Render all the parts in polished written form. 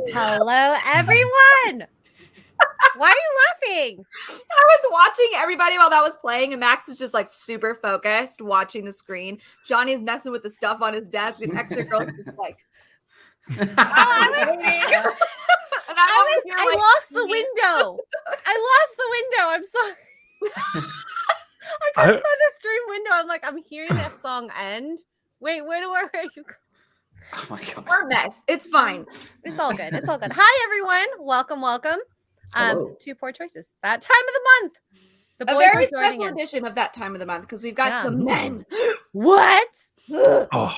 Hello, everyone. Why are you laughing? I was watching everybody while that was playing, and Max is just like super focused watching the screen. Johnny's messing with the stuff on his desk, and Extra Girl's just like, I lost the window. I lost the window. I'm sorry. I couldn't find the stream window. I'm like, I'm hearing that song end. Wait, where are you? Oh my god. We're a mess. It's fine. It's all good. It's all good. Hi, everyone. Welcome. To Poor Choices. That time of the month. The A boys very are joining special in. edition of that time of the month because we've got some men. What? Oh.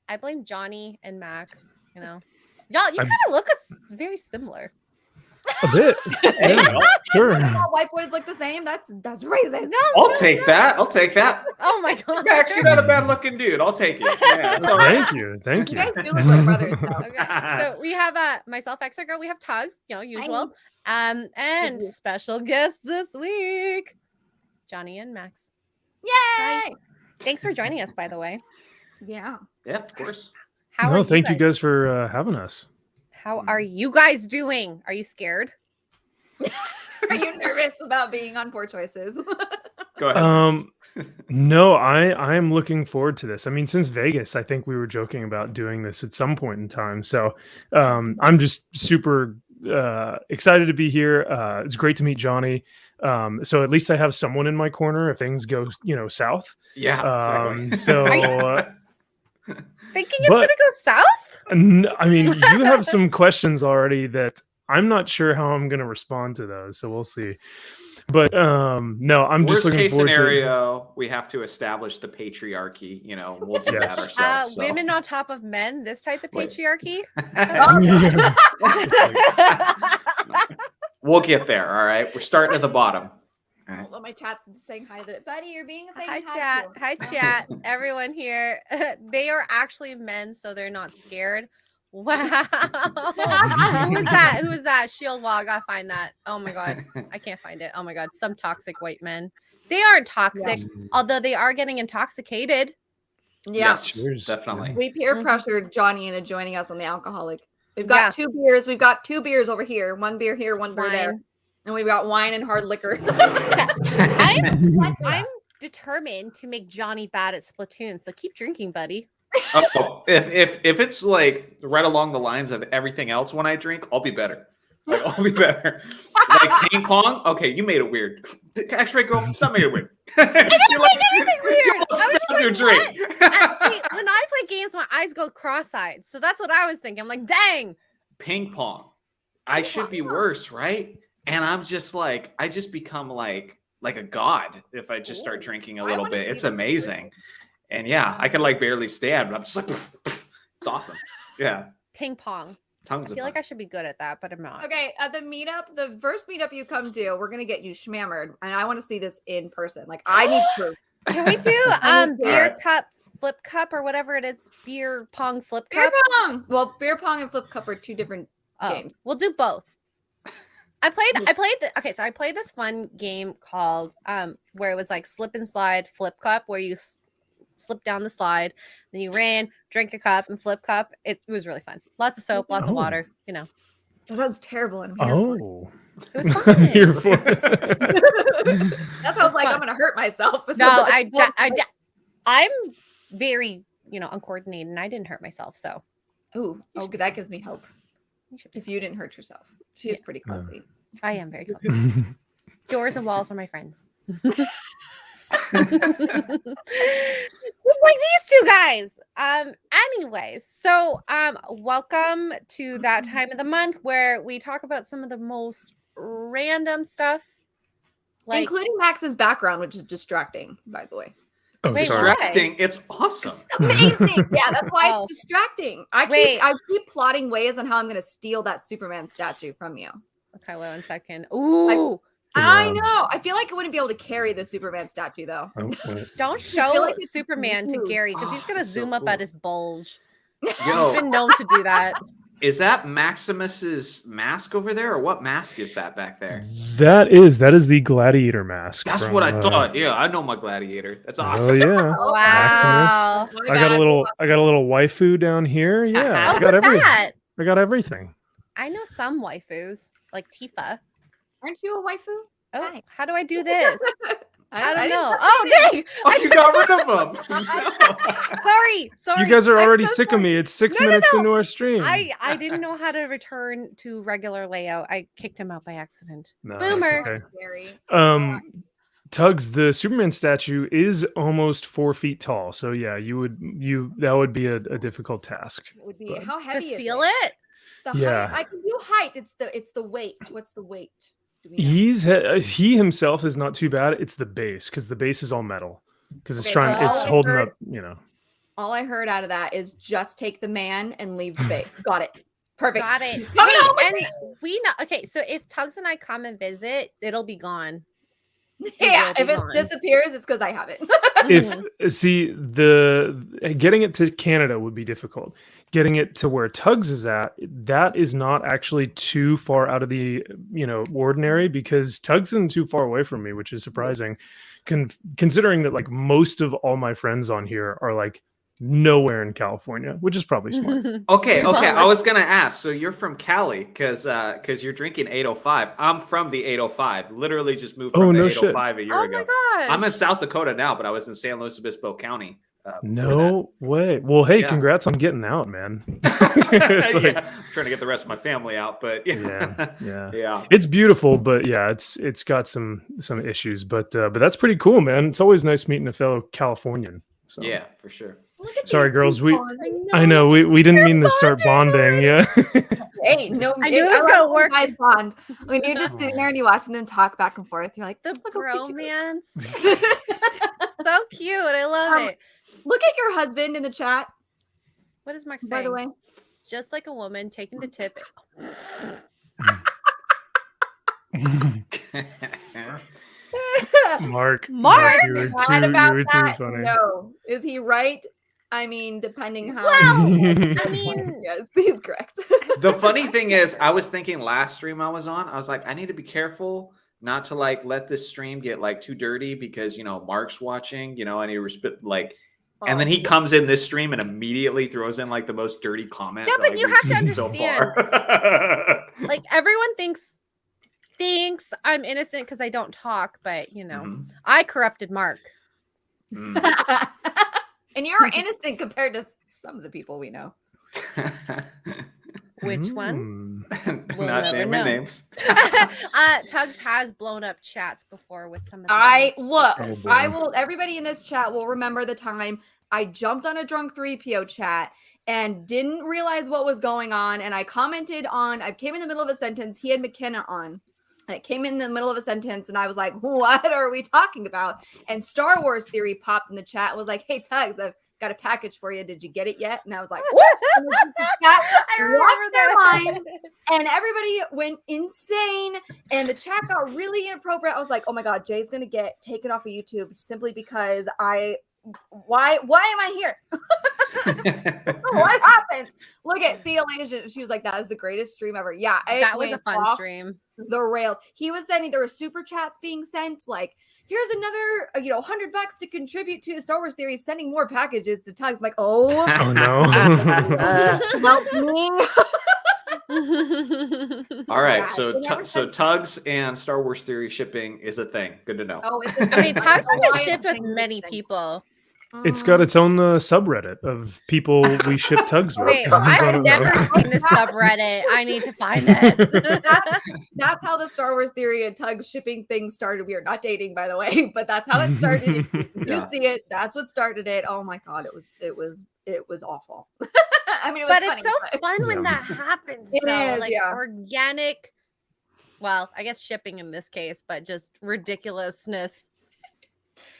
I blame Jonny and Max. You know, y'all. You kind of look very similar. A bit. Yeah, sure. All white boys look the same. That's racist. No, I'll take that. Oh my god. Max, you're not a bad looking dude. I'll take it. Yeah, it's all right. Thank you. You guys do look like brothers. Though. Okay, so we have myself, Extra Girl. We have Tugs, usual. And special guest this week, Jonny and Max. Yay! Hi. Thanks for joining us, by the way. Yeah. Yeah, of course. Thank you guys for having us. How are you guys doing? Are you scared? Are you nervous about being on Poor Choices? Go ahead. No, I am looking forward to this. I mean, since Vegas, I think we were joking about doing this at some point in time. So I'm just super excited to be here. It's great to meet Jonny. So at least I have someone in my corner if things go, south. Yeah. Exactly. So Thinking it's gonna go south? I mean, you have some questions already that I'm not sure how I'm going to respond to those. So we'll see. But no, I'm just looking forward to it. Worst case scenario, we have to establish the patriarchy. We'll do that ourselves. Women on top of men, this type of patriarchy. We'll get there. All right. We're starting at the bottom. All right. All my chat's saying hi. Buddy, you're being saying hi, chat. Hi, chat. Everyone here. They are actually men, so they're not scared. Wow. Who is that? Shield wall. I gotta find that. Oh my god. I can't find it. Oh my god. Some toxic white men. They aren't toxic, although they are getting intoxicated. Yeah. Yes, definitely. We peer pressured Jonny into joining us on the alcoholic. We've got 2 beers. We've got 2 beers over here. 1 beer here, 1 beer there. And we've got wine and hard liquor. I'm determined to make Jonny bad at Splatoon. So keep drinking, buddy. Oh, if it's like right along the lines of everything else when I drink, I'll be better. I'll be better. Like ping pong. Okay, you made it weird. X-ray girl, stop making it weird. I didn't make anything weird. I was just your drink. See, when I play games, my eyes go cross-eyed. So that's what I was thinking. I'm like, dang. Ping pong. I should be worse, right? And I'm just like, I just become like a god if I just start drinking a little bit. It's amazing. And yeah, I can like barely stand, but I'm just like, it's awesome. Yeah. Ping pong. Tons I feel like I should be good at that, but I'm not. Okay, at the first meetup you come to, we're gonna get you schmammered, and I want to see this in person. Like, I need proof. Can we do beer cup, flip cup, or whatever it is? Beer pong, flip cup. Beer pong. Well, beer pong and flip cup are 2 different games. We'll do both. I played this fun game called where it was like slip and slide flip cup, where you slip down the slide, then you ran, drank your cup, and flip cup. It was really fun. Lots of soap, lots of water. That sounds terrible. And it was fun. I'm here for That's how I was like, I'm gonna hurt myself. No, I'm very uncoordinated, and I didn't hurt myself. So, that gives me hope. If you didn't hurt yourself, she is pretty clumsy. I am very clumsy. Doors and walls are my friends. Just like these 2 guys. Anyways, so welcome to that time of the month where we talk about some of the most random stuff, including Max's background, which is distracting, by the way. Distracting. Why? It's awesome. It's amazing. Yeah, that's why it's distracting. I keep plotting ways on how I'm going to steal that Superman statue from you. Okay, wait 1 second. Ooh. I know. I feel like I wouldn't be able to carry the Superman statue, though. Don't show Superman to Gary, because he's going to zoom up at his bulge. He's been known to do that. Is that Maximus's mask over there, or what mask is that back there? That is the gladiator mask. That's what I thought. Yeah, I know my gladiator. That's awesome. Oh yeah. Wow. Maximus. I got a little waifu down here. Yeah. I got everything. I know some waifus, like Tifa. Aren't you a waifu? Oh, Hi. how do I do this? I don't didn't know. know Oh, you dang! Oh, you got rid of them. Sorry. You guys are I'm already so sick sorry. of me. It's 6 No, no, minutes no. into our stream. I didn't know how to return to regular layout. I kicked him out by accident. No, that's Boomer. okay. Scary. Tugs, the Superman statue is almost 4 feet tall. So yeah, that would be a difficult task. It would be But- how To heavy is steal it? it? The Yeah. height. I can do height. It's the weight. What's the weight? Do we know? He himself is not too bad. It's the base because the base is all metal because it's Okay, so it's all I holding heard- up. You know. All I heard out of that is just take the man and leave the base. Got it. Perfect. Got it. Come Hey, on with and we know. Okay, so if Tugs and I come and visit, it'll be gone. Yeah, will if be it gone. disappears, it's because I have it. If see getting it to Canada would be difficult. Getting it to where Tugs is at, that is not actually too far out of the ordinary because Tugs isn't too far away from me, which is surprising, considering that like most of all my friends on here are like nowhere in California, which is probably smart. Okay. I was gonna ask. So you're from Cali because you're drinking 805. I'm from the 805. Literally just moved from the no 805 a year Oh ago. my gosh. I'm in South Dakota now, but I was in San Luis Obispo County. before No way. Well, hey, Yeah. congrats on getting out, man. that. It's like- Yeah, I'm trying to get the rest of my family out, but yeah. yeah. It's beautiful, but yeah, it's got some issues, but that's pretty cool, man. It's always nice meeting a fellow Californian. So. Yeah, for sure. Look at Sorry, these girls, two we- bonds. I know we didn't mean to start bonding. Yeah. Hey, no, I knew it was love gonna when work. Guys bond when you're just sitting there and you're watching them talk back and forth. You're like, The "Look how cute." bromance. So cute. I love it. Look at your husband in the chat. What is Mark saying? By the way, Just like a woman taking the tip. Mark, Mark! you were What too, about you were too that? funny. No, is he right? I mean, depending how. Well, I mean, yes, he's correct. The funny thing is, I was thinking last stream I was on, I was like, I need to be careful not to like let this stream get like too dirty because Mark's watching, and he and then he comes in this stream and immediately throws in like the most dirty comment. Yeah, that, but you we've have to seen so understand. far. like everyone thinks I'm innocent because I don't talk, but Mhm. I corrupted Mark. Mm. And you're innocent compared to some of the people we know. Which one? We'll Not never naming know. names. Tugs has blown up chats before with some of the I guys. look. Oh, boy. I will. Everybody in this chat will remember the time I jumped on a drunk 3PO chat and didn't realize what was going on, and I commented on. I came in the middle of a sentence. He had McKenna on. And it came in the middle of a sentence, and I was like, "What are we talking about?" And Star Wars Theory popped in the chat. And was like, "Hey, Tugs, I've got a package for you. Did you get it yet?" And I was like, "What?" And the chat I lost their remember mind, and everybody went insane, and the chat got really inappropriate. I was like, "Oh my god, Jay's gonna get taken off of YouTube simply because why am I here? What happened? Look at see you later." She was like, "That is the greatest stream ever." Yeah, it That was a went fun off stream. the rails. He was sending, there were super chats being sent, like, here's another $100 to contribute to Star Wars Theory, sending more packages to Tugs. I'm like, oh, Oh no. help me. All right, Yeah, so they never said- Tugs and Star Wars Theory shipping is a thing. Good to know. Oh, it's I mean, Tugs has been Why shipped with things many thing. people. It's got its own subreddit of people we ship Tugs with. Wait, I I've don't know. never seen this subreddit. I need to find this. That's how the Star Wars Theory and Tugs shipping thing started. We are not dating, by the way, but that's how it started. You'd Yeah. see it. That's what started it. Oh my god, it was awful. I mean, it was But funny, it's so but- fun when Yeah. that happens. It though. is, like yeah. organic. Well, I guess shipping in this case, but just ridiculousness.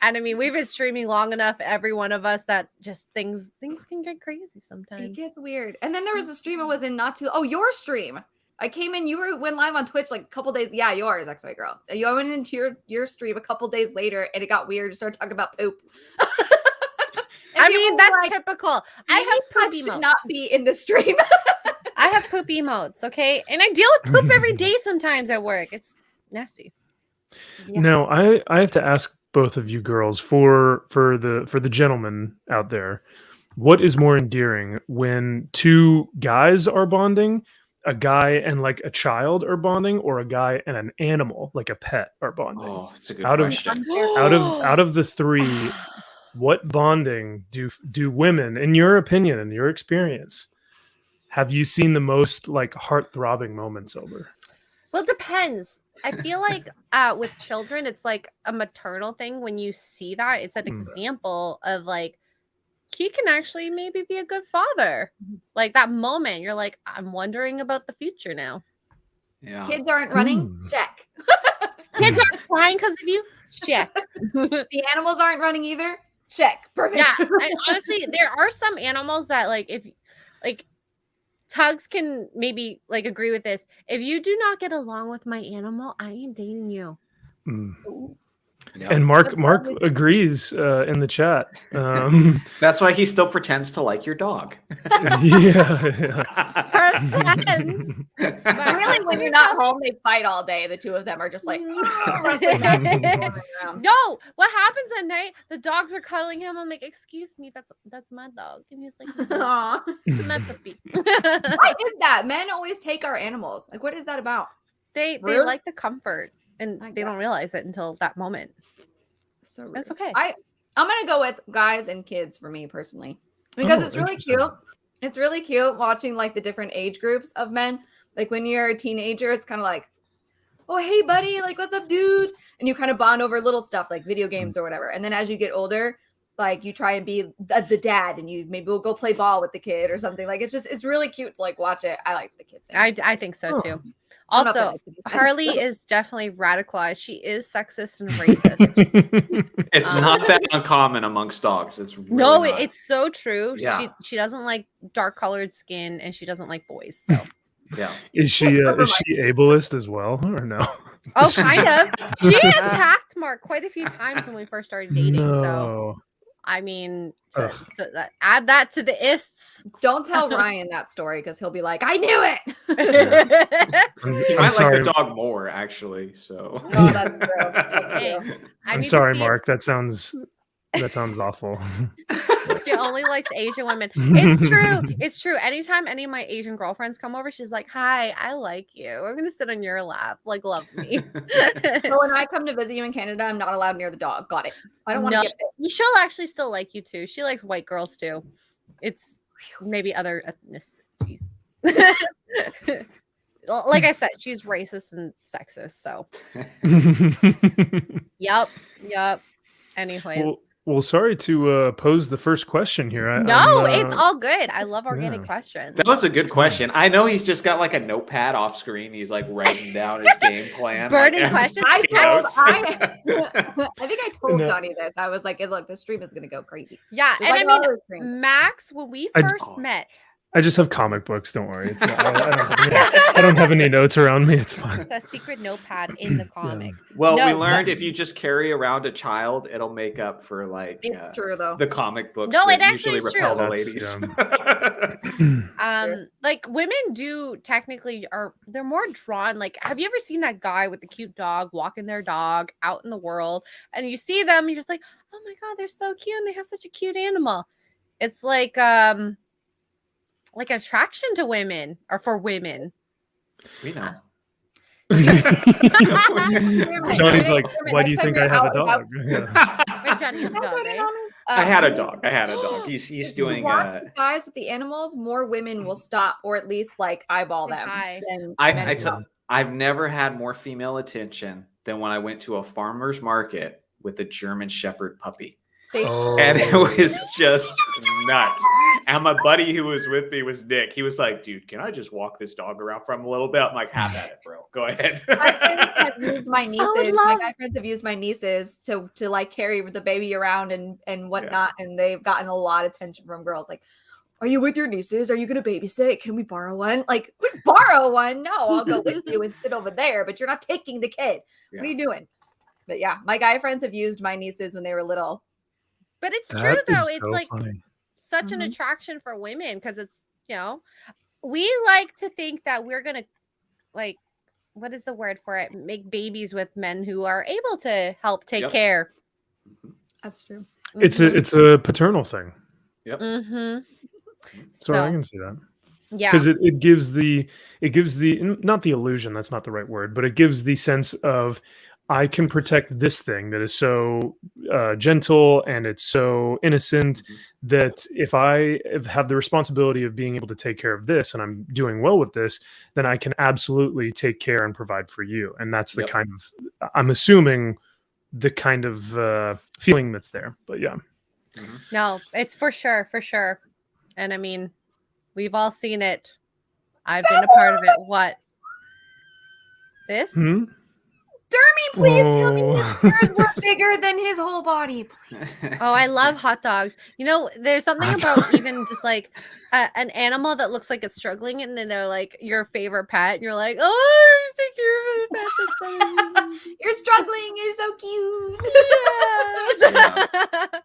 And I mean, we've been streaming long enough, every one of us, that just things can get crazy It sometimes. gets weird. And then there was a stream I was in not too. Oh, your stream. I came in. You went live on Twitch like a couple days. Yeah, yours, X-Ray Girl. You went into your stream a couple days later, and it got weird. You started talking about poop. And I people mean, were that's like, typical. I "Maybe have poop Pug should emotes. not be in the stream. I have poop emotes, okay? And I deal with poop every day sometimes at work. It's nasty. Yeah. Now, I have to ask both of you girls for the gentlemen out there, what is more endearing when two guys are bonding a guy and like a child are bonding, or a guy and an animal like a pet are bonding? Oh, that's a good Out of- question. Out of the three, what bonding do women, in your opinion, in your experience, have you seen the most like heart-throbbing moments over? Well, it depends. I feel like with children, it's like a maternal thing. When you see that, it's an example of like, he can actually maybe be a good father. Like that moment, you're like, I'm wondering about the future now. Yeah. Kids aren't running. Check. Kids aren't crying because of you. Check. The animals aren't running either. Check. Perfect. Yeah. Honestly, there are some animals that like, if like Tugs can maybe like agree with this. If you do not get along with my animal, I ain't dating you. Yep. And Mark agrees in the chat. That's why he still pretends to like your dog. Pretends. But really, when you're not home, they fight all day. The two of them are just like, No, what happens at night? The dogs are cuddling him. I'm like, excuse me, that's my dog. And he's like, Aw. it's my puppy. Why is that? Men always take our animals. Like, what is that about? They Rude? like the comfort, and they don't realize it until that moment. So rude. That's okay. I'm gonna go with guys and kids for me personally, because it's really interesting. cute. It's really cute watching like the different age groups of men. Like when you're a teenager, it's kind of like, oh hey buddy, like what's up, dude? And you kind of bond over little stuff like video games or whatever. And then as you get older, like you try and be the dad, and you maybe will go play ball with the kid or something. Like it's really cute to like watch it. I like the kid thing. I think so too. I don't know if Also, I like to do that. Harley is definitely radicalized. She is sexist and racist. It's not that uncommon amongst dogs. It's really No, not. it's so true. Yeah. She doesn't like dark colored skin, and she doesn't like boys. So Yeah. Is she ableist as well, or no? oh, kind of. She attacked Mark quite a few times when we first started dating. So No. I mean, so that, add that to the ists. Don't tell Ryan that story because he'll be like, I knew it. He I'm might sorry. like the dog more, actually. So. Oh, that's true. Hey, I I'm need to sorry, see Mark. That sounds awful. She only likes Asian women. It's true. It's true. Anytime any of my Asian girlfriends come over, she's like, "Hi, I like you. We're gonna sit on your lap. Like, love me." So when I come to visit you in Canada, I'm not allowed near the dog. Got it. I don't want to No, get bit. she'll actually still like you too. She likes white girls too. It's maybe other ethnicities. Like I said, she's racist and sexist. So, yep. Anyways. Well, sorry to pose the first question here. No, it's all good. I love organic yeah. questions. That was a good question. I know he's just got like a notepad off screen. He's like writing down his game plan. Burning like, questions. I taking notes. think I told No. Jonny this. I was like, look, this stream is going to go crazy. Yeah, Just and like I mean, all other streams. Max, when we I- first met, I just have comic books. Don't worry. It's not, I don't have any notes around me. It's fine. it's a secret notepad in the comic. Well, No, we learned but- if you just carry around a child, it'll make up for like It's true, though. the comic books. No, that it actually usually is repel true. the ladies. Like women do technically they're more drawn. Like, have you ever seen that guy with the cute dog walking their dog out in the world, and you see them, you're just like, oh my god, they're so cute, and they have such a cute animal. It's like attraction to women or for women. We know. Johnny's like, why do you think I have a dog? Yeah. Wait, Johnny, you have a dog, right? I had a dog. He's doing. Watch the guys with the animals. More women will stop or at least like eyeball Say them. hi. Than men will. I've never had more female attention than when I went to a farmer's market with a German Shepherd puppy. See, And it was just nuts. And my buddy who was with me was Nick. He was like, dude, can I just walk this dog around for him a little bit? I'm like, have at it, bro. Go ahead. my friends have used my nieces. My love- guy friends have used my nieces to like carry the baby around and whatnot, and they've gotten a lot of attention from girls. Like, are you with your nieces? Are you going to babysit? Can we borrow one? Like, borrow one? No, I'll go with you and sit over there. But you're not taking the kid. What are you doing? But yeah, my guy friends have used my nieces when they were little. But it's That true is though. It's so like funny. such an attraction for women because it's, we like to think that we're gonna like, what is the word for it? Make babies with men who are able to help take Yep. care. That's true. It's a paternal thing. Mm-hmm. So I can see that. Yeah. Because it gives the not the illusion, that's not the right word, but it gives the sense of I can protect this thing that is so gentle and it's so innocent that if I have the responsibility of being able to take care of this and I'm doing well with this, then I can absolutely take care and provide for you. And that's the kind of, I'm assuming, the kind of feeling that's there. But yeah. No, it's for sure. And I mean, we've all seen it. I've been a part of it. What? This? Hmm? Dermy, please tell me Oh. his ears were bigger than his whole body. Please. Oh, I love hot dogs. You know, there's something Hot about dog. even just like an animal that looks like it's struggling, and then they're like your favorite pet, and you're like, oh, you take care of the pet that's better. You're struggling. You're so cute. Yes.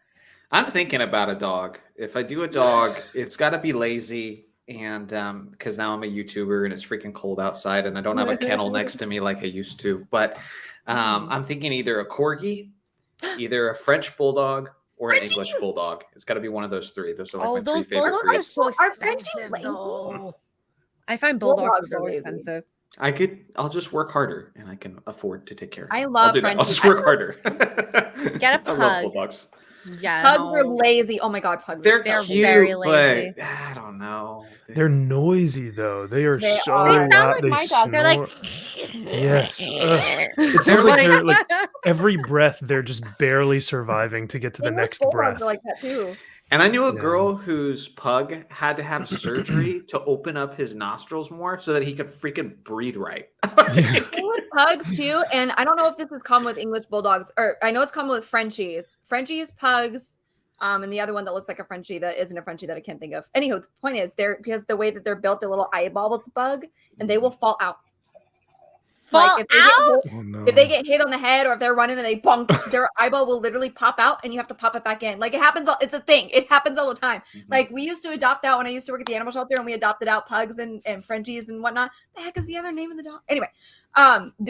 I'm thinking about a dog. If I do a dog, it's got to be lazy. And because now I'm a YouTuber and it's freaking cold outside and I don't have a kennel next to me like I used to. But I'm thinking either a corgi, either a French bulldog, or an English bulldog. It's got to be one of those three. Those are like my three favorite bulldogs are breeds. so Are Frenchies expensive, lazy? though. I find bulldogs Bulldogs are so lazy. expensive. I'll just work harder and I can afford to take care of them. I love I'll do that. I'll Frenchies. just work harder. Get a I love pug. bulldogs. Yes. Pugs are lazy. Oh my god, pugs. They're They're cute, very lazy. but I don't know. They're noisy though. They are They so are. They loud. sound like my dog. They're like, snore. Yes. It They're sounds like like- they're like every breath they're just barely surviving to get to the English next bulldogs breath. are like that too. And I knew a Yeah. girl whose pug had to have surgery to open up his nostrils more so that he could freaking breathe right. Yeah. With pugs too, and I don't know if this is common with English bulldogs, or I know it's common with Frenchies. Frenchies, pugs, and the other one that looks like a Frenchie that isn't a Frenchie that I can't think of. Anyhow, the point is, because the way that they're built, their little eyeballs bug, and they will fall out. fall if they get out? hit- Oh, no. If they get hit on the head, or if they're running and they bonk, their eyeball will literally pop out, and you have to pop it back in. Like it happens. It's a thing. It happens all the time. Like we used to adopt out when I used to work at the animal shelter, and we adopted out pugs and Frenchies and whatnot. The heck is the other name of the dog? Anyway,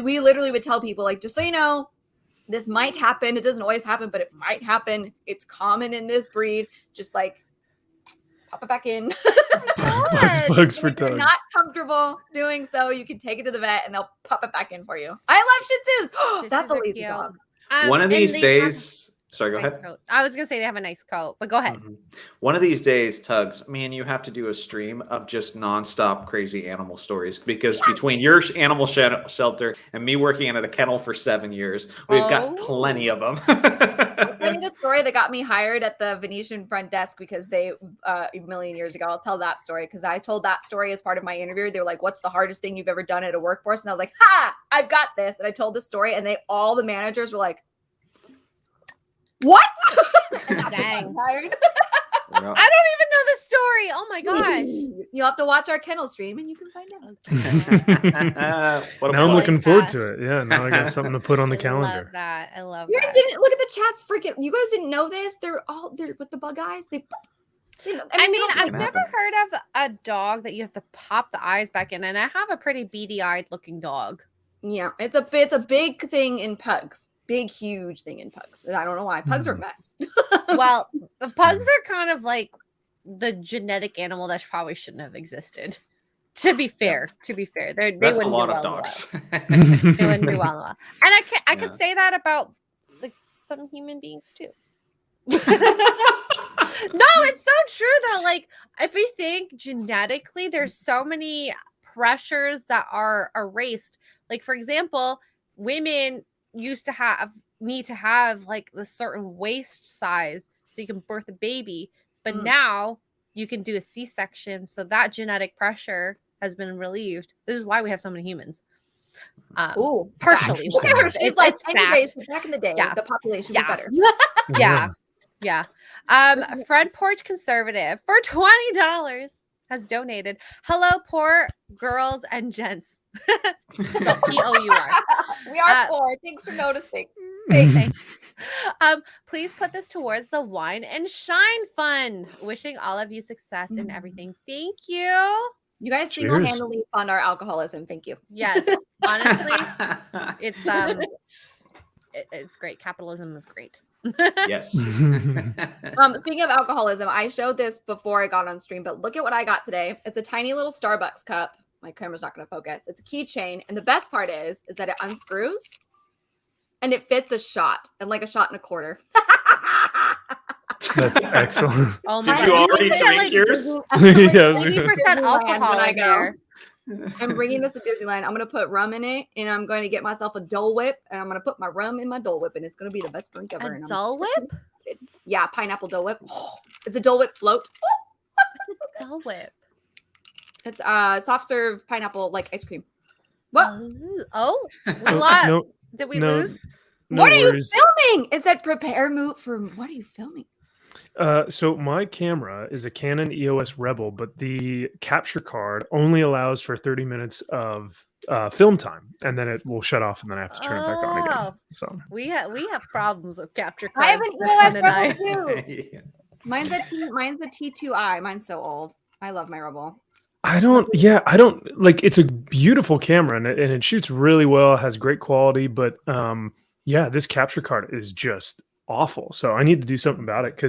we literally would tell people, like, just so you know, this might happen. It doesn't always happen, but it might happen. It's common in this breed. Just like pop it back in. Bugs for If you're tugs. not comfortable doing so, you can take it to the vet and they'll pop it back in for you. I love Shih Tzus. Shih That's a Tzus are lazy cute. dog. One of And these they days. Sorry, go have a nice ahead. coat. I was gonna say they have a nice coat, but go ahead. Mhm. One of these days, Tugs, me and you have to do a stream of just nonstop crazy animal stories because between your animal shelter and me working at a kennel for 7 years, we've got plenty of them. I'll tell you the story that got me hired at the Venetian front desk because they a million years ago. I'll tell that story because I told that story as part of my interview. They were like, "What's the hardest thing you've ever done at a workforce?" And I was like, "Ha! I've got this." And I told the story, and all the managers were like, "What?" And that's when I got Dang. hired. Yeah. I don't even know the story. Oh my gosh. You'll have to watch our kennel stream and you can find out. What a Now I'm plug. looking like forward that. to it. Yeah, now I got something to put on the I calendar. love that. I love You guys that. didn't look at the chat's freaking. You guys didn't know this. They're with the bug eyes. They I they mean, don't- I've can never happen. heard of a dog that you have to pop the eyes back in, and I have a pretty beady-eyed looking dog. yeah, it's a big thing in pugs. Big, huge thing in pugs. I don't know why. Pugs are a mess. Well, the pugs are kind of like the genetic animal that probably shouldn't have existed. To be fair, they That's a wouldn't lot do of well dogs. They wouldn't do well in the wild. And I Yeah. could say that about like some human beings too. No, it's so true though. Like if we think genetically, there's so many pressures that are erased. Like for example, women used to need to have like the certain waist size so you can birth a baby, but Mm. now you can do a C-section, so that genetic pressure has been relieved. This is why we have so many humans. Ooh, Partially. Look at her. Interesting. She's like, It's anyways, back in the day, Yeah. the population Yeah. was better. Yeah. Front Porch Conservative for $20 has donated. Hello, poor girls and gents. Spelled P-O-U-R. We are Uh, poor. Thanks for noticing. Thanks. Please put this towards the Wine and Shine Fund. Wishing all of you success in everything. Thank you. You guys Cheers. single-handedly fund our alcoholism. Thank you. Yes, honestly, it's it's great. Capitalism is great. Yes. Speaking of alcoholism, I showed this before I got on stream, but look at what I got today. It's a tiny little Starbucks cup. My camera's not going to focus. It's a keychain, and the best part is that it unscrews, and it fits a shot, and like a shot and a quarter. That's excellent. Oh Did my you God. already need to get, drink like, yours? Yeah, I was 80% alcohol when I in go. there. I'm bringing this to Disneyland. I'm going to put rum in it, and I'm going to get myself a Dole Whip, and I'm going to put my rum in my Dole Whip, and it's going to be the best drink ever. A Dole Whip? Yeah, pineapple Dole Whip. It's a Dole Whip float. What's a Dole Whip? It's soft serve pineapple like ice cream. What? Oh, we lost. No, Did we no, lose? no What are worries. you filming? It said prepare move for what are you filming? So my camera is a Canon EOS Rebel, but the capture card only allows for 30 minutes of film time, and then it will shut off, and then I have to turn it back on again. Oh. So We have problems with capture cards. I have an this EOS one and I. Rebel too. Yeah. Mine's a T2i. Mine's so old. I love my Rebel. I don't like. It's a beautiful camera, and it shoots really well. Has great quality, but this capture card is just awful. So I need to do something about it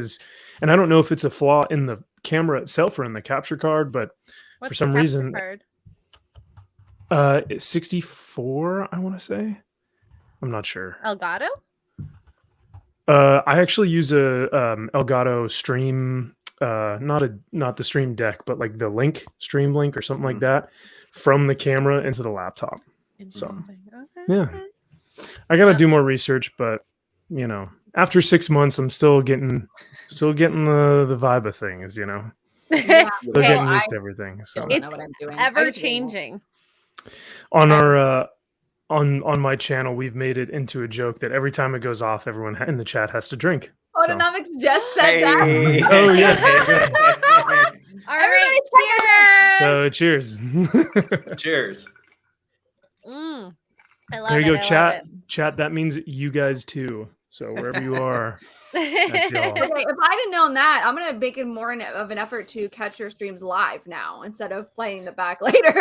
and I don't know if it's a flaw in the camera itself or in the capture card, but What's for some the capture reason, card? it's 64. I want to say. I'm not sure. Elgato? I actually use a Elgato Stream, not the Stream Deck, but like the Stream Link or something like that, from the camera into the laptop. So Interesting. Okay. yeah, I gotta do more research, but after 6 months, I'm still getting the vibe of things. Yeah. Still getting Well, used to everything. So Don't know It's what I'm doing. Ever I get to do more. changing. on our on my channel, we've made it into a joke that every time it goes off, everyone in the chat has to drink. So- Autonomics just said that. Hey. Oh, yeah. All Everybody right. Cheers. So cheers. Cheers. I love There it. you go, I chat. Chat. That means you guys too. So wherever you are, that's y'all. Okay, if I didn't known that, I'm gonna make it more of an effort to catch your streams live now instead of playing the back later.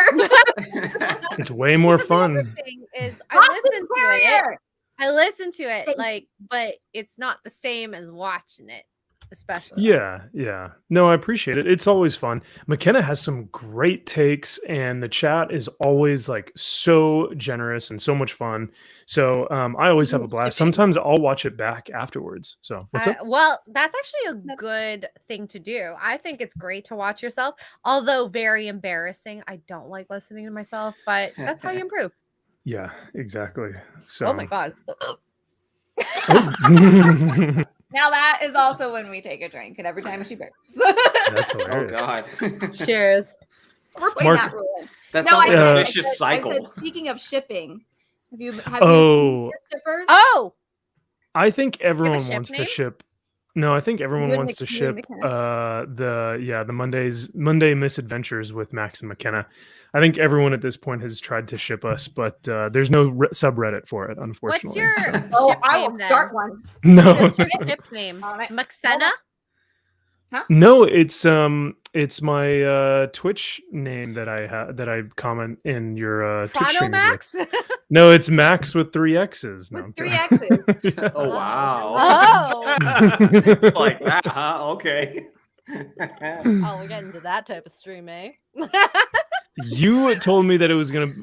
It's way more Because the other fun. thing is, Austin Terrier! I listen to it, like, but it's not the same as watching it, especially. Yeah. No, I appreciate it. It's always fun. McKenna has some great takes, and the chat is always like so generous and so much fun. So I always have a blast. Sometimes I'll watch it back afterwards. So what's up? Well, that's actually a good thing to do. I think it's great to watch yourself, although very embarrassing. I don't like listening to myself, but that's how you improve. Yeah, exactly. So Oh my God. Oh. Now that is also when we take a drink, and every time she burps. That's Oh hilarious. God. Cheers. We're putting Mark- that rule in. That No, sounds like said- a vicious cycle. I said, speaking of shipping, have you seen Oh. your shippers? Oh, I think have a everyone ship wants to name? ship. No, I think everyone You and wants to you and ship McKenna. the Monday misadventures with Max and McKenna. I think everyone at this point has tried to ship us, but there's no subreddit for it, unfortunately. what's your Oh, ship I name will then? start one. No, What's your ship name? All right. Maxena? no, it's my Twitch name that I comment in your Twitch streams with. Chronomax? No, it's Max with 3 X's. No, With I'm 3 kidding. X's. Yeah. Oh wow. Oh. It's like that, huh? Okay. Oh, we're getting to that type of stream, eh? You told me that it was gonna be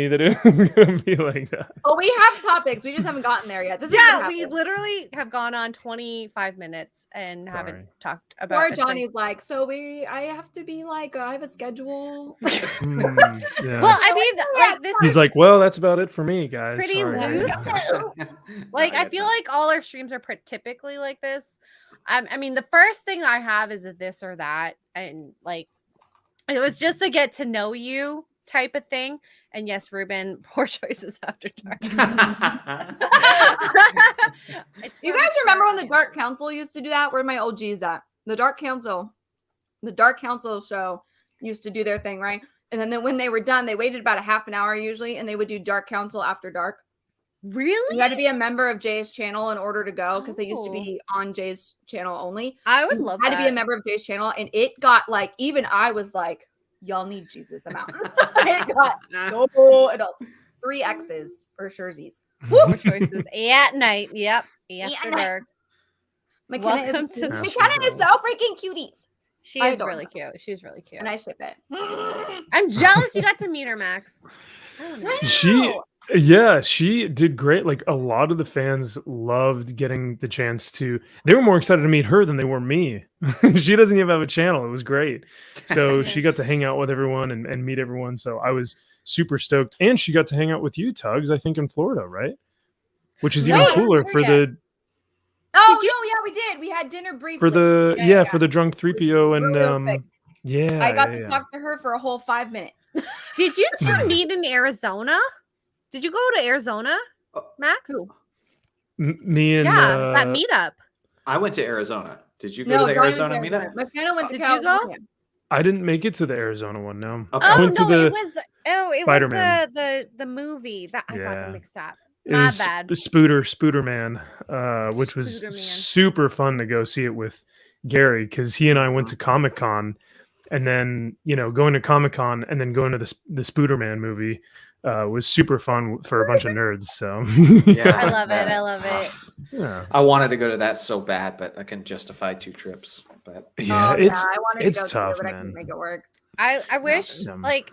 like that. Oh, we have topics. We just haven't gotten there yet. This is Yeah, what we happened. literally have gone on 25 minutes and haven't Sorry. talked about Poor a thing. Johnny's like, so I have to be like, I have a schedule. Yeah. Well, I mean, like this He's is like, well, that's about it for me, guys. pretty Sorry. loose. Like I feel like all our streams are typically like this. I mean, the first thing I have is a this or that, and like it was just a get to know you type of thing. And yes, Ruben, poor choices after dark. It's You for guys remember when the retirement. Dark Council used to do that? Where are my old G's at? The Dark Council show used to do their thing, right? And then when they were done, they waited about a half an hour usually, and they would do Dark Council after dark. Really? You had to be a member of Jay's channel in order to go because they used to be on Jay's channnal only. I would You love had that. to be a member of Jay's channel, and it got like even I was like, y'all need Jesus amount. It got so adult. 3 X's for Scherzies. More choices at night. Yep. After Yeah. dark. McKenna Welcome to is, the McKenna is so freaking cuties. She I is adore really her. cute. She's really cute. And I ship it. I'm jealous you got to meet her, Max. I don't know. She did great. Like a lot of the fans loved getting the chance to. They were more excited to meet her than they were me. She doesn't even have a channel. It was great. So she got to hang out with everyone and meet everyone. So I was super stoked. And she got to hang out with you, Tugs, I think in Florida, right? Which is even No, cooler for the Oh, no, yeah, we did. We had dinner briefly. for the for the drunk 3PO and Real quick. yeah. I got to talk to her for a whole 5 minutes. Did you two meet in Arizona? Did you go to Arizona, Max? Me and that meetup. I went to Arizona. Did you go to the Arizona meetup? McKenna went to Did you go? California. I didn't make it to the Arizona one. No. Okay. I Oh went to no, the it was Spider-Man. the movie that I got Yeah. them mixed up. It My was bad. Spooder Man, which was Spooder Man. super fun to go see it with Gary because he and I went to ComicCon, and then going to ComicCon and then going to the Spooder Man movie was super fun for a bunch of nerds. So Yeah, I love it. I love it. yeah, I wanted to go to that so bad, but I can justify 2 trips. But yeah, I wanted it's to go tough, too, but I man. couldn't make it work. I wish Yeah. like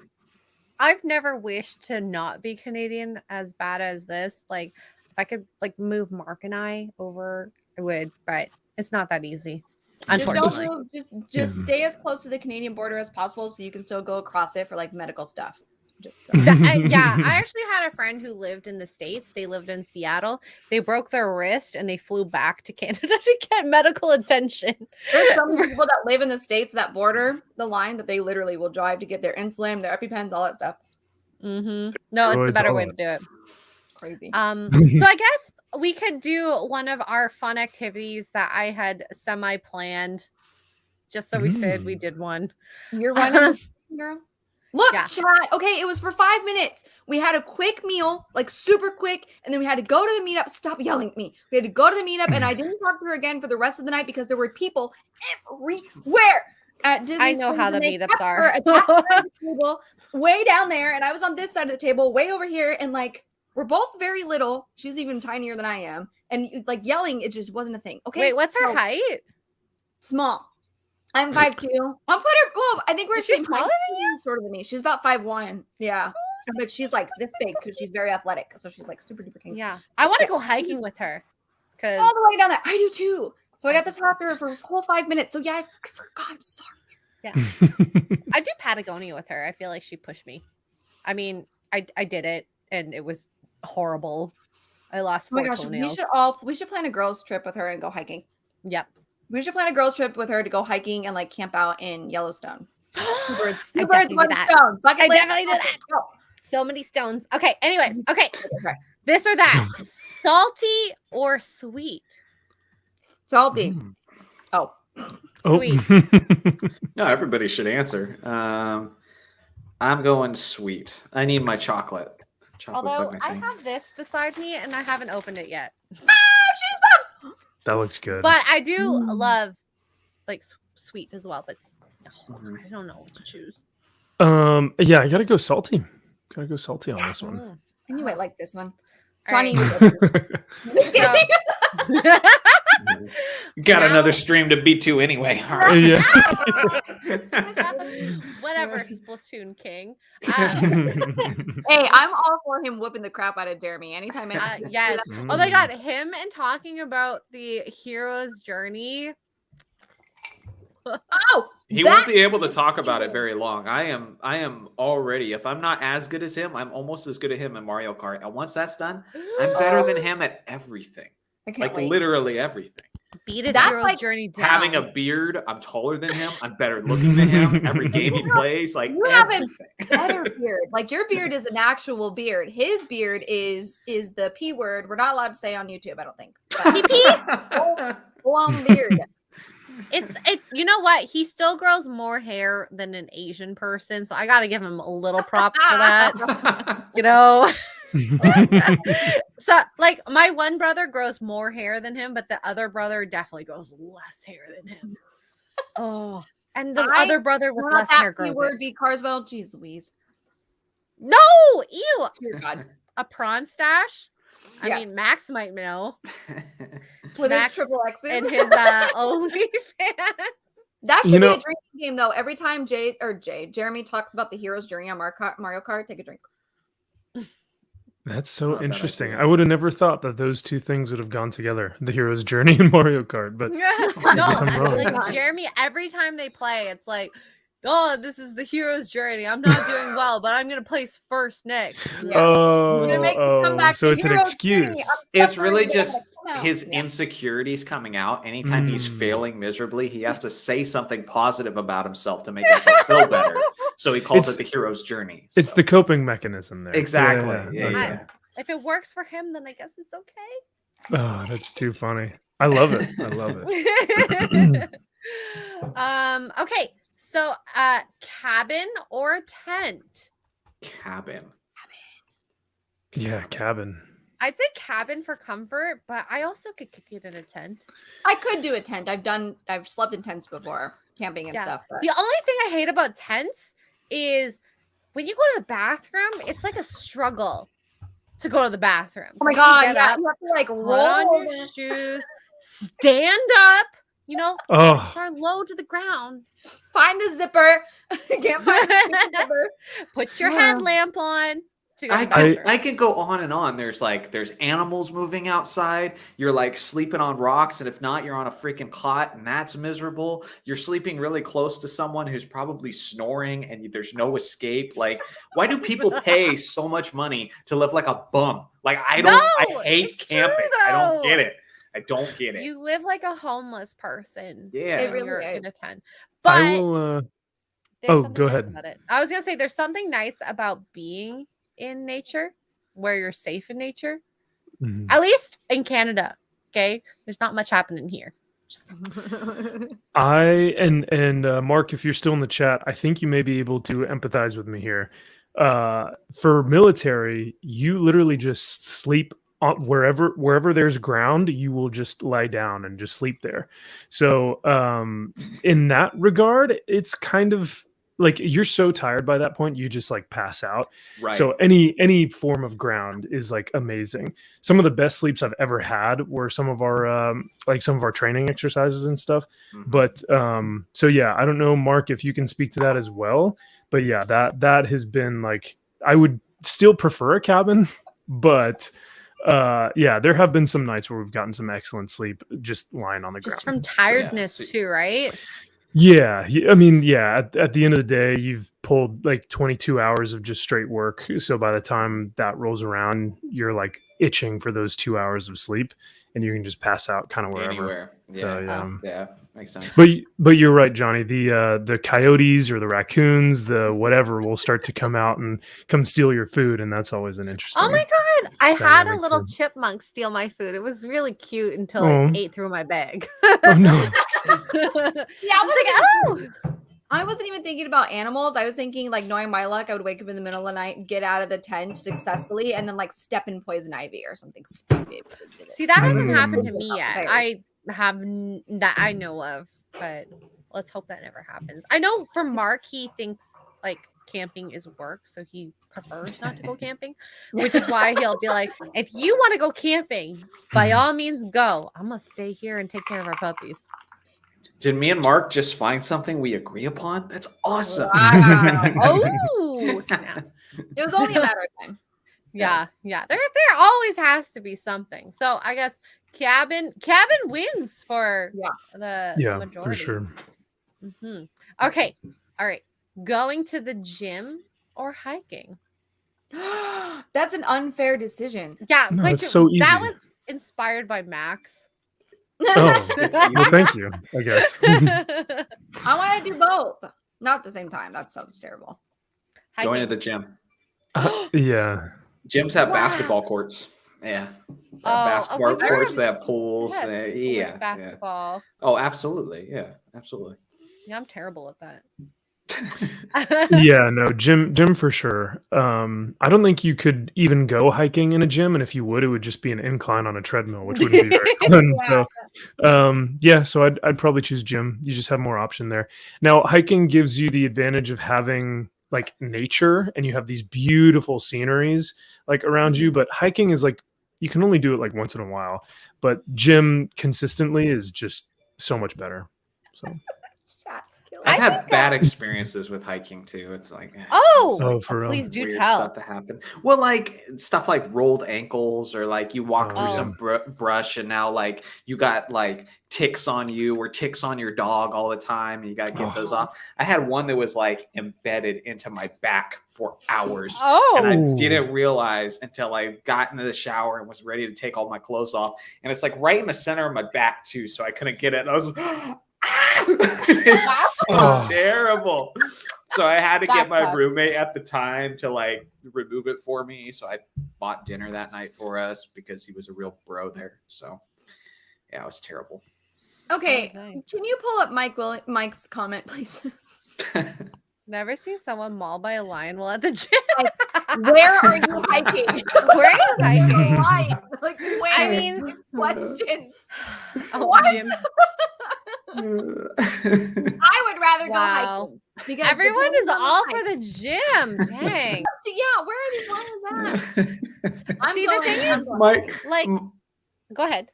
I've never wished to not be Canadian as bad as this. Like if I could like move Mark and I over, I would, but it's not that easy. Just Unfortunately. don't move. Just stay as close to the Canadian border as possible, so you can still go across it for like medical stuff. Just Yeah, I actually had a friend who lived in the States. They lived in Seattle. They broke their wrist and they flew back to Canada to get medical attention. There's some people that live in the States that border the line that they literally will drive to get their insulin, their EpiPens, all that stuff. Mm-hmm. No, it's the Steroids, better all way that. to do it. Crazy. So I guess we could do one of our fun activities that I had semi-planned. Just so we said we did one. You're running, girl. Look, Yeah. chat. Okay, it was for 5 minutes. We had a quick meal, like super quick, and then we had to go to the meetup. Stop yelling at me. We had to go to the meetup, and I didn't talk to her again for the rest of the night because there were people everywhere at Disney. I know how the meetups are. At that side of the table, way down there, and I was on this side of the table, way over here, and like we're both very little. She's even tinier than I am, and like yelling, it just wasn't a thing. Okay, Wait, what's her So, height? small. I'm 5'2". I'll put her. Well, I think we're Is she same smaller height. than you? She's shorter than me. She's about 5'1". Yeah, but she's like this big because she's very athletic. So she's like super duper king. Yeah, I want to go hiking with her. Cause All the way down there. I do too. So I got to talk to her for a whole 5 minutes. So yeah, I forgot. I'm sorry. I do Patagonia with her. I feel like she pushed me. I mean, I did it, and it was horrible. I lost Oh my 4 gosh, toenails. we should plan a girls trip with her and go hiking. Yep. We should plan a girls trip with her to go hiking and like camp out in Yellowstone. Two birds, I one definitely do that. stone. Bucket I list. definitely do that. Go. So many stones. Okay. Anyways. Okay. Okay. This or that. Salty or sweet? Salty. Oh. Sweet. no, everybody should answer. I'm going sweet. I need my chocolate. Chocolate's Although like my I thing. have this beside me and I haven't opened it yet. Cheese puffs. That looks good. But I do love like sweet as well. But I don't know what to choose. Yeah, I gotta go salty. Gotta go salty on this one. I knew I liked this one. All Johnny. right. Got Now- another stream to beat to anyway. All right. Yeah. Whatever, Splatoon King. Hey, I'm all for him whooping the crap out of Jeremy anytime. Yes. Oh my God, him and talking about the hero's journey. Oh, He won't be able to talk about it very long. I am already, if I'm not as good as him, I'm almost as good as him in Mario Kart. And once that's done, I'm better than him at everything. I can't Like wait. literally everything. Beat his That's hero's like journey down. Having a beard, I'm taller than him. I'm better looking than him. Every game he plays, like You have a everything. better beard. Like your beard is an actual beard. His beard is the P word. We're not allowed to say on YouTube, I don't think. Long beard. It's you know what? He still grows more hair than an Asian person, so I gotta give him a little props for that. You know. So like my one brother grows more hair than him, but the other brother definitely grows less hair than him. Oh, and the other brother with Not less that hair P grows word it. be Carswell. Jeez Louise. No, ew. Dear God. A prawn stash. I Yes. mean, Max might know. With Max his triple X's. and his OnlyFans. That should You be know- a drinking game, though. Every time Jeremy talks about the hero's journey on Mario Kart, take a drink. That's so Not a bad interesting. idea. I would have never thought that those two things would have gone together: the hero's journey and Mario Kart. But No, guess I'm wrong. like Jeremy, every time they play, it's like, oh, this is the hero's journey. I'm not doing well, but I'm gonna place first next. Yeah. oh, You're gonna make me come back so to it's an hero's journey. excuse. I'm It's suffering, really but I'm just gonna come out. his Yeah. insecurities coming out. Anytime he's Mm. failing miserably, he has to say something positive about himself to make himself feel better. So he calls It's- it the hero's journey. It's So- the coping mechanism there. exactly. Yeah, Yeah, okay. yeah. If it works for him, then I guess it's okay. Oh, that's too funny. I love it. I love it. Okay. So cabin or tent? Cabin. Yeah, cabin. I'd say cabin for comfort, but I also could kick it in a tent. I could do a tent. I've slept in tents before, camping and Yeah. stuff. But The only thing I hate about tents is when you go to the bathroom, it's like a struggle to go to the bathroom. oh my You god, get yeah, up, you have to like put roll on over. your shoes, stand up, Oh, are low to the ground. Find the zipper. Can't find the zipper. Put your Yeah. headlamp on to go to I the could, bathroom. I could go on and on. There's animals moving outside. You're like sleeping on rocks, and if not, you're on a freaking cot, and that's miserable. You're sleeping really close to someone who's probably snoring, and there's no escape. Like, why do people pay so much money to live like a bum? Like, I don't. No, I hate it's camping. true, I don't though. get it. I don't get it. You live like a homeless person. Yeah. It when really you're is. in a tent. I But will. there's oh, something go nice ahead. about it. I was gonna say there's something nice about being in nature, where you're safe in nature. Mhm. At least in Canada. Okay, there's not much happening here. Just- Mark, if you're still in the chat, I think you may be able to empathize with me here. For military, you literally just sleep on wherever there's ground. You will just lie down and just sleep there. So, in that regard, it's kind of like you're so tired by that point, you just like pass out. Right. So any form of ground is like amazing. Some of the best sleeps I've ever had were some of our training exercises and stuff. Mhm. But so yeah, I don't know, Mark, if you can speak to that as well. But yeah, that has been like, I would still prefer a cabin, but yeah, there have been some nights where we've gotten some excellent sleep just lying on the just ground. from tiredness so- too, right? Yeah, I mean, yeah, at the end of the day, you've pulled like 22 hours of just straight work. So by the time that rolls around, you're like itching for those 2 hours of sleep, and you can just pass out kind of wherever. Anywhere. Yeah. So, yeah. Yeah. Makes sense. But you're right, Johnny. The coyotes or the raccoons, the whatever, will start to come out and come steal your food, and that's always an interesting. Oh my god! I had a dynamic little too. chipmunk steal my food. It was really cute until Oh. it ate through my bag. Oh no! Yeah, I wasn't even thinking about animals. I was thinking, like, knowing my luck, I would wake up in the middle of the night, get out of the tent successfully, and then like step in poison ivy or something stupid. See, that hasn't Mm. happened to me yet. Fair. I have that I know of, but let's hope that never happens. I know for Mark, he thinks like camping is work, so he prefers not to go camping, which is why he'll be like, if you want to go camping, by all means go. I'm gonna stay here and take care of our puppies. Did me and Mark just find something we agree upon? That's awesome. Wow. Oh, snap. It was only a matter of time. Yeah. There always has to be something. So I guess cabin wins for the Yeah, majority. for sure. Mhm. Okay. All right. Going to the gym or hiking? That's an unfair decision. Yeah, No, like it's so that easy. was inspired by Max. Oh, It's well, thank you. I guess. I want to do both. Not at the same time. That sounds terrible. Going to Hiking. the gym. Yeah. Gyms have Wow. basketball courts. Yeah. They have Oh, basketball like courts. They yours. have pools. Yes, They, with yeah. basketball. Oh, absolutely. Yeah. Absolutely. Yeah, I'm terrible at that. Yeah, no, gym for sure. I don't think you could even go hiking in a gym, and if you would, it would just be an incline on a treadmill, which wouldn't be very fun. So I'd probably choose gym. You just have more option there. Now, hiking gives you the advantage of having like nature and you have these beautiful sceneries like around you, but hiking is like you can only do it like once in a while, but gym consistently is just so much better. So Chat's killing I've me. had bad experiences with hiking too. It's like Oh, Oh, for real? please do weird tell. stuff that happen. Well, like stuff like rolled ankles, or like you walk Oh, through yeah. some brush and now like you got like ticks on you or ticks on your dog all the time, and you got to get those off. I had one that was like embedded into my back for hours. And I Oh. didn't realize until I got into the shower and was ready to take all my clothes off. And it's like right in the center of my back too, so I couldn't get it. And I was like, it's so Oh. terrible. So I had to That get my sucks. roommate at the time to like remove it for me. So I bought dinner that night for us because he was a real bro there. So yeah, it was terrible. Okay, Oh, dang. can you pull up Mike's comment, please? Never seen someone mauled by a lion while at the gym. Where are you hiking? Where are you hiking? Why? Like where? I mean, questions. oh, What? gym. I would rather go Wow. hiking because Everyone the is all hike- for the gym. Dang. Yeah, where are these lions at? I'm See, the going, thing I'm is, going Mike, hiking. Like, go ahead.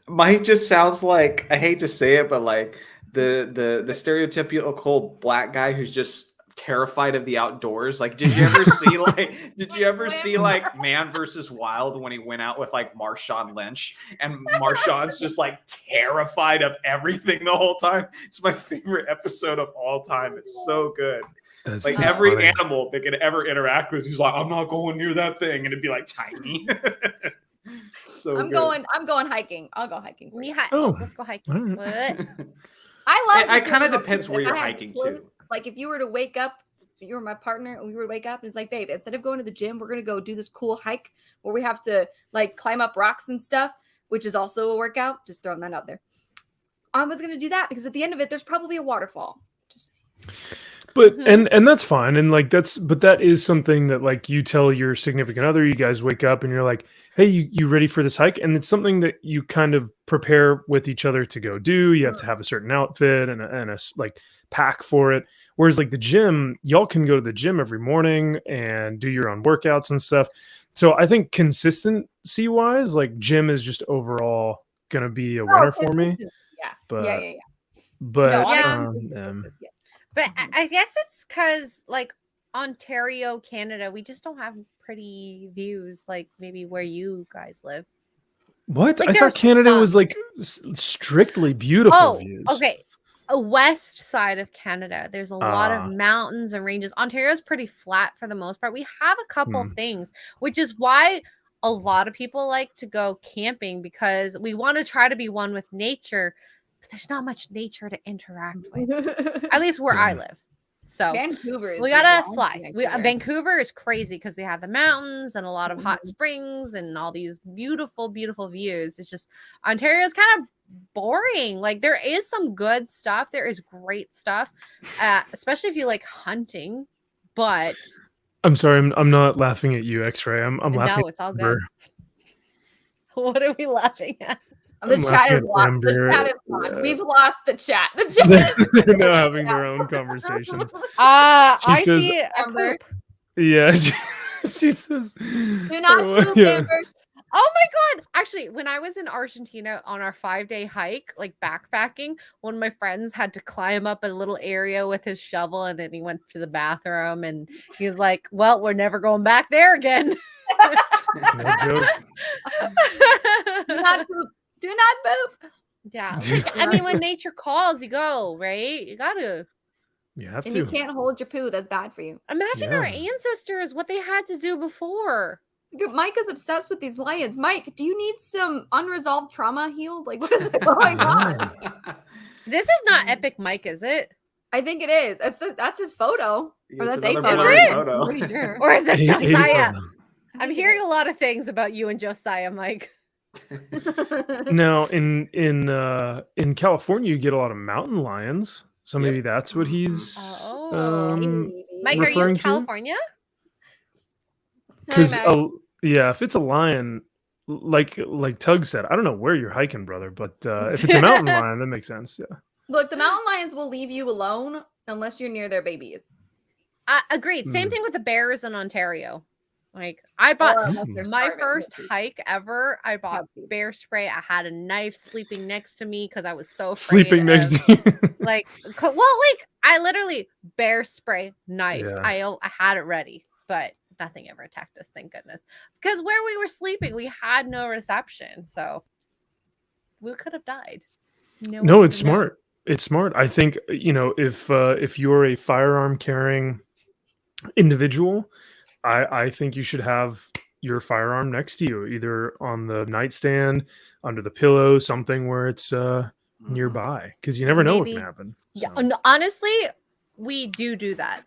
Mike just sounds like, I hate to say it, but like the stereotypical black guy who's just terrified of the outdoors. Like, did you ever see like Man vs. Wild when he went out with like Marshawn Lynch, and Marshawn's just like terrified of everything the whole time? It's my favorite episode of all time. It's so good. That's Like too every funny. animal they could ever interact with, he's like, I'm not going near that thing, and it'd be like tiny. So I'm good. going hiking. I'll go hiking. For you. Oh. Let's go hiking. All right. What? I love It the kind of gym depends because where if you're I had hiking choice, to. Like if you were to wake up, you were my partner, and we were to wake up, and it's like, babe, instead of going to the gym, we're gonna go do this cool hike where we have to like climb up rocks and stuff, which is also a workout. Just throwing that out there. I was gonna do that because at the end of it, there's probably a waterfall. Just But Mhm. and that's fine, and like that is something that like you tell your significant other. You guys wake up and you're like, hey, you ready for this hike? And it's something that you kind of prepare with each other to go do. You have to have a certain outfit and a like pack for it. Whereas like the gym, y'all can go to the gym every morning and do your own workouts and stuff. So I think consistency wise, like gym is just overall gonna be a winner for me. Yeah. But yeah. but No, I Yeah. But I guess it's because like Ontario, Canada, we just don't have pretty views like maybe where you guys live. what? Like, I thought there's Canada was some. like strictly beautiful Oh, views. okay. A west side of Canada, there's a lot Ah. of mountains and ranges. Ontario's pretty flat for the most part. We have a couple Hmm. things, which is why a lot of people like to go camping because we want to try to be one with nature, but there's not much nature to interact with. At least where I Yeah. live. So Vancouver is we the gotta bomb, fly. Vancouver is crazy because they have the mountains and a lot of hot springs and all these beautiful, beautiful views. It's just Ontario's kind of boring. Like there is some good stuff. There is great stuff, especially if you like hunting. But I'm sorry, I'm not laughing at you, X-Ray. I'm laughing. no, it's all at good. What are we laughing at? The I'm chat laughing is at lost. Amber. The chat is gone. Yeah. We've lost the chat. The chat is They're now having their own conversations. She I says- see a Amber. poop. Yeah, she says. Do not Oh, poop, yeah. Amber. Oh my god! Actually, when I was in Argentina on our 5-day hike, like backpacking, one of my friends had to climb up a little area with his shovel, and then he went to the bathroom, and he was like, "Well, we're never going back there again." No joke. Do not poop. Do not poop. Yeah, I mean, when nature calls, you go, right? You gotta You have And to. you can't hold your poo. That's bad for you. imagine our Yeah. ancestors what they had to do before. Mike is obsessed with these lions. Mike, do you need some unresolved trauma healed? Like, what is going on? This is not Epic Mike, is it? I think it is. That's his photo. Or It's that's a another photo. blurry Is it? photo. I'm pretty sure. Or is this Eight- eight Josiah? of them. I'm hearing a lot of things about you and Josiah, Mike. Now in California, you get a lot of mountain lions, so maybe that's what he's Oh. Mike, are you referring in to? California? Because Hi, Mike. yeah, if it's a lion, like Tug said, I don't know where you're hiking, brother, but if it's a mountain lion, that makes sense. Yeah. Look, the mountain lions will leave you alone unless you're near their babies. Agreed. Same thing with the bears in Ontario. Like I bought my first hike ever. I bought bear spray. I had a knife sleeping next to me because I was so afraid Sleeping next to you. like I literally bear spray knife. Yeah. I had it ready, but nothing ever attacked us, thank goodness. Because where we were sleeping, we had no reception, so we could have died. No, it's smart. It's smart. I think, you know, if you're a firearm carrying individual, I think you should have your firearm next to you, either on the nightstand, under the pillow, something where it's nearby, because you never know what can happen. So. Yeah, honestly, we do that.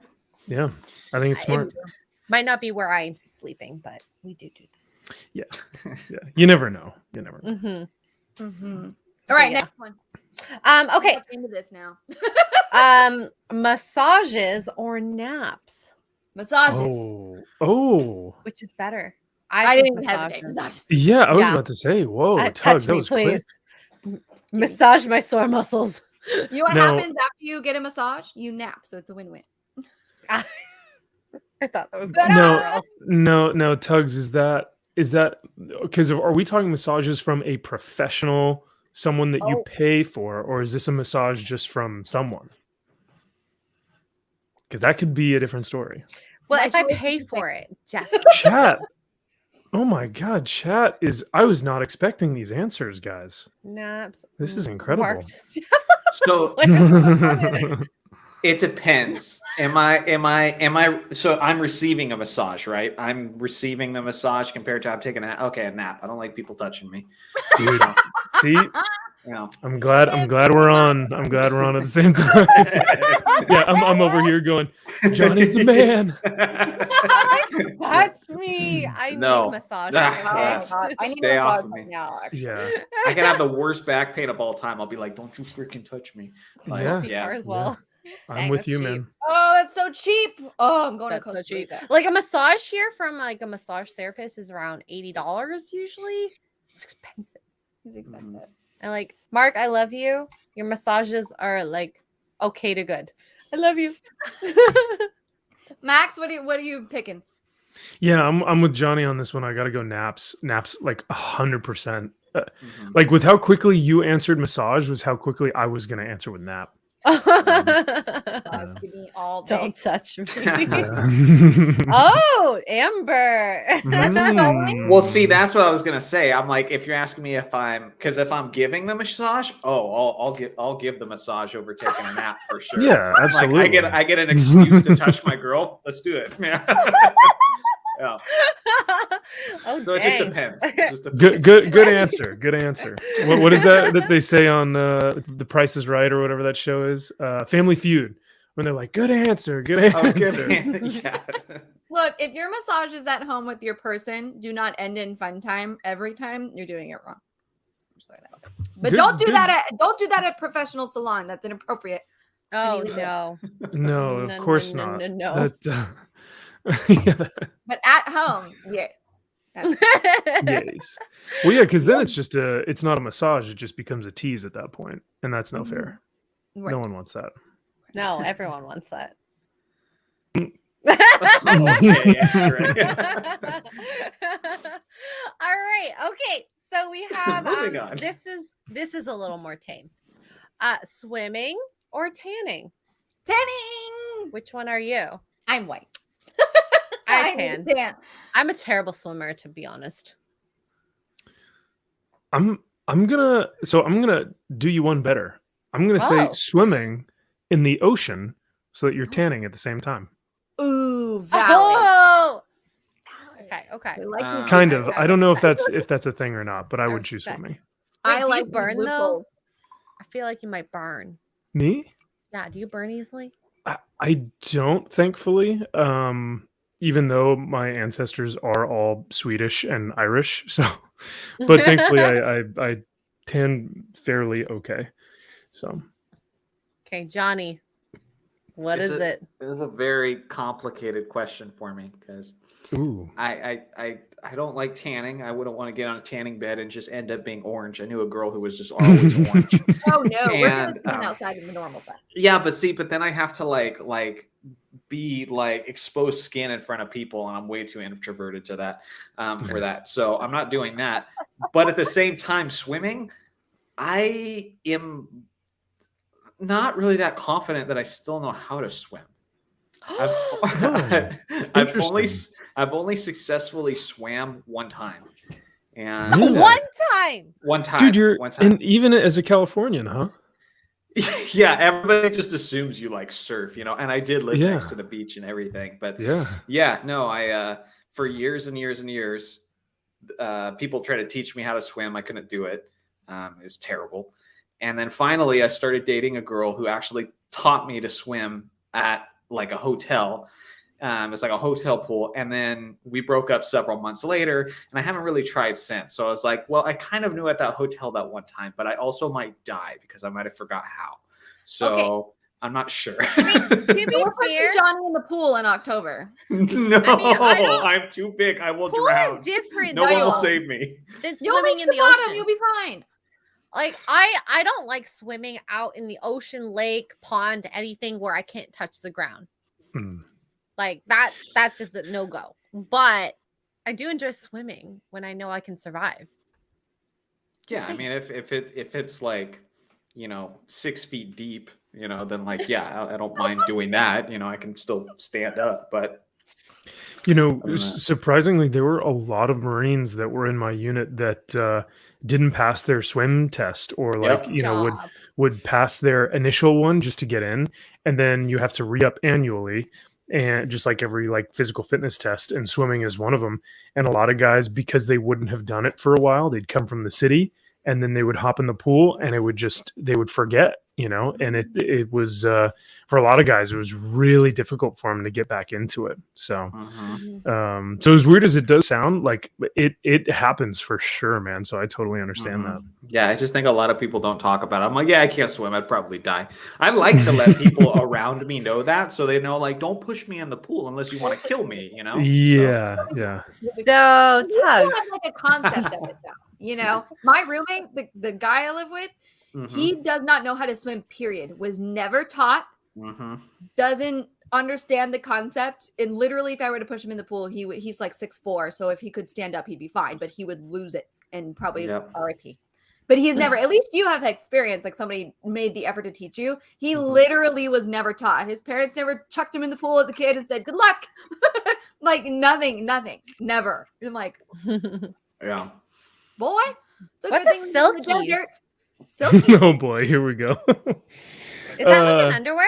Yeah, I think it's smart. It might not be where I'm sleeping, but we do that. Yeah, yeah. You never know. You never know. Mm-hmm. Mm-hmm. All right, next one. Okay. Into this now. Massages or naps? Massages. Oh. Which is better? I didn't hesitate. Yeah, I was about to say, whoa, Tug, that was please. Quick. Massage my sore muscles. You know what happens after you get a massage? You nap, so it's a win-win. I thought that was no, Tugs, is that because are we talking massages from a professional, someone that you pay for, or is this a massage just from someone? Because that could be a different story. Well, if I pay for it, chat. Oh my God, chat is. I was not expecting these answers, guys. Naps. This is incredible. So it depends. Am I? So I'm receiving a massage, right? I'm receiving the massage compared to I'm taking a nap. I don't like people touching me. Dude, see. Yeah. I'm glad we're on. I'm glad we're on at the same time. Yeah, I'm over here going, Jonny's the man. Touch me. I need a massage. I need Stay a off massage of me. right now, actually. Yeah. I can have the worst back pain of all time. I'll be like, don't you freaking touch me. Like, yeah. As well. Yeah. I'm with you, man. Oh, that's so cheap. Oh, I'm going to Costa Rica. Like a massage here from like a massage therapist is around $80 usually. It's expensive. It's expensive. And like, Mark, I love you. Your massages are like okay to good. I love you. Max, what are you picking? Yeah, I'm with Jonny on this one. I got to go naps. Naps like 100%. Like with how quickly you answered massage was how quickly I was going to answer with nap. Give me all day. Don't touch me. Oh, Amber. Well, see, that's what I was gonna say. I'm like, if you're asking me if I'm giving the massage, I'll give the massage over taking a nap for sure. Yeah, absolutely. Like, I get an excuse to touch my girl. Let's do it. Yeah. Yeah. So it just depends. Good answer. Good answer. What is that they say on The Price is Right or whatever that show is? Family Feud, when they're like, good answer. Yeah. Look, if your massage is at home with your person, do not end in fun time every time. You're doing it wrong. But don't do that at professional salon. That's inappropriate. Oh no. No, of course not. No. Yeah. But at home, yes. Yes. Well, yeah, because then it's not a massage, it just becomes a tease at that point, and that's no fair. Right. No one wants that. No, everyone wants that. Okay, that's right. All right. Okay. So we have Moving on. This is a little more tame. Swimming or tanning? Tanning. Which one are you? I'm white. I tan. I'm a terrible swimmer, to be honest. I'm gonna do you one better. I'm gonna say swimming in the ocean so that you're tanning at the same time. Ooh, valid. Oh! Okay. Kind of. I don't know if that's a thing or not, but I would choose swimming. Wait, do you burn though? I feel like you might burn. Me? Yeah. Do you burn easily? I don't, thankfully. Even though my ancestors are all Swedish and Irish, so, but thankfully I tan fairly okay. So, okay, Jonny, what is it? It is a very complicated question for me because I don't like tanning. I wouldn't want to get on a tanning bed and just end up being orange. I knew a girl who was just always orange. Oh no, we're gonna stand outside in the normal side. Yeah, but then I have to like be like exposed skin in front of people, and I'm way too introverted to that for that. So I'm not doing that. But at the same time, swimming, I am not really that confident that I still know how to swim. I've only successfully swam one time. And one time. Dude, one time. and even as a Californian, huh? Yeah, everybody just assumes you like surf, you know, and I did live next to the beach and everything. But no, I for years and years and years, people tried to teach me how to swim. I couldn't do it. It was terrible. And then finally I started dating a girl who actually taught me to swim at like a hotel. It's like a hotel pool. And then we broke up several months later, and I haven't really tried since. So I was like, well, I kind of knew at that hotel that one time, but I also might die because I might have forgot how. So I'm not sure. I mean, to be fair, Jonny in the pool in October. No, I'm too big. I will drown. Pool is different. No one will save me. You'll reach the bottom. Ocean. You'll be fine. Like I don't like swimming out in the ocean, lake, pond, anything where I can't touch the ground. Like that's just a no-go. But I do enjoy swimming when I know I can survive. I mean, if it's like, you know, 6 feet deep, you know, then like, I don't mind doing that. You know, I can still stand up, but you know, surprisingly, there were a lot of Marines that were in my unit that didn't pass their swim test, or like, you know, would pass their initial one just to get in, and then you have to re-up annually. And just like every like physical fitness test, and swimming is one of them. And a lot of guys, because they wouldn't have done it for a while, they'd come from the city and then they would hop in the pool, and they would forget, you know, and it was, for a lot of guys, it was really difficult for them to get back into it. So, so as weird as it does sound, like it happens for sure, man. So I totally understand that. Yeah. I just think a lot of people don't talk about it. I'm like, I can't swim. I'd probably die. I like to let people around me know that, so they know, like, don't push me in the pool unless you want to kill me, you know? Yeah. So Tugs. have like a concept of it though. You know, my roommate, the guy I live with, he does not know how to swim, period. Was never taught, doesn't understand the concept. And literally, if I were to push him in the pool, he's like 6'4". So if he could stand up, he'd be fine, but he would lose it and probably RIP. But he's never, at least you have experience, like somebody made the effort to teach you. He literally was never taught. His parents never chucked him in the pool as a kid and said, good luck. Like nothing, never. I'm like, boy, it's a what's good a thing silky? Silky. Oh boy, here we go. Is that like an underwear?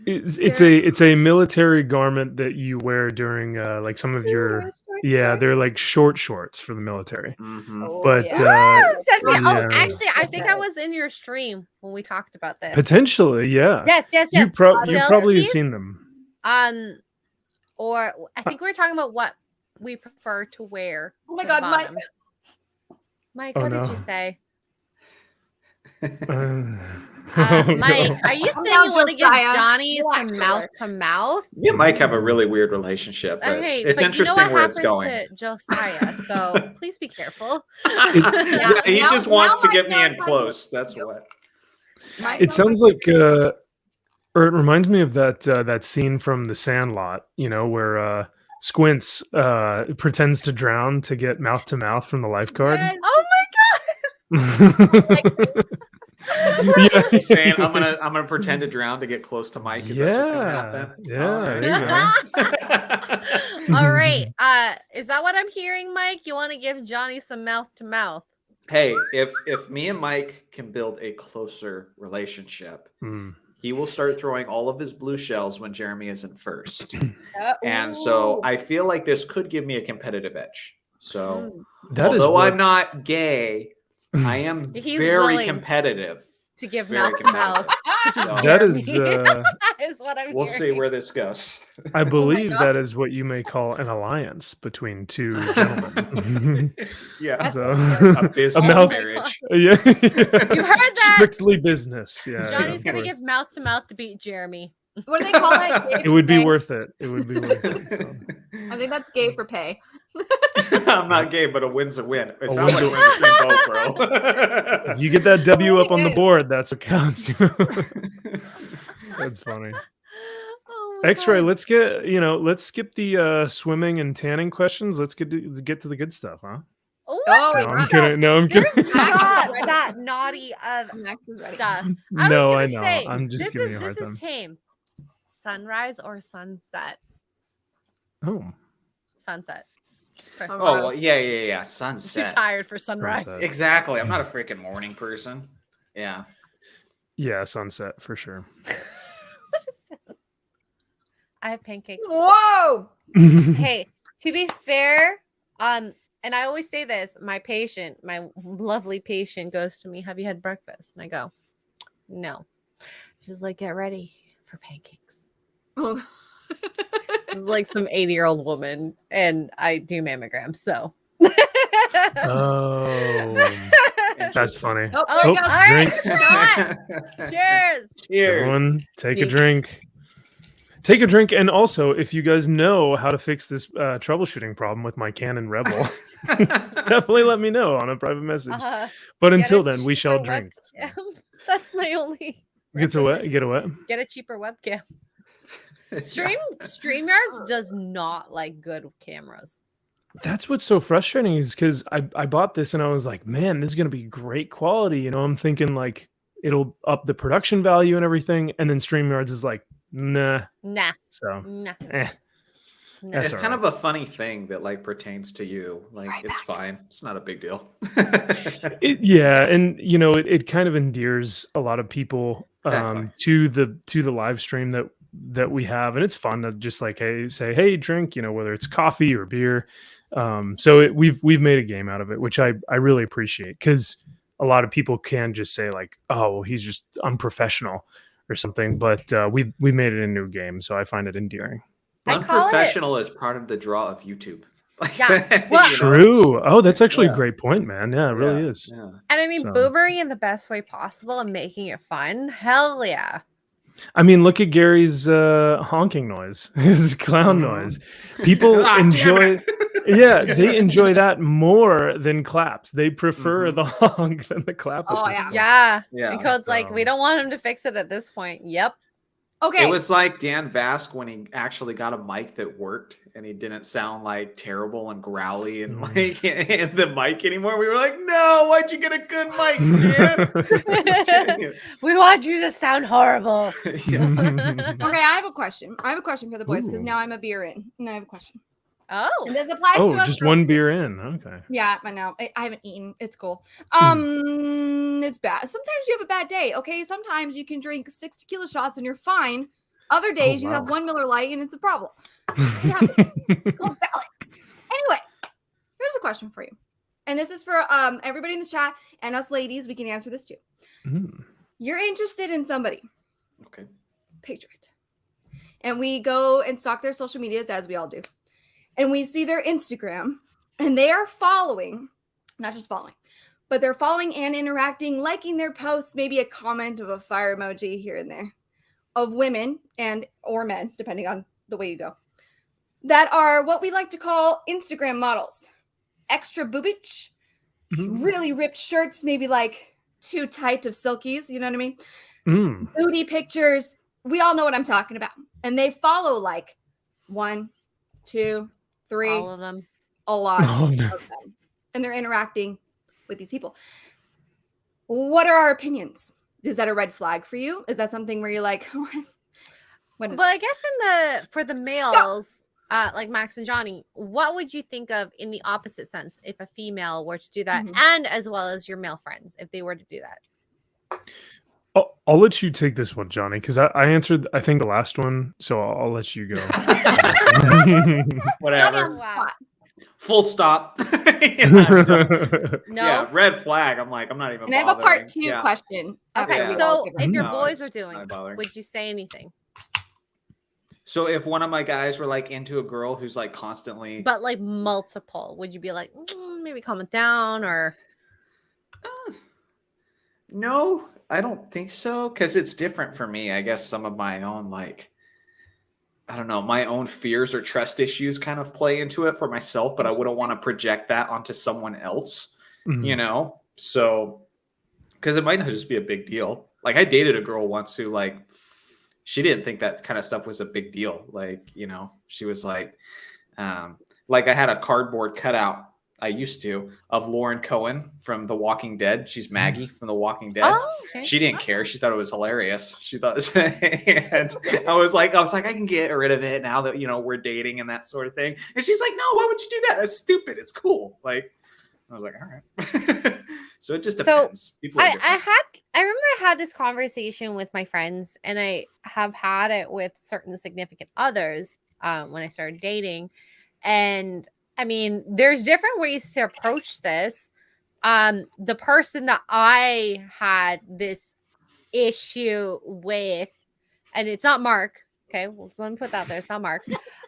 It's a military garment that you wear during like some of your they're like short shorts for the military. But actually, I think I was in your stream when we talked about this. Potentially, yeah. Yes. You probably have seen them. Or I think we were talking about what we prefer to wear. Oh my God, Mike, what did you say? Mike, are you saying you want to give Johnny some mouth to mouth? You might have a really weird relationship, but it's interesting where it's going. To Josiah, so please be careful. He just wants to get me in close. That's what. It sounds like, or it reminds me of that scene from The Sandlot, you know, where Squints pretends to drown to get mouth to mouth from the lifeguard. Yes. Oh my God! He's saying I'm gonna pretend to drown to get close to Mike. Is that what's gonna happen? There you go. All right. Is that what I'm hearing, Mike? You want to give Johnny some mouth to mouth? Hey, if me and Mike can build a closer relationship, he will start throwing all of his blue shells when Jeremy isn't first. And so I feel like this could give me a competitive edge. So although I'm not gay, I am very competitive. To give mouth to mouth. So that is what I'm we'll hearing. see where this goes. I believe that is what you may call an alliance between two gentlemen. So a business marriage. You heard that? Strictly business. Yeah. Johnny's gonna give mouth to mouth to beat Jeremy. What do they call it? It would be worth it. It would be worth it. So. I think that's gay for pay. I'm not gay, but a win's a win. It sounds like we're in the same boat, bro. If you get that W up on the board, that's what counts. That's funny. Oh X-Ray, let's skip the swimming and tanning questions. Let's get to the good stuff, huh? What? Oh, No, I'm kidding. No, I'm kidding. There's not that naughty of Max is ready. stuff. No, I was know. gonna say, I'm just giving you a hard this time. is tame. Sunrise or sunset? Oh, Sunset. Oh, well, yeah. I'm too Sunset. tired for sunrise. sunset. Exactly. I'm not a freaking morning person. Yeah. Yeah, sunset for sure. What is this? I have pancakes. Whoa! Hey, to be fair, and I always say this, my lovely patient goes to me, "Have you had breakfast?" And I go, "No." She's like, "Get ready for pancakes." Oh. This is like some 80-year-old woman, and I do mammograms, so. Oh, that's funny. Oh, Oh, there all you go. right, shot. Cheers. Cheers. Everyone, take a Cheers. drink. Take a drink, and also, if you guys know how to fix this troubleshooting problem with my Canon Rebel, definitely let me know on a private message. But Get until a then, we shall cheaper drink. webcam. That's my only. Get a what? Get a what? Get a cheaper webcam. StreamYards does not like good cameras. That's what's so frustrating is because I bought this and I was like, man, this is gonna be great quality. You know, I'm thinking like it'll up the production value and everything, and then StreamYards is like, nah. So Nah. That's It's all kind right. of a funny thing that like pertains to you. Like Right it's back. fine. It's not a big deal. Yeah, and you know, it kind of endears a lot of people Exactly. to the live stream that we have, and it's fun to just like say hey, drink, you know, whether it's coffee or beer. So we've made a game out of it, which I really appreciate, because a lot of people can just say like, oh, well, he's just unprofessional or something, but we made it into a game, so I find it endearing. I call it- Unprofessional is part of the draw of YouTube. Like, Yeah. you Well- know? True. Oh, that's actually Yeah. a great point, man. Yeah, it really Yeah, is. Yeah. And I mean, So- boobering in the best way possible and making it fun. Hell yeah. I mean, look at Gary's honking noise, his clown Mhm. noise. People Ah, damn enjoy, it. yeah, they enjoy that more than claps. They prefer Mhm. the honk than the clap. at Oh, this yeah. point. Yeah. Yeah. And Code's like, we So- don't want him to fix it at this point. Yep. Okay. It was like Dan Vask when he actually got a mic that worked and he didn't sound like terrible and growly and like in the mic anymore. We were like, no, why'd you get a good mic, Dan? We want you to sound horrible. Yeah. Okay, I have a question. I have a question for the boys because Ooh. now I'm a beer in. And I have a question. Oh. And this applies Oh, to us. just girls. one beer in. Okay. Yeah, I know. I haven't eaten. It's cool. Hmm. It's bad. Sometimes you have a bad day. Okay, sometimes you can drink 6 tequila shots and you're fine. Other days you have wow. 1 Miller Lite and it's a problem. It happens. It's called balance. Anyway, here's a question for you, and this is for everybody in the chat and us ladies. We can answer this too. Mm. You're interested in somebody, Okay. picture it, and we go and stalk their social medias as we all do, and we see their Instagram, and they are following, not just following, but they're following and interacting, liking their posts, maybe a comment of a fire emoji here and there, of women and or men, depending on the way you go, that are what we like to call Instagram models. Extra boobage, Mhm. really ripped shirts, maybe like too tight of silkies, you know what I mean? Mm. Booty pictures. We all know what I'm talking about. And they follow like 1, 2, 3, All of them. a lot Oh, of no. them. And they're interacting with these people. What are our opinions? Is that a red flag for you? Is that something where you're like, what is But I guess for the males, like Max and Johnny, what would you think of in the opposite sense if a female were to do that, Mhm. and as well as your male friends if they were to do that? I'll let you take this one, Johnny, because I answered, I think, the last one, so I'll let you go. Whatever. Johnny, Wow. Full stop. Yeah, I'm done. No. Yeah, red flag. I'm like, I'm not even And I have a bothering. part 2 Yeah. question. after Okay, Yeah. we all so give if it. your No, boys it's are doing, not bothering. would you say anything? So if one of my guys were like into a girl who's like constantly But like multiple, would you be like, maybe calm it down, or No, I don't think so. Because it's different for me. I guess some of my own, like, I don't know, my own fears or trust issues kind of play into it for myself, but I wouldn't want to project that onto someone else, Mhm. you know? So, because it might not just be a big deal. Like, I dated a girl once who, like, she didn't think that kind of stuff was a big deal. Like, you know, she was like I had a cardboard cutout, I used to, of Lauren Cohen from The Walking Dead. She's Maggie from The Walking Dead. Oh, okay. She didn't care. She thought it was hilarious. She thought, and I was like, I can get rid of it now that, you know, we're dating and that sort of thing. And she's like, no, why would you do that? That's stupid. It's cool. Like, I was like, all right. So it just depends. I remember I had this conversation with my friends, and I have had it with certain significant others when I started dating. And I mean, there's different ways to approach this. The person that I had this issue with, and it's not Mark. Okay, well, let me put that there. It's not Mark.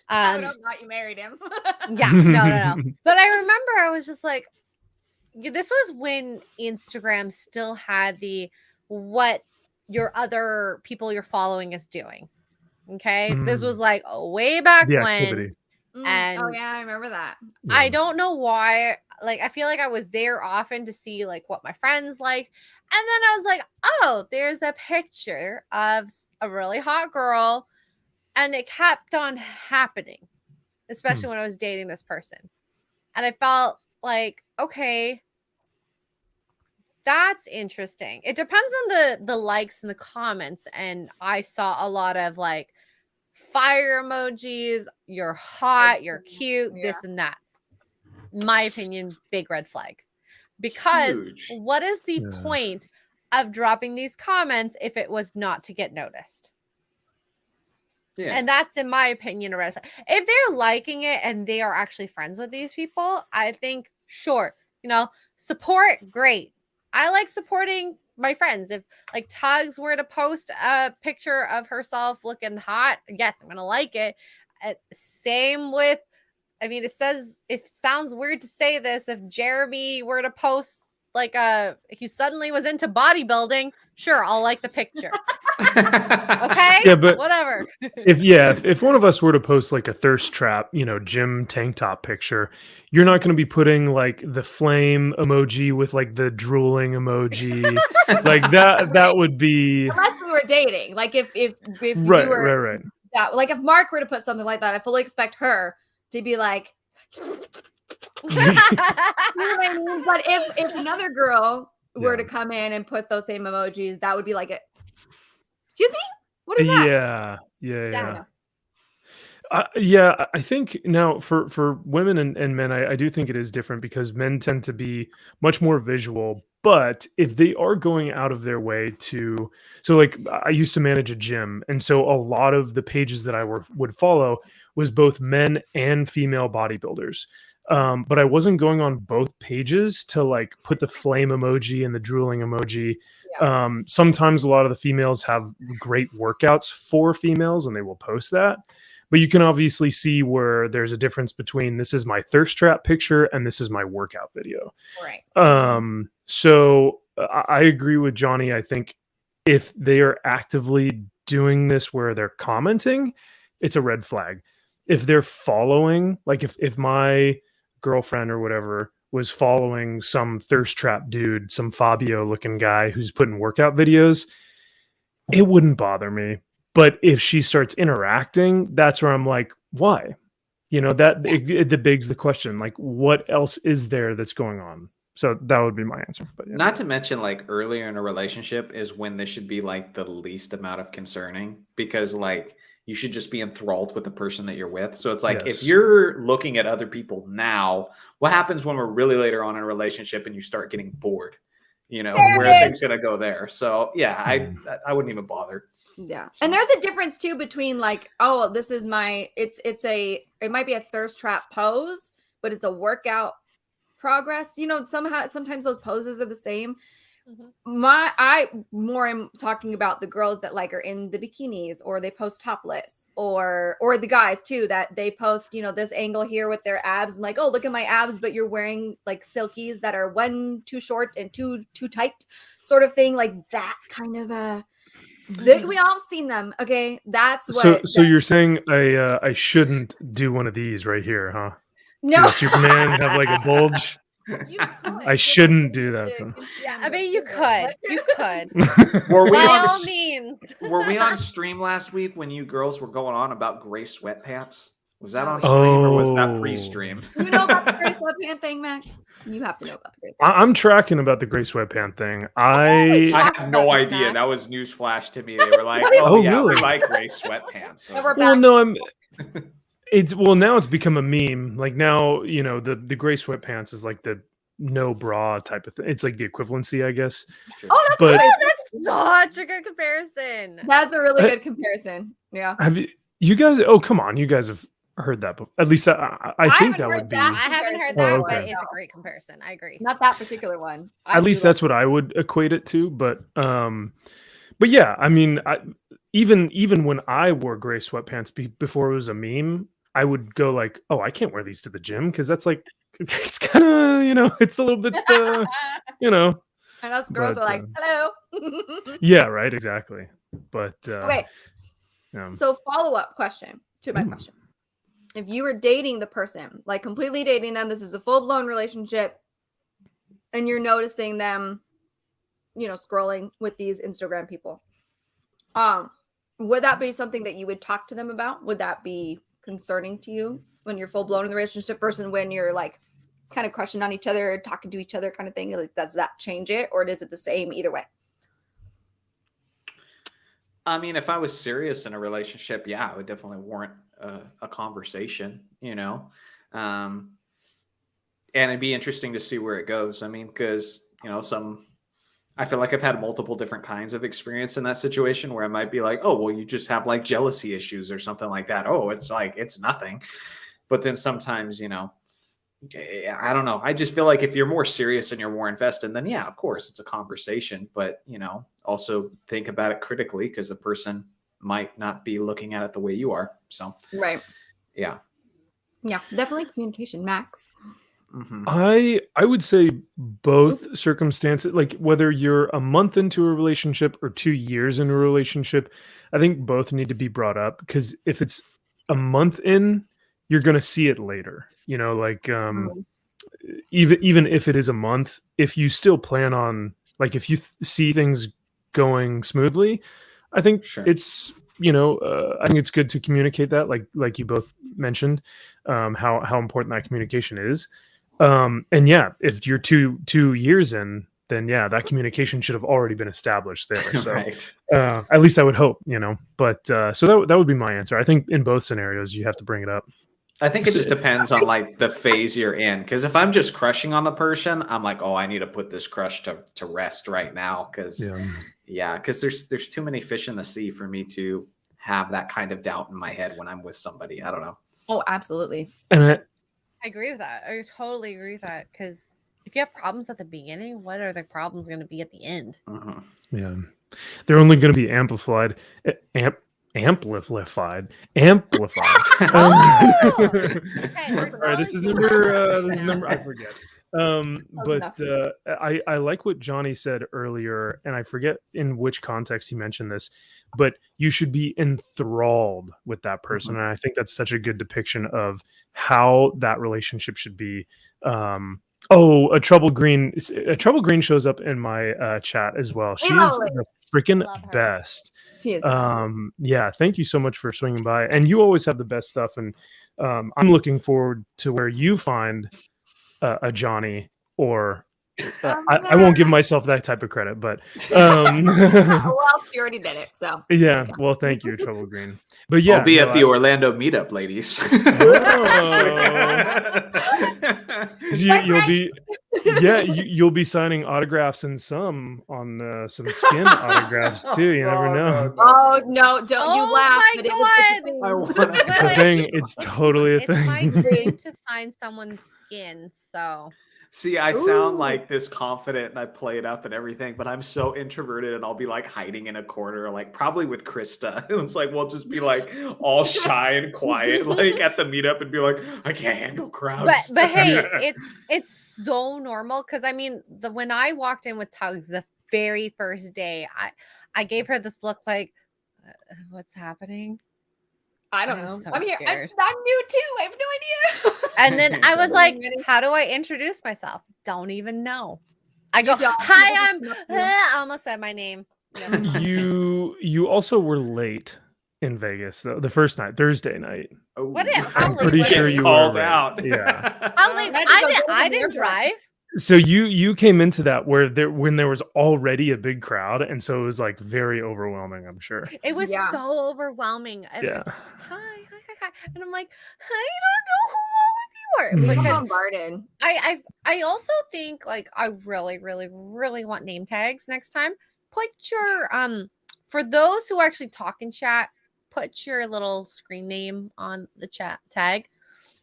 Not you married him. Yeah, no. But I remember I was just like, this was when Instagram still had the what your other people you're following is doing. Okay, this was like way back The when. activity. And oh yeah, I remember that. I don't know why. Like, I feel like I was there often to see like what my friends liked, and then I was like, oh, there's a picture of a really hot girl, and it kept on happening, especially when I was dating this person, and I felt like, okay, that's interesting. It depends on the likes and the comments, and I saw a lot of like fire emojis, you're hot, you're cute, this and that. My opinion, big red flag. Because what is the point of dropping these comments if it was not to get noticed? Yeah. And that's, in my opinion, a red flag. If they're liking it and they are actually friends with these people, I think, sure, you know, support, great. I like supporting my friends. If like Tugs were to post a picture of herself looking hot, yes, I'm gonna like it. Same with, I mean, it sounds weird to say this, if Jeremy were to post like he suddenly was into bodybuilding, sure, I'll like the picture. Okay, yeah, but whatever. if one of us were to post like a thirst trap, you know, gym tank top picture, you're not going to be putting like the flame emoji with like the drooling emoji, like that. That would be, unless we were dating. Like if right, you were right. That, like if Mark were to put something like that, I fully expect her to be like, you know what I mean? But if another girl were to come in and put those same emojis, that would be like, excuse me, what is that? Yeah, I think now for women and men, I do think it is different because men tend to be much more visual. But if they are going out of their way to, so like I used to manage a gym, and so a lot of the pages that I would follow was both men and female bodybuilders. But I wasn't going on both pages to like put the flame emoji and the drooling emoji. Yeah. Sometimes a lot of the females have great workouts for females and they will post that. But you can obviously see where there's a difference between this is my thirst trap picture and this is my workout video. Right. So I agree with Jonny. I think if they are actively doing this where they're commenting, it's a red flag. If they're following, like if my girlfriend or whatever was following some thirst trap dude, some Fabio looking guy who's putting workout videos, it wouldn't bother me. But if she starts interacting, that's where I'm like, why? You know, it begs the question, like, what else is there that's going on? So that would be my answer. But yeah. Not to mention, like, earlier in a relationship is when this should be like the least amount of concerning, because like you should just be enthralled with the person that you're with. So it's like, if you're looking at other people now, what happens when we're really later on in a relationship and you start getting bored? You know, where are things gonna go there? So yeah, I wouldn't even bother. Yeah. And there's a difference too between like, oh, this is my, it might be a thirst trap pose, but it's a workout progress. You know, sometimes those poses are the same. Mm-hmm. I more am talking about the girls that like are in the bikinis, or they post topless, or the guys too, that they post, you know, this angle here with their abs and like, oh, look at my abs, but you're wearing like silkies that are one too short and too tight, sort of thing, like that kind of a. We all seen them. Okay, that's what. So you're saying I shouldn't do one of these right here, huh? No, Superman have like a bulge. You I shouldn't do that. So. Yeah, I mean, you could. You could. Were we By on all means. Were we on stream last week when you girls were going on about gray sweatpants? Was that on Oh. stream or was that pre-stream? You know about the gray sweatpant thing, Mac? You have to know about the gray I'm tracking about the gray sweatpant thing. I Talk had no about idea. that. That was newsflash to me. They were like, Oh, "Oh yeah, really? we like gray sweatpants." So I was We're like, Well, back. no, it's now it's become a meme. Like now, the gray sweatpants is like the no bra type of thing. It's like the equivalency, I guess. Oh, that's But- Such a good comparison. That's a really good comparison. Yeah. Have you guys? Oh, come on, you guys have heard that. At least I think haven't that heard would be. that. I haven't heard Oh, that, okay. but it's a great comparison. I agree. Not that particular one. At least that's what I would equate it to. But yeah, I mean, even when I wore gray sweatpants before it was a meme, I would go like, oh, I can't wear these to the gym because that's like, it's kind of, it's a little bit, And us girls but, are like, hello. yeah, right, exactly. But Okay. um, So follow-up question to my question. If you were dating the person, like completely dating them, this is a full-blown relationship, and you're noticing them, scrolling with these Instagram people, would that be something that you would talk to them about? Would that be concerning to you when you're full-blown in the relationship versus when you're like kind of crushing on each other, talking to each other kind of thing? Like, does that change it, or is it the same either way? I mean, if I was serious in a relationship, yeah, it would definitely warrant a conversation, and it'd be interesting to see where it goes. I mean, because I feel like I've had multiple different kinds of experience in that situation where I might be like, oh, well, you just have like jealousy issues or something like that. Oh, it's like, it's nothing. But then sometimes, I don't know. I just feel like if you're more serious and you're more invested, then yeah, of course it's a conversation, but also think about it critically because the person might not be looking at it the way you are. So, Right. Yeah. Yeah, definitely communication, Max. Mm-hmm. I would say both circumstances, like whether you're a month into a relationship or 2 years in a relationship, I think both need to be brought up because if it's a month in, you're going to see it later, even if it is a month, if you still plan on, like, if you see things going smoothly, I think Sure. it's, I think it's good to communicate that, like you both mentioned, how important that communication is. And yeah, if you're two years in, then yeah, that communication should have already been established there. So Right. at least I would hope, but so that would be my answer. I think in both scenarios, you have to bring it up. I think it just depends on like the phase you're in. Because if I'm just crushing on the person, I'm like, oh, I need to put this crush to rest right now. Because because there's too many fish in the sea for me to have that kind of doubt in my head when I'm with somebody. I don't know. Oh, absolutely. And I agree with that. I totally agree with that because if you have problems at the beginning, what are the problems going to be at the end? Mm-hmm. yeah, they're only going to be amplified. Amplified. Oh! Okay, All right, this is number I forget. But I like what Jonny said earlier, and I forget in which context he mentioned this, but you should be enthralled with that person. And I think that's such a good depiction of how that relationship should be. A Trouble Green shows up in my chat as well. She's the freaking best. She is the best. Yeah, thank you so much for swinging by, and you always have the best stuff, and I'm looking forward to where you find a Jonny, or I won't give myself that type of credit, but Well, you already did it, so yeah. Well, thank you, Trouble Green. But yeah, I'll be at the Orlando meetup, ladies. You'll be signing autographs and some on some skin autographs too. You never know. Oh no! Don't you laugh? my but it God! was It's a thing. It's totally a It's my thing. dream to sign someone's skin. So See, I sound like this confident and I play it up and everything, but I'm so introverted and I'll be like hiding in a corner, like probably with Krista. It's like we'll just be like all shy and quiet, like at the meetup, and be like, I can't handle crowds. but hey, it's so normal because I mean when I walked in with Tugs the very first day, I gave her this look like, what's happening? I don't I'm know. so I'm here. scared. I'm new too. I have no idea. And then I was like, Ready? how do I introduce myself? Don't even know. I go, You don't. hi, I'm. People just come up to you. I almost said my name. No. You also were late in Vegas though. The first night, Thursday night. Oh, What it- how I'm late pretty was sure it? you called were late. out. Yeah. How late? I had to go to I the didn't airport. drive. So you came into that when there was already a big crowd, and so it was like very overwhelming, I'm sure. It was Yeah. so overwhelming. Yeah. Hi. And I'm like, I don't know who all of you are. Like Because bombarded. I also think like I really, really, really want name tags next time. Put your for those who actually talk in chat, put your little screen name on the chat tag.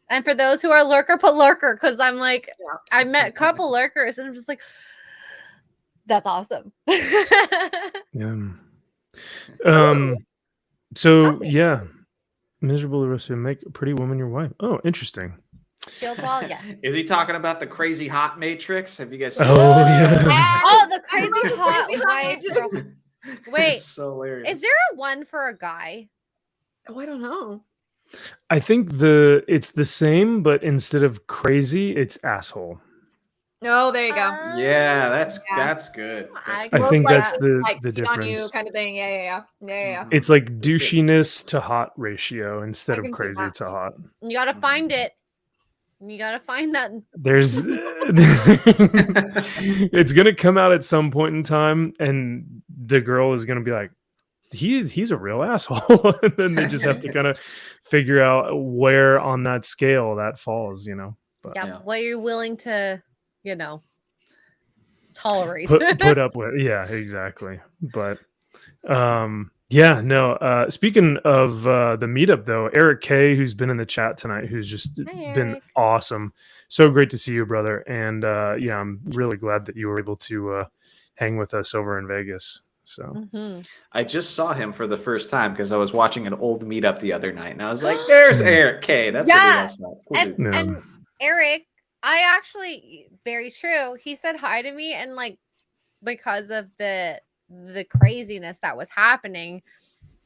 And for those who are lurker, put lurker, because I'm like, Yeah. I met a couple lurkers and I'm just like, that's awesome. Yeah. So That's yeah, miserable to make a pretty woman your wife. Oh, interesting. Shield wall, yes. Is he talking about the crazy hot matrix? Have you guys seen Oh that? yeah. Oh, the crazy Crazy hot hot wife. matrix. girl. Wait, It's so hilarious. is there a one for a guy? Oh, I don't know. I think it's the same, but instead of crazy, it's asshole. No, there you go. Yeah, that's Yeah. good. I I Well, think like- that's the cheat on you difference. kind of thing. Yeah. It's like good. douchiness to hot ratio instead I of can see crazy that. to hot. You gotta find it. You gotta find that. There's it's gonna come out at some point in time, and the girl is gonna be like, he's a real asshole. And then they just have to kind of figure out where on that scale that falls, But Yeah, Yeah. what you're willing to, tolerate. put up with. Yeah, exactly. But yeah, no. Speaking of the meetup though, Eric K, who's been in the chat tonight, who's just Hey, been Eric. awesome. So great to see you, brother. And yeah, I'm really glad that you were able to hang with us over in Vegas. So Mhm. I just saw him for the first time because I was watching an old meetup the other night, and I was like, "There's Eric K." That's what he Yeah, else said. Cool and dude. Yeah. and Eric, I actually very true. He said hi to me, and like because of the craziness that was happening.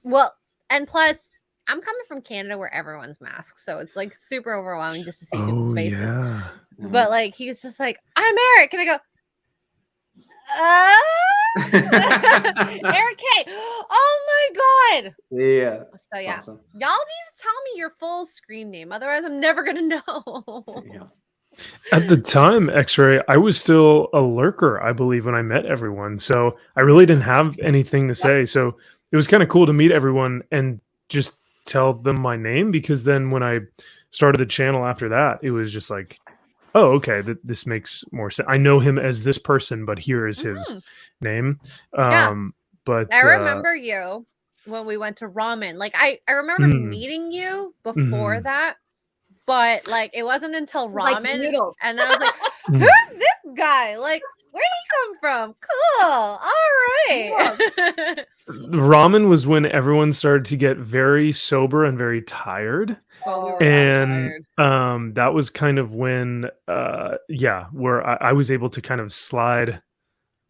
Well, and plus I'm coming from Canada where everyone's masked, so it's like super overwhelming just to see people's oh faces. yeah. But like he was just like, "I'm Eric," and I go, Eric K. Oh my god. Yeah. So That's yeah, awesome. y'all need to tell me your full screen name, otherwise I'm never gonna know. Yeah. At the time, X-Ray, I was still a lurker, I believe, when I met everyone. So I really didn't have anything to say. So it was kind of cool to meet everyone and just tell them my name, because then when I started the channel after that, it was just like, oh, okay, this makes more sense. I know him as this person, but here is his Mhm. name. Yeah. But I remember you when we went to ramen. Like I remember Mm. meeting you before Mhm. that, but like it wasn't until Like ramen, noodles. and then I was like, Mm. "Who's this guy? Like, where'd he come from? Cool. All right." the ramen was when everyone started to get very sober and very tired. Oh, we were so And tired. that was kind of when where I was able to kind of slide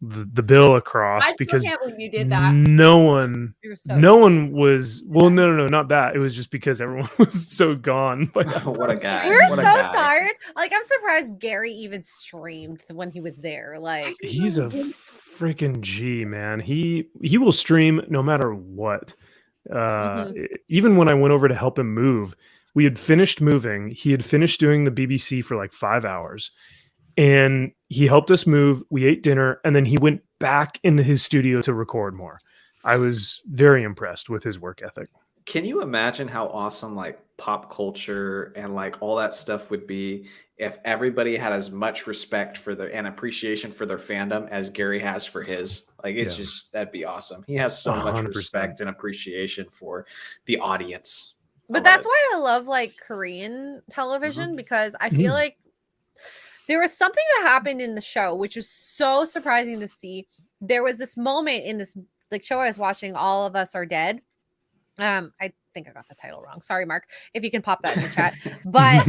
the bill across, I still because can't believe you did that. no one You were so no sweet. one was no, not that. It was just because everyone was so gone by that What a point. guy. We were What so a guy. tired. Like I'm surprised Gary even streamed when he was there. Like He's a freaking G, man. He will stream no matter what. Even when I went over to help him move, we had finished moving. He had finished doing the BBC for like 5 hours, and he helped us move. We ate dinner, and then he went back into his studio to record more. I was very impressed with his work ethic. Can you imagine how awesome like pop culture and like all that stuff would be if everybody had as much respect for and appreciation for their fandom as Gary has for his? Like it's Yeah. just that'd be awesome. He has so much 100%. respect and appreciation for the audience. But that's why I love like Korean television, because I feel like there was something that happened in the show which was so surprising to see. There was this moment in this like show I was watching, All of Us Are Dead. I think I got the title wrong. Sorry, Mark, if you can pop that in the chat. But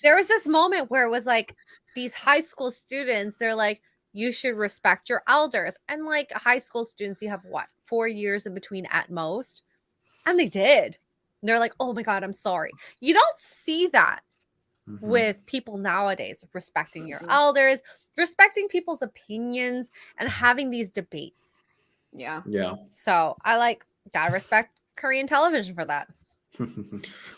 there was this moment where it was like these high school students, they're like, you should respect your elders. And like high school students, you have what, 4 years in between at most? And they did. They're like, oh my God, I'm sorry. You don't see that with people nowadays, respecting your elders, respecting people's opinions, and having these debates. Yeah. So I gotta respect Korean television for that.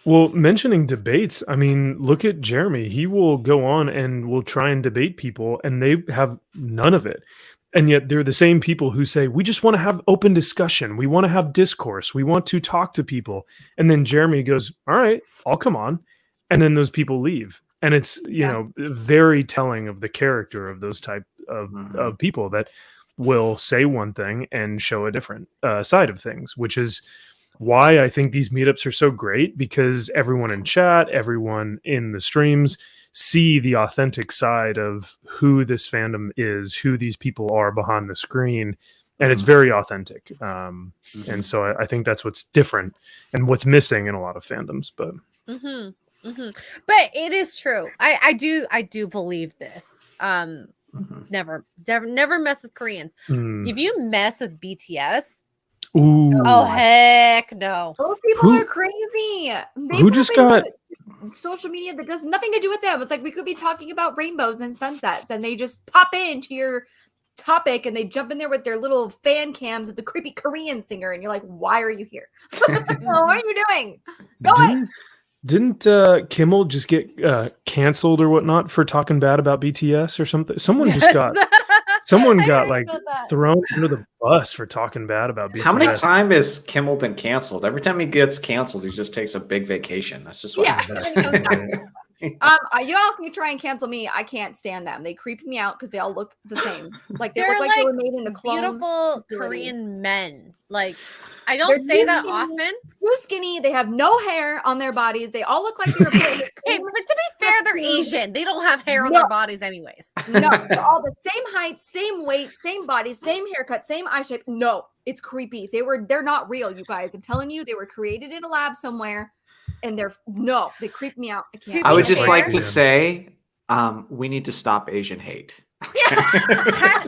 Well, mentioning debates, I mean, look at Jeremy. He will go on and will try and debate people, and they have none of it. And yet they're the same people who say, we just want to have open discussion. We want to have discourse. We want to talk to people. And then Jeremy goes, all right, I'll come on. And then those people leave. And it's, you know, very telling of the character of those type of people that will say one thing and show a different side of things, which is why I think these meetups are so great, because everyone in chat, everyone in the streams see the authentic side of who this fandom is, who these people are behind the screen. And it's very authentic. And so I think that's what's different and what's missing in a lot of fandoms. But but it is true. I do believe this. Never mess with Koreans. If you mess with BTS, oh heck no. Those people are crazy. Who just got social media that does nothing to do with them? It's like we could be talking about rainbows and sunsets, and they just pop into your topic and they jump in there with their little fan cams of the creepy Korean singer, and you're like, why are you here? What are you doing? Go away. Didn't Kimmel just get canceled or whatnot for talking bad about BTS or something? Someone just got like thrown under the bus for talking bad about BTS. How many times has Kimmel been canceled? Every time he gets canceled, he just takes a big vacation. That's just what happens. Y'all can try and cancel me. I can't stand them. They creep me out because they all look the same. Like they look like they were made in a clone beautiful Korean men. Like I don't say that skinny, often. Too skinny. They have no hair on their bodies. They all look like they're. Hey, but to be fair, they're Asian. They don't have hair on their bodies, anyways. No, they're all the same height, same weight, same body, same haircut, same eye shape. No, it's creepy. They're not real, you guys. I'm telling you, they were created in a lab somewhere, and they creep me out. I would just like to say, we need to stop Asian hate. Hashtag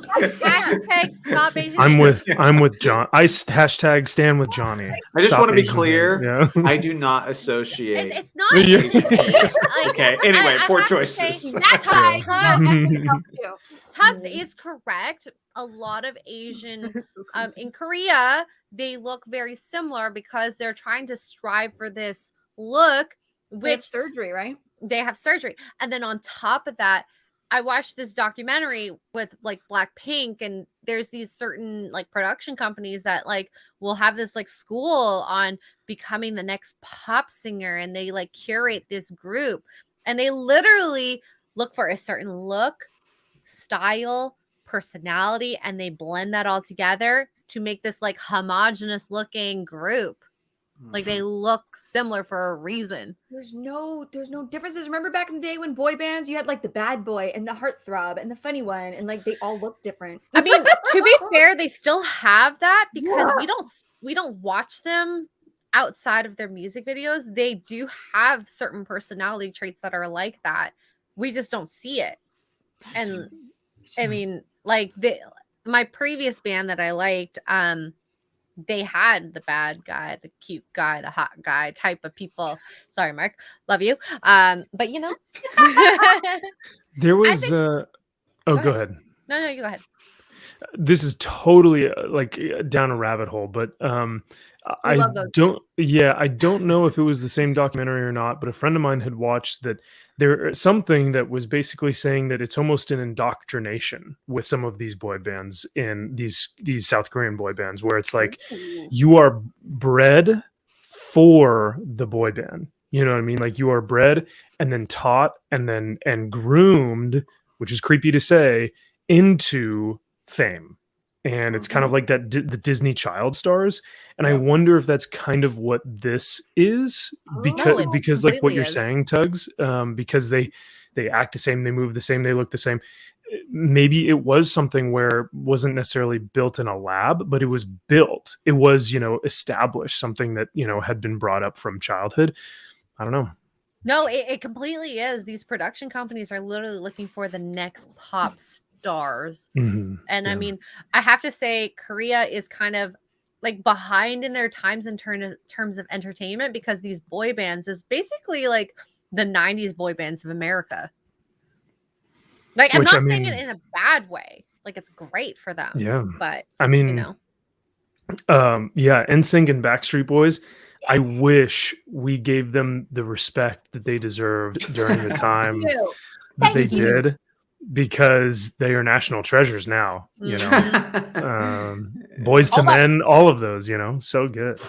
stop Asian hate. I'm with John. I hashtag stand with Jonny. I just want to be clear. I do not associate. It's not Asian hate. Okay. Anyway, poor choices. Tugs is correct. A lot of Asian in Korea, they look very similar because they're trying to strive for this look. With surgery, right? They have surgery, and then on top of that, I watched this documentary with like Blackpink, and there's these certain like production companies that like will have this like school on becoming the next pop singer, and they like curate this group, and they literally look for a certain look, style, personality, and they blend that all together to make this like homogenous looking group. Like they look similar for a reason. There's no differences. Remember back in the day when boy bands, you had like the bad boy and the heartthrob and the funny one, and like they all look different. I mean, to be fair, they still have that because we don't watch them outside of their music videos. They do have certain personality traits that are like that. We just don't see it. And I mean, like my previous band that I liked, they had the bad guy, the cute guy, the hot guy type of people. Sorry, Mark. Love you. But you know. There was go ahead. No, you go ahead. This is totally like down a rabbit hole, but I don't know if it was the same documentary or not, but a friend of mine had watched that there something that was basically saying that it's almost an indoctrination with some of these boy bands in these South Korean boy bands, where it's like you are bred for the boy band. You know what I mean? Like you are bred and then taught and groomed, which is creepy to say, into fame. And it's kind of like that the Disney child stars. And I wonder if that's kind of what this is, because like what you're saying, Tugs, because they act the same, they move the same, they look the same. Maybe it was something where it wasn't necessarily built in a lab, but it was built. It was, established, something that, had been brought up from childhood. I don't know. No, it completely is. These production companies are literally looking for the next pop stars. And I mean, I have to say Korea is kind of like behind in their times in terms of entertainment, because these boy bands is basically like the 90s boy bands of America. Like, I'm Which, not I saying mean- it in a bad way. Like, it's great for them. Yeah. But I mean, you know, yeah, NSYNC and Backstreet Boys. I wish we gave them the respect that they deserved during the time that they Thank you. did, because they are national treasures now. You know, Boys to Oh my- Men, all of those. You know, so good.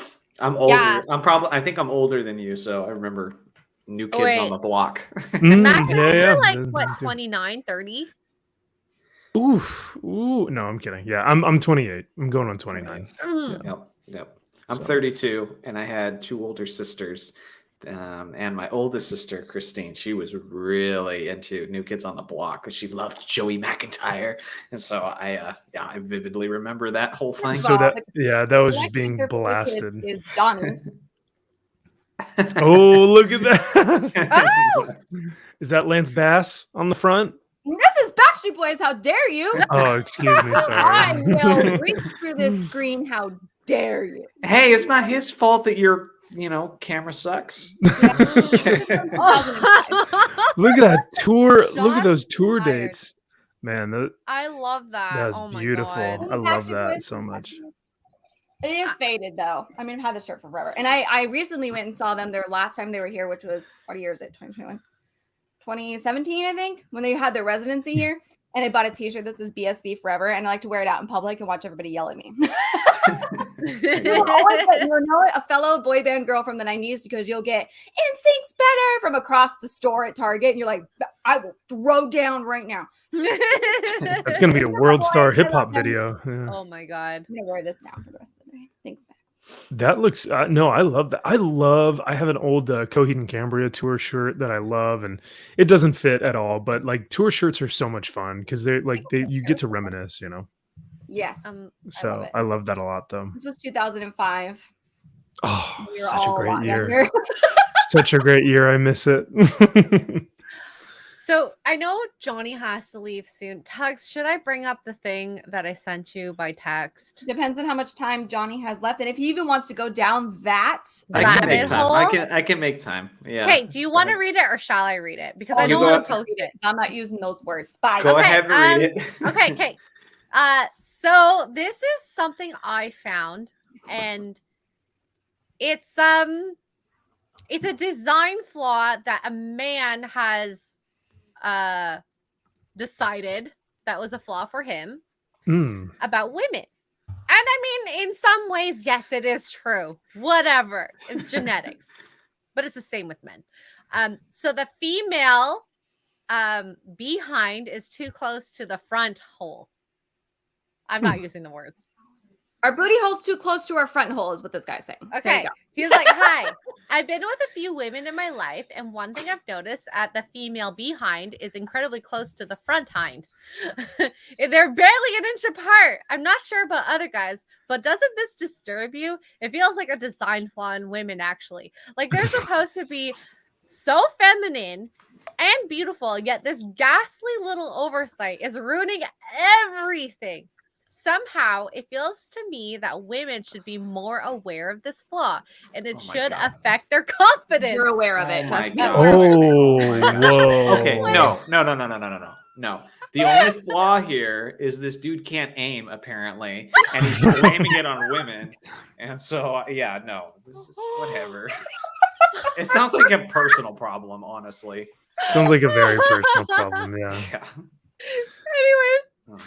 I'm older. Yeah. I think I'm older than you, so I remember New Kids on wait. the Block. Max, yeah, yeah. you're like Me what, too. 29, 30? Ooh, no, I'm kidding. Yeah, I'm 28. I'm going on 29. Mm. Yep. I'm So- 32, and I had 2 older sisters. And my oldest sister, Christine, she was really into New Kids on the Block because she loved Joey McIntyre. And so I vividly remember that whole thing. So that was The just being answer for the kids blasted. is Jonny. Oh, look at that! Oh! Is that Lance Bass on the front? This is Backstreet Boys. How dare you? Oh, excuse me, I sorry. will reach through this screen. How dare you? Hey, it's not his fault that your camera sucks. Look at that tour. Look at Shots those tour fired. dates. Man, that I love that. was Oh my beautiful. God. I love Backstreet that Boys- so much. It is faded though. I mean, I've had this shirt for forever. And I recently went and saw them their last time they were here, which was, what year is it? 2021? 2017, I think, when they had their residency here. And I bought a t-shirt that says BSB forever. And I like to wear it out in public and watch everybody yell at me. You're always a fellow boy band girl from the 90s, because you'll get NSYNC's better from across the store at Target. And you're like, I will throw down right now. That's gonna be a world star hip hop video. Yeah. Oh my God. I'm going to wear this now for the rest of the day. Thanks, Max. That looks no, I love that. I have an old Coheed and Cambria tour shirt that I love, and it doesn't fit at all, but like tour shirts are so much fun because you get to reminisce, you know. Yes. So I love that a lot though. This was 2005. Oh, We were such a all great lot year. younger. Such a great year. I miss it. So I know Jonny has to leave soon. Tugs, should I bring up the thing that I sent you by text? Depends on how much time Jonny has left, and if he even wants to go down that. I can make Rabbit time. hole? I can make time. Yeah. Okay, do you Go want to ahead. read it or shall I read it? Because Oh, I you don't go want to ahead. post it. I'm not using those words. Bye. Go Okay, ahead and read it. Okay. So this is something I found, and it's a design flaw that a man has decided that was a flaw for him about women. And I mean, in some ways, yes, it is true. Whatever. It's genetics. But it's the same with men. So the female behind is too close to the front hole. I'm not using the words. Our booty hole's too close to our front hole, is what this guy's saying. There you Okay. go. He's like, hi, I've been with a few women in my life, and one thing I've noticed at the female behind is incredibly close to the front hind. They're barely an inch apart. I'm not sure about other guys, but doesn't this disturb you? It feels like a design flaw in women, actually. Like they're supposed to be so feminine and beautiful, yet this ghastly little oversight is ruining everything. Somehow, it feels to me that women should be more aware of this flaw, and it Oh my should God. affect their confidence. You're aware of it. Oh Trust my me. God. Oh, gosh. whoa. Okay, no. The only flaw here is this dude can't aim, apparently, and he's blaming it on women. And so, yeah, no, this is whatever. It sounds like a personal problem, honestly. Sounds like a very personal problem. Yeah. Yeah. Anyways, Oh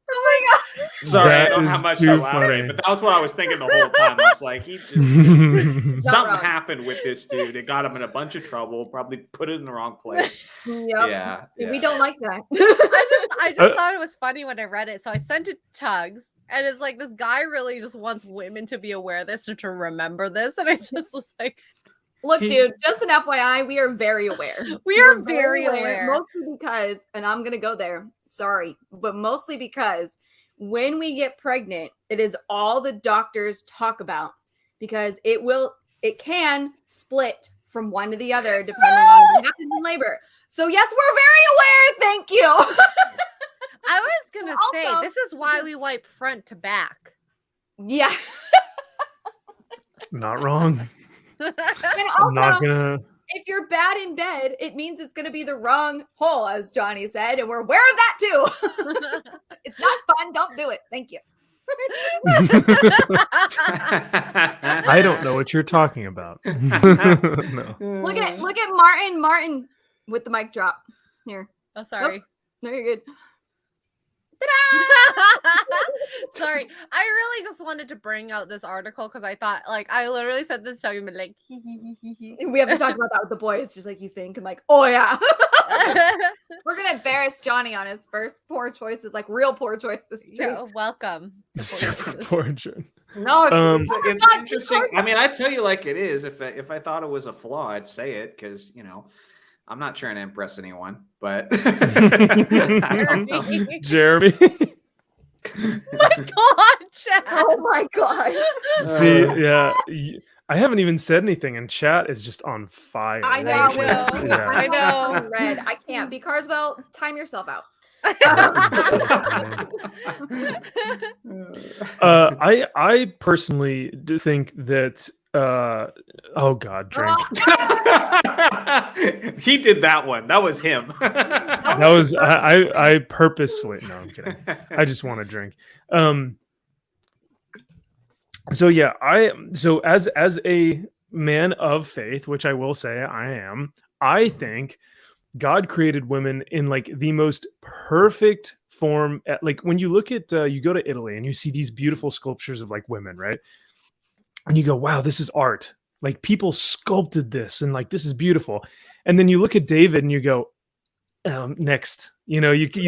my God. Sorry, I That don't is have much to too elaborate, funny. but that was what I was thinking the whole time. I was like, Not something wrong. happened with this dude. It got him in a bunch of trouble. Probably put it in the wrong place. Yep. Yeah. We don't like that. I just thought it was funny when I read it, so I sent it to Tugs, and it's like this guy really just wants women to be aware of this or to remember this, and I just was like, Look, He's- dude, just an FYI, we are very aware. we are We're very aware. Mostly because, and I'm going to go there, sorry, but mostly because when we get pregnant, it is all the doctors talk about, because it can split from one to the other depending on what happens in labor. So yes, we're very aware. Thank you. I was gonna say Also- this is why we wipe front to back. Yeah. Not wrong. And I'm not also, gonna. if you're bad in bed, it means it's going to be the wrong hole, as Jonny said, and we're aware of that too. It's not fun. Don't do it. Thank you. I don't know what you're talking about. No. Look at Martin with the mic drop. Here. Oh, sorry. No, you're good. Sorry, I really just wanted to bring out this article because I thought, like, I literally said this to him, like, We have to talk about that with the boys, just like you think. I'm like, oh yeah. We're gonna embarrass Jonny on his first poor choices, like real poor choices. Yeah, welcome. to Super Voices. portrait. No, it's God, interesting. I mean, I tell you like it is. If I thought it was a flaw, I'd say it because I'm not trying to impress anyone, but I don't know. Jeremy. My God, Chad. Oh my god. See, yeah. I haven't even said anything, and chat is just on fire. I know. I know. Yeah. I know. Red. I can't. Be Carswell, time yourself out. I personally do think that oh god, drink. He did that one. That was him. That was I purposefully, no, I'm kidding. I just want to drink. So yeah, so as a man of faith, which I will say I am, I think God created women in like the most perfect form. Like when you look at you go to Italy and you see these beautiful sculptures of like women, right? And you go, wow, this is art. Like people sculpted this and like this is beautiful. And then you look at David and you go, next. You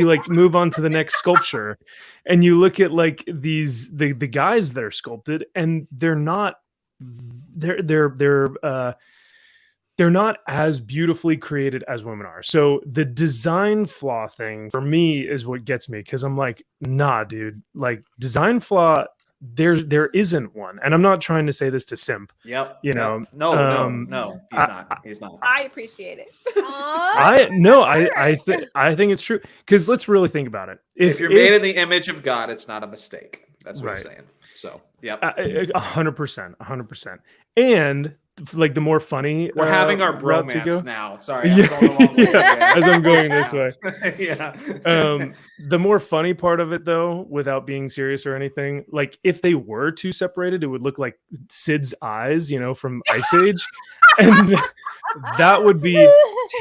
like move on to the next sculpture, and you look at like these the guys that are sculpted, and they're not as beautifully created as women are. So the design flaw thing for me is what gets me, because I'm like, nah, dude, like design flaw, there isn't one. And I'm not trying to say this to simp. Yep. You know, no, he's not. I appreciate it. I think it's true, because let's really think about it. If you're made in the image of God, it's not a mistake. That's what he's saying. So, yep. 100%. And like the more funny, we're having our route to go. bromance now. Sorry, I'm going along with as I'm going this way. Yeah. The more funny part of it, though, without being serious or anything, like if they were too separated, it would look like Sid's eyes, from Ice Age, and that would be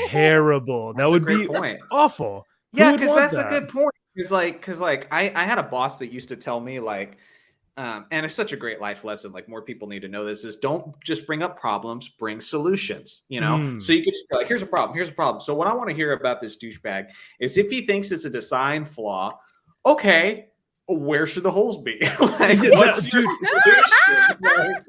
terrible. That would be awful. Yeah, because that's a good point. Because I had a boss that used to tell me like. And it's such a great life lesson. Like more people need to know this: is don't just bring up problems, bring solutions. So you could just be like, here's a problem. So what I want to hear about this douchebag is if he thinks it's a design flaw, okay, where should the holes be? Like, what's your solution? Like,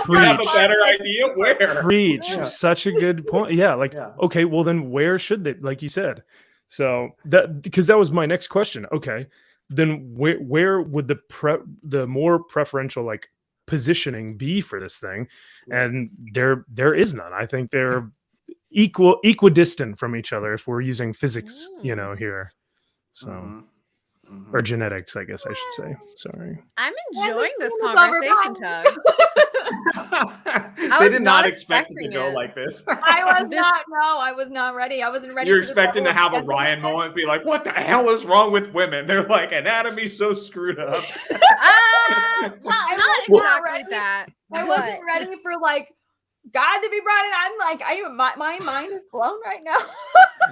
you have a better idea where. Preach. Yeah. Such a good point. Yeah. Like, okay, well then where should they? Like you said. So because that was my next question. Okay. Then where would the more preferential like positioning be for this thing? And there is none. I think they're equidistant from each other if we're using physics, here. So or genetics, I guess I should say. Sorry. I'm enjoying this conversation, Tug. They did not expect it to go like this. I was not ready. I wasn't ready. You're expecting to have a Ryan moment, be like, what the hell is wrong with women? They're like, anatomy's so screwed up. Well, not exactly that. I wasn't ready for like God to be brought in. I'm like, my mind is blown right now.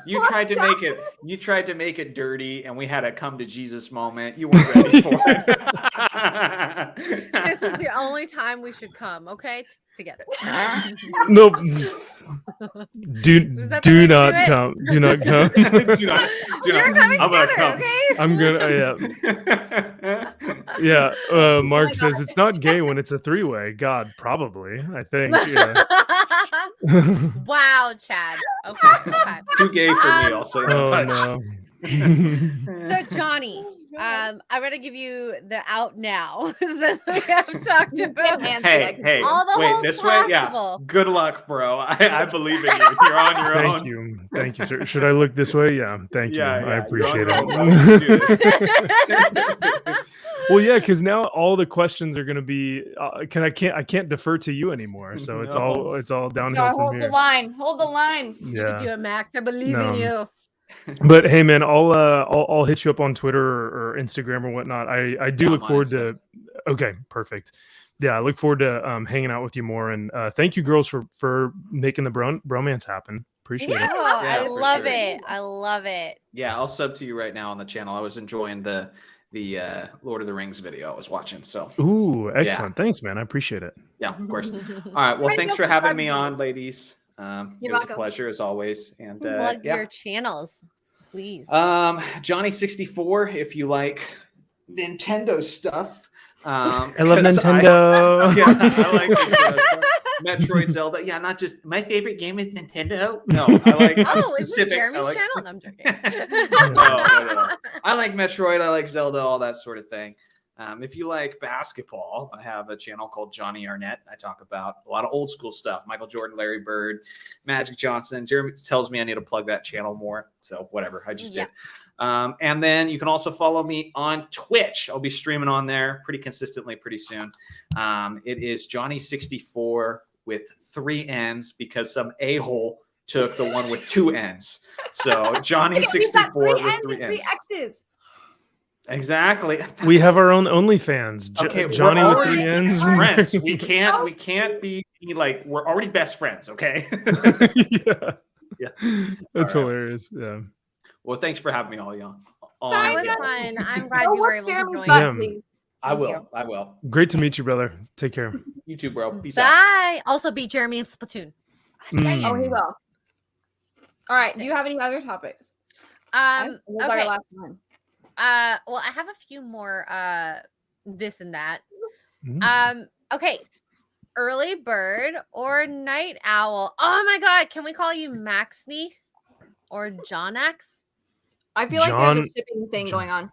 You tried to make it dirty, and we had a come to Jesus moment. You weren't ready for it. This is the only time we should come, okay? Together. Nope. Do not come. Do not come. do not. We're coming I'm together, come. okay? I'm gonna. Yeah. Mark says it's not gay when it's a three-way. God, probably. I think. Yeah. Wow, Chad. Okay. Too gay for me. I'll say that much. No. So, Jonny, I'm gonna give you the out now since we have talked about. Hey, all the wait, holes this possible. way, Good luck, bro. I believe in you. You're on your own. Thank you, sir. Should I look this way? Yeah, thank you. I appreciate it. Well, yeah, because now all the questions are going to be I can't defer to you anymore. So it's all downhill No, from hold here. the line. Hold the line. You can do it, Max. I believe in you. But hey, man, I'll hit you up on Twitter or Instagram or whatnot. I do look forward to. Okay, perfect. Yeah, I look forward to hanging out with you more. And thank you, girls, for making the bromance happen. Appreciate it. I love it. I love it. Yeah, I'll sub to you right now on the channel. I was enjoying the Lord of the Rings video I was watching. So ooh, excellent. Thanks, man. I appreciate it. Yeah, of course. All right. Well, thanks for having me on, ladies. It was a pleasure as always. And plug your channels, please. Jonnys64, if you like Nintendo stuff. I love Nintendo. I like Nintendo. Metroid, Zelda. Yeah, not just my favorite game is Nintendo. No, I like specific. Is it Jeremy's channel? No, I'm joking. No. I like Metroid. I like Zelda. All that sort of thing. If you like basketball, I have a channel called Jonny Arnett. I talk about a lot of old school stuff. Michael Jordan, Larry Bird, Magic Johnson. Jeremy tells me I need to plug that channel more. So whatever, I just did. And then you can also follow me on Twitch. I'll be streaming on there pretty consistently pretty soon. It is Jonnys64 with 3 N's because some a-hole took the one with 2 N's. So Jonnys64 with 3 N's. 3 X's. Exactly. We have our own OnlyFans. Okay, Johnny with 3 N's. Friends. We can't be like we're already best friends. Okay. Yeah. That's hilarious. Yeah. Well, thanks for having me all, y'all. That was fun. I'm glad you were able to join. Yeah. I will. Great to meet you, brother. Take care. You too, bro. Peace out. Bye. Also, beat Jeremy in Splatoon. Oh, he will. All right. Do you have any other topics? Okay. Our last one. Well, I have a few more this and that. Okay. Early bird or night owl? Oh my god, can we call you Maxney or Jonnax? I feel like there's a shipping thing going on.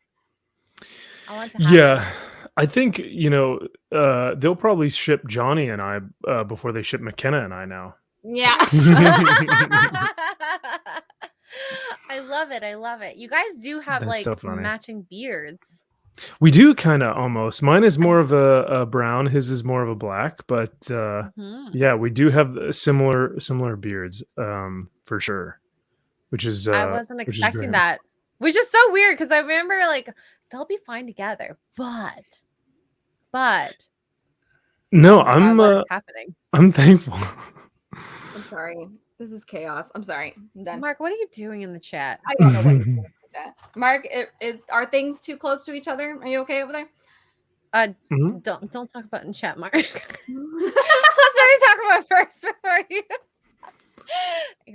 I want to have I think, they'll probably ship Johnny and I before they ship McKenna and I now. Yeah. I love it. I love it. You guys do have matching beards. We do kind of almost. Mine is more of a brown. His is more of a black. But yeah, we do have similar beards for sure. Which is I wasn't expecting that. Which is so weird because I remember they'll be fine together, but no, what is happening? I'm thankful. I'm sorry. This is chaos. I'm sorry. I'm done. Mark, what are you doing in the chat? I don't know what you're doing in the chat. Mark, are things too close to each other? Are you okay over there? Don't talk about in chat, Mark. Let's already talk about first before you.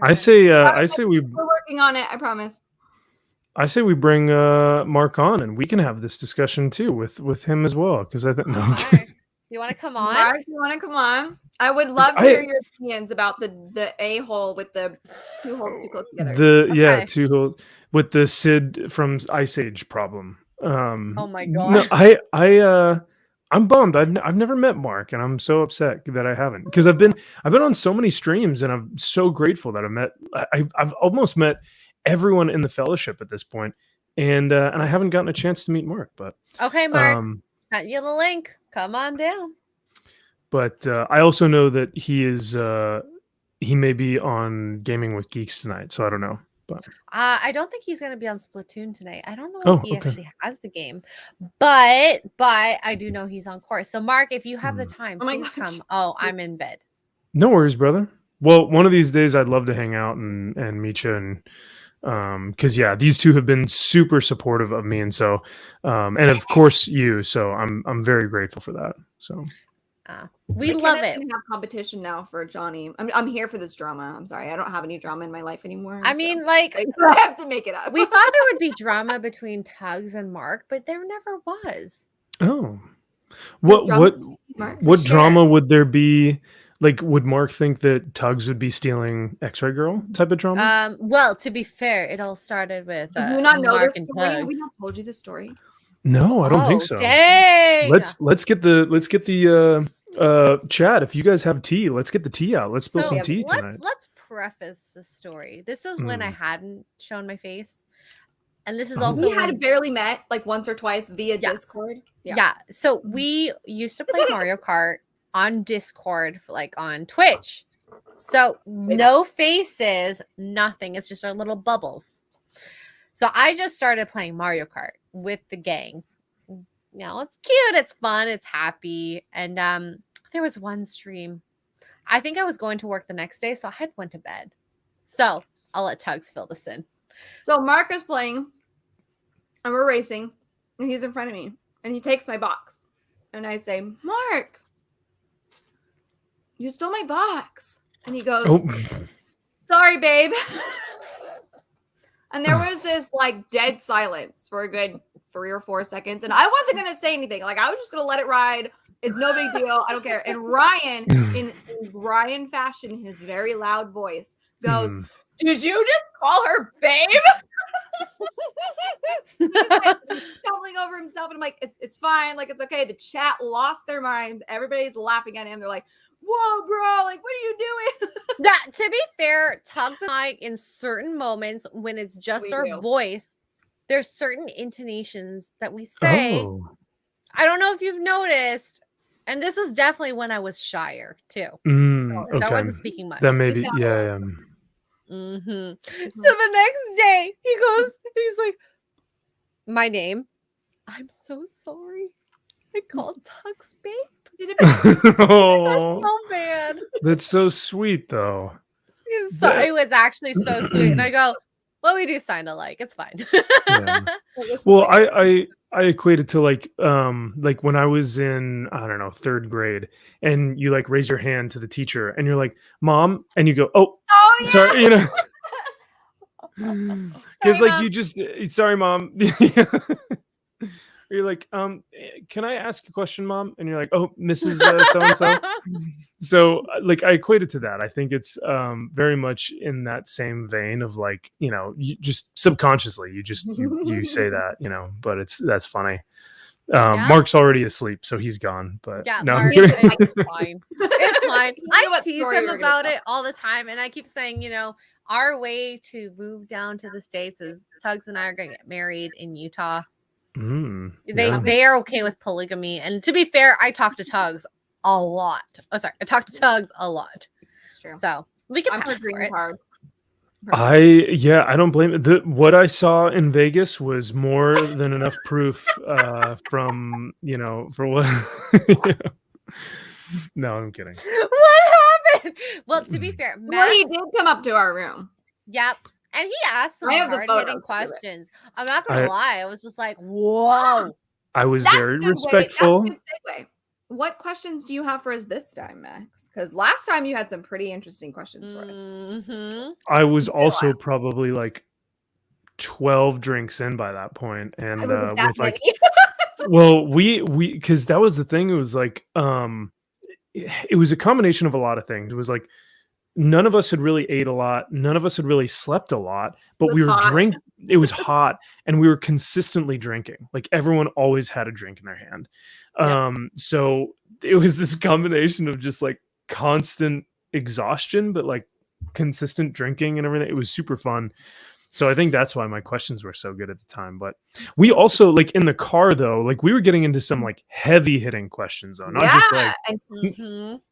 I say we're working on it. I promise. I say we bring Mark on and we can have this discussion too with him as well because I think. No, you want to come on? Mark, you want to come on? I would love to hear your opinions about the a-hole with the 2 holes too close together. 2 holes with the Sid from Ice Age problem. Oh my god! No, I'm bummed. I've never met Mark, and I'm so upset that I haven't because I've been on so many streams, and I'm so grateful that I've almost met everyone in the fellowship at this point, and I haven't gotten a chance to meet Mark. But okay, Mark, sent you the link. Come on down. But I also know that he may be on Gaming with Geeks tonight, so I don't know. But I don't think he's going to be on Splatoon tonight. I don't know if he actually has the game, but I do know he's on course. So Mark, if you have the time, please come. Oh, I'm in bed. No worries, brother. Well, one of these days I'd love to hang out and meet you and because these two have been super supportive of me and so and of course you. So I'm very grateful for that. So we love it. We have competition now for Jonny. I'm here for this drama. I'm sorry, I don't have any drama in my life anymore. I mean, I have to make it up. We thought there would be drama between Tugs and Mark, but there never was. Oh, what drama would there be? Like, would Mark think that Tugs would be stealing X-Ray Girl type of drama? Well, to be fair, it all started with. Do you not know this story? Have we not told you the story? No, I don't think so. Dang. Let's get the chat. If you guys have tea, let's get the tea out. Let's spill some tea tonight. Let's preface the story. This was when I hadn't shown my face. And this is Oh. also We had barely met like once or twice via Discord. Yeah. So we used to play Mario Kart on Discord, like on Twitch. So no faces, nothing. It's just our little bubbles. So I just started playing Mario Kart with the gang. You know, it's cute, it's fun, it's happy. And there was one stream. I think I was going to work the next day, so I had went to bed. So I'll let Tugs fill this in. So Mark is playing, and we're racing, and he's in front of me, and he takes my box, and I say, "Mark, you stole my box," and he goes, "Sorry, babe." And there was this like dead silence for a good 3 or 4 seconds, and I wasn't gonna say anything. Like I was just gonna let it ride. It's no big deal. I don't care. And Ryan, in Ryan fashion, his very loud voice goes, "Did you just call her babe?" He's like stumbling over himself, and I'm like, it's fine. Like, it's okay. The chat lost their minds. Everybody's laughing at him. They're like, "Whoa, bro, like, what are you doing?" Yeah, to be fair, Tugs and I, in certain moments when it's just our voice, there's certain intonations that we say. Oh. I don't know if you've noticed, and this is definitely when I was shyer too. Okay. I wasn't speaking much. That maybe, yeah. So the next day, he goes, he's like, "My name, I'm so sorry. I called Tugs babe. Did it Oh, so bad." that's so sweet, though. It was actually so sweet, and I go, "Well, we do sign alike. It's fine." Yeah. Well, I equate it to like when I was in, I don't know, 3rd grade, and you like raise your hand to the teacher, and you're like, "Mom," and you go, "Oh, Oh, yeah. sorry," you know, because Sorry, like Mom. you just, sorry, Mom. You're like, "Can I ask a question, Mom?" And you're like, "Oh, Mrs. So and so." So like I equate it to that. I think it's very much in that same vein of like, you know, you just subconsciously you say that, you know, but that's funny. Mark's already asleep, so he's gone. But Yeah, no, I'm Mark's kidding. like, "It's fine. It's fine." I what tease story him you're gonna about tell. it all the time, and I keep saying, you know, our way to move down to the States is Tugs and I are going to get married in Utah. They are okay with polygamy, and to be fair, I talk to Tugs a lot. Oh, sorry, I talk to Tugs a lot. It's true. So we can I'm for pass for green it. card. I don't blame it. What I saw in Vegas was more than enough proof from, you know, for what. No, I'm kidding. What happened? Well, to be fair, Well, he Max, did come up to our room. yep, and he asked some I have the hard-hitting photos, questions. I'm not gonna lie, I was just like, "Whoa." I was That's very a good respectful. Way. That's a good segue. What questions do you have for us this time, Max? Because last time you had some pretty interesting questions for us. Mhm. I was also probably like 12 drinks in by that point, and with like, well, we because that was the thing. It was like, it was a combination of a lot of things. It was like none of us had really ate a lot, none of us had really slept a lot, but we were drinking. It was hot, and we were consistently drinking. Like everyone always had a drink in their hand. So it was this combination of just like constant exhaustion, but like consistent drinking and everything. It was super fun. So I think that's why my questions were so good at the time. But we also, like, in the car though, like we were getting into some like heavy hitting questions though, not just like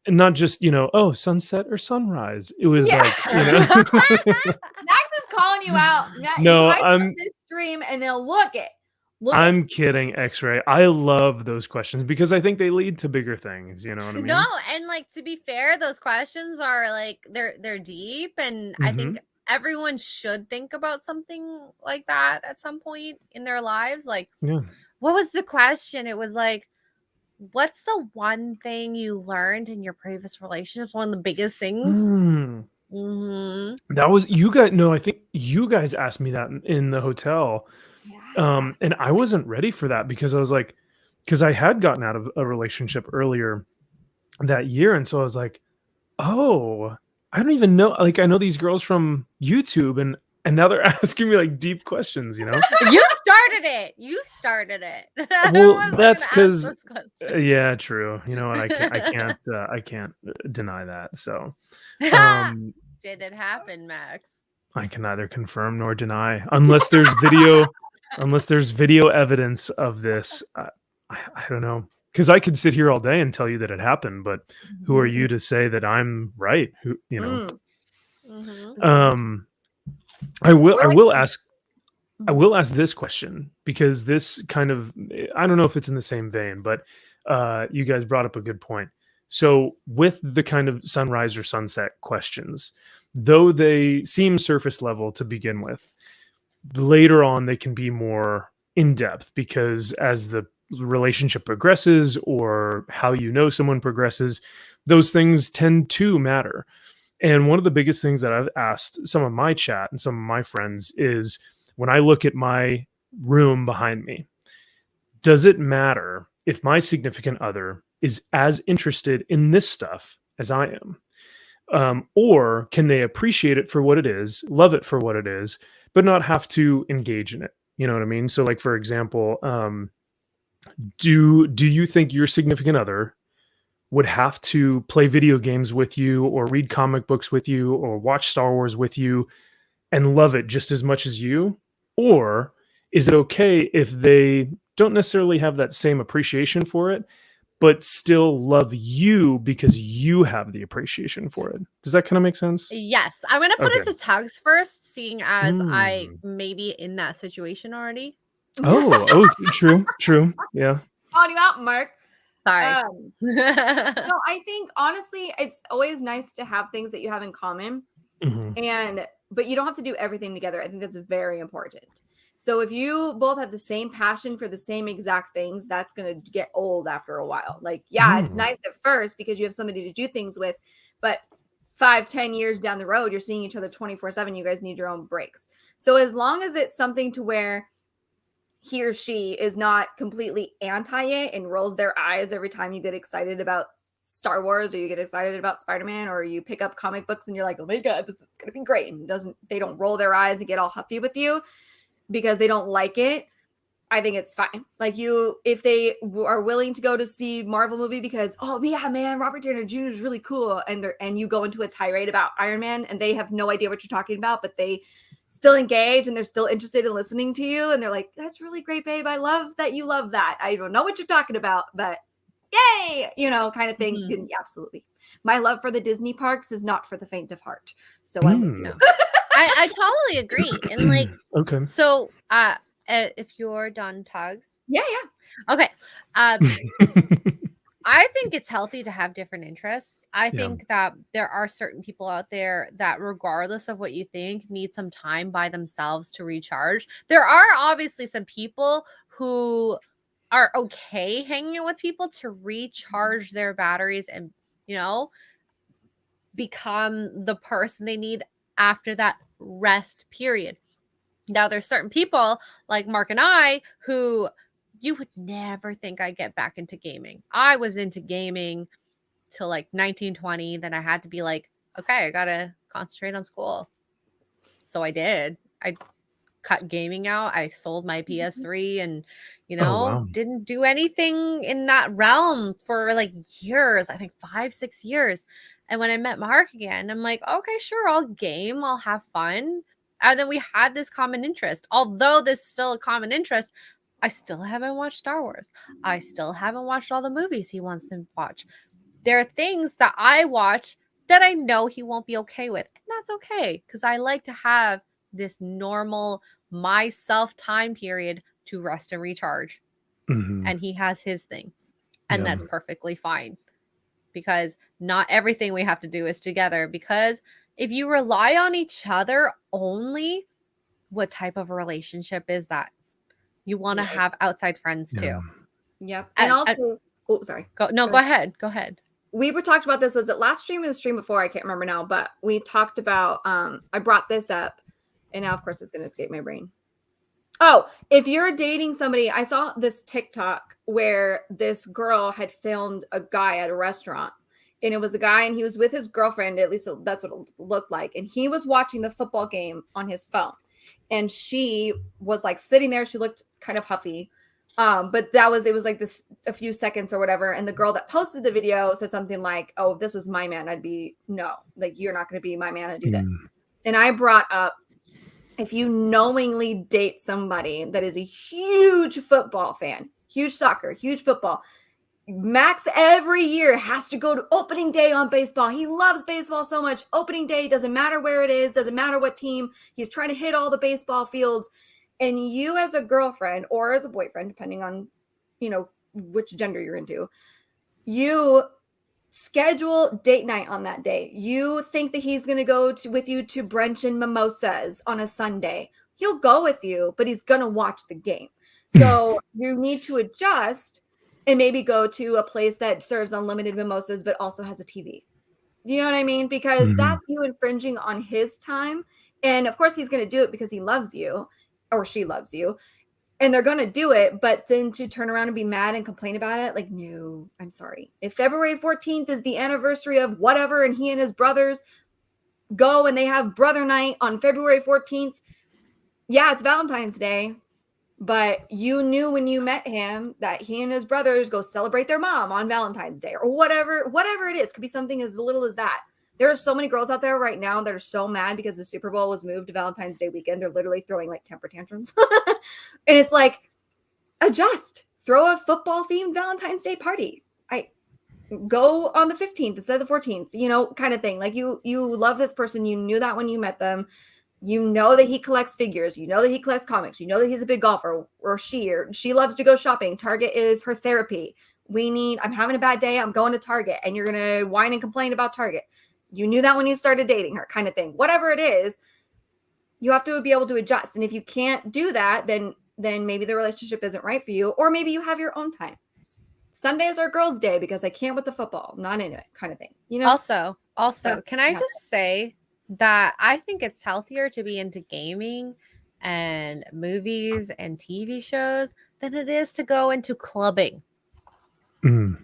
not just, you know, oh, sunset or sunrise. It was like, you know. Max is calling you out. No, I'm this stream and they'll look it. I'm kidding, X-Ray. I love those questions because I think they lead to bigger things. You know what I mean? No, and like to be fair, those questions are like they're deep, and I think everyone should think about something like that at some point in their lives. Like, what was the question? It was like, what's the one thing you learned in your previous relationships? One of the biggest things. That was you guys. No, I think you guys asked me that in the hotel. And I wasn't ready for that because I was like, because I had gotten out of a relationship earlier that year. And so I was like, oh, I don't even know. Like, I know these girls from YouTube and now they're asking me like deep questions, you know? You started it. Well, that's because, yeah, true. You know what? I can't deny that. So, did it happen, Max? I can neither confirm nor deny unless there's video. unless there's video evidence of this, I don't know. Because I could sit here all day and tell you that it happened, but who are you to say that I'm right? Who, you know? I will ask this question, because this kind of, I don't know if it's in the same vein, but you guys brought up a good point. So with the kind of sunrise or sunset questions, though they seem surface level to begin with, later on they can be more in depth, because as the relationship progresses or how you know someone progresses, those things tend to matter. And one of the biggest things that I've asked some of my chat and some of my friends is, when I look at my room behind me, does it matter if my significant other is as interested in this stuff as I am? Or can they appreciate it for what it is, love it for what it is, but not have to engage in it? You know what I mean? So like, for example, do you think your significant other would have to play video games with you, or read comic books with you, or watch Star Wars with you and love it just as much as you? Or is it okay if they don't necessarily have that same appreciation for it, but still love you because you have the appreciation for it? Does that kind of make sense? Yes. I'm going to put Okay. it to Tugs first, seeing as I may be in that situation already. Oh, true. Yeah. Calling you out, Mark. Sorry. No, I think honestly, it's always nice to have things that you have in common, but you don't have to do everything together. I think that's very important. So if you both have the same passion for the same exact things, that's going to get old after a while. Like, yeah, it's nice at first because you have somebody to do things with, but 5-10 years down the road, you're seeing each other 24/7. You guys need your own breaks. So as long as it's something to where he or she is not completely anti it and rolls their eyes every time you get excited about Star Wars, or you get excited about Spider-Man, or you pick up comic books and you're like, oh my God, this is going to be great. And they don't roll their eyes and get all huffy with you because they don't like it. I think it's fine. Like, if they are willing to go to see Marvel movie because, oh yeah, man, Robert Downey Jr. is really cool. And you go into a tirade about Iron Man and they have no idea what you're talking about, but they still engage and they're still interested in listening to you. And they're like, that's really great, babe. I love that you love that. I don't know what you're talking about, but yay, kind of thing. Yeah, absolutely. My love for the Disney parks is not for the faint of heart. So I would know. I totally agree. And like, okay. So if you're done, Tugs. Yeah. Okay. I think it's healthy to have different interests. I think that there are certain people out there that, regardless of what you think, need some time by themselves to recharge. There are obviously some people who are okay hanging out with people to recharge their batteries and, become the person they need after that rest period. Now, there's certain people like Mark and I who you would never think I'd get back into gaming. I was into gaming till like 1920. Then I had to be like, okay, I got to concentrate on school. So I did. I cut gaming out. I sold my PS3 and, didn't do anything in that realm for like years. I think 5-6 years. And when I met Mark again, I'm like, okay, sure, I'll game. I'll have fun. And then we had this common interest. Although this is still a common interest, I still haven't watched Star Wars. I still haven't watched all the movies he wants to watch. There are things that I watch that I know he won't be okay with. And that's okay, because I like to have this normal myself time period to rest and recharge. And he has his thing. And that's perfectly fine. Because not everything we have to do is together. Because if you rely on each other only, what type of relationship is that? You want to have outside friends too. Yep. And also, sorry. Go ahead. Go ahead. We were talked about this. Was it last stream or the stream before? I can't remember now, but we talked about, I brought this up and now of course it's going to escape my brain. Oh, if you're dating somebody, I saw this TikTok where this girl had filmed a guy at a restaurant, and it was a guy and he was with his girlfriend. At least that's what it looked like. And he was watching the football game on his phone. And she was like sitting there. She looked kind of huffy. But it was like this a few seconds or whatever. And the girl that posted the video said something like, oh, if this was my man, I'd be, no, like, you're not going to be my man and do this. And I brought up, if you knowingly date somebody that is a huge football fan, huge soccer, huge football, Max every year has to go to opening day on baseball. He loves baseball so much. Opening day, doesn't matter where it is, doesn't matter what team. He's trying to hit all the baseball fields. And you as a girlfriend or as a boyfriend, depending on, which gender you're into, you schedule date night on that day. You think that he's going to go with you to brunch and mimosas on a Sunday. He'll go with you, but he's going to watch the game. So you need to adjust and maybe go to a place that serves unlimited mimosas, but also has a TV. You know what I mean? Because that's you infringing on his time. And of course he's going to do it because he loves you or she loves you. And they're going to do it, but then to turn around and be mad and complain about it, like, no, I'm sorry. If February 14th is the anniversary of whatever, and he and his brothers go and they have brother night on February 14th, yeah, it's Valentine's Day, but you knew when you met him that he and his brothers go celebrate their mom on Valentine's Day or whatever it is. Could be something as little as that. There are so many girls out there right now that are so mad because the Super Bowl was moved to Valentine's Day weekend. They're literally throwing like temper tantrums. And it's like, adjust. Throw a football themed Valentine's Day party. Go on the 15th instead of the 14th, kind of thing. Like you love this person. You knew that when you met them. You know that he collects figures. You know that he collects comics. You know that he's a big golfer, or she loves to go shopping. Target is her therapy. I'm having a bad day. I'm going to Target, and you're going to whine and complain about Target. You knew that when you started dating her, kind of thing. Whatever it is, you have to be able to adjust. And if you can't do that, then maybe the relationship isn't right for you, or maybe you have your own time. Sundays are girls' day because I can't with the football. Not into it, kind of thing. Also, can I just say that I think it's healthier to be into gaming and movies and TV shows than it is to go into clubbing. Mm-hmm.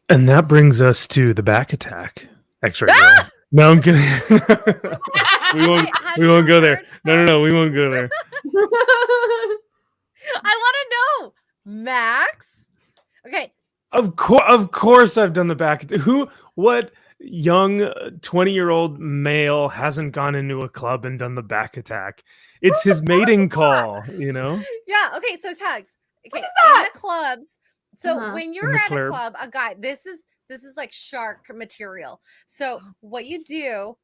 And that brings us to the back attack. X-ray girl. No, I'm kidding. we won't go there. No, we won't go there. I want to know, Max. Okay. Of course I've done the back attack. What young 20-year-old male hasn't gone into a club and done the back attack? It's his mating call, Yeah, okay, so Tugs. Okay, what is that? In the clubs. So when you're at a club, a guy, this is like shark material. So what you do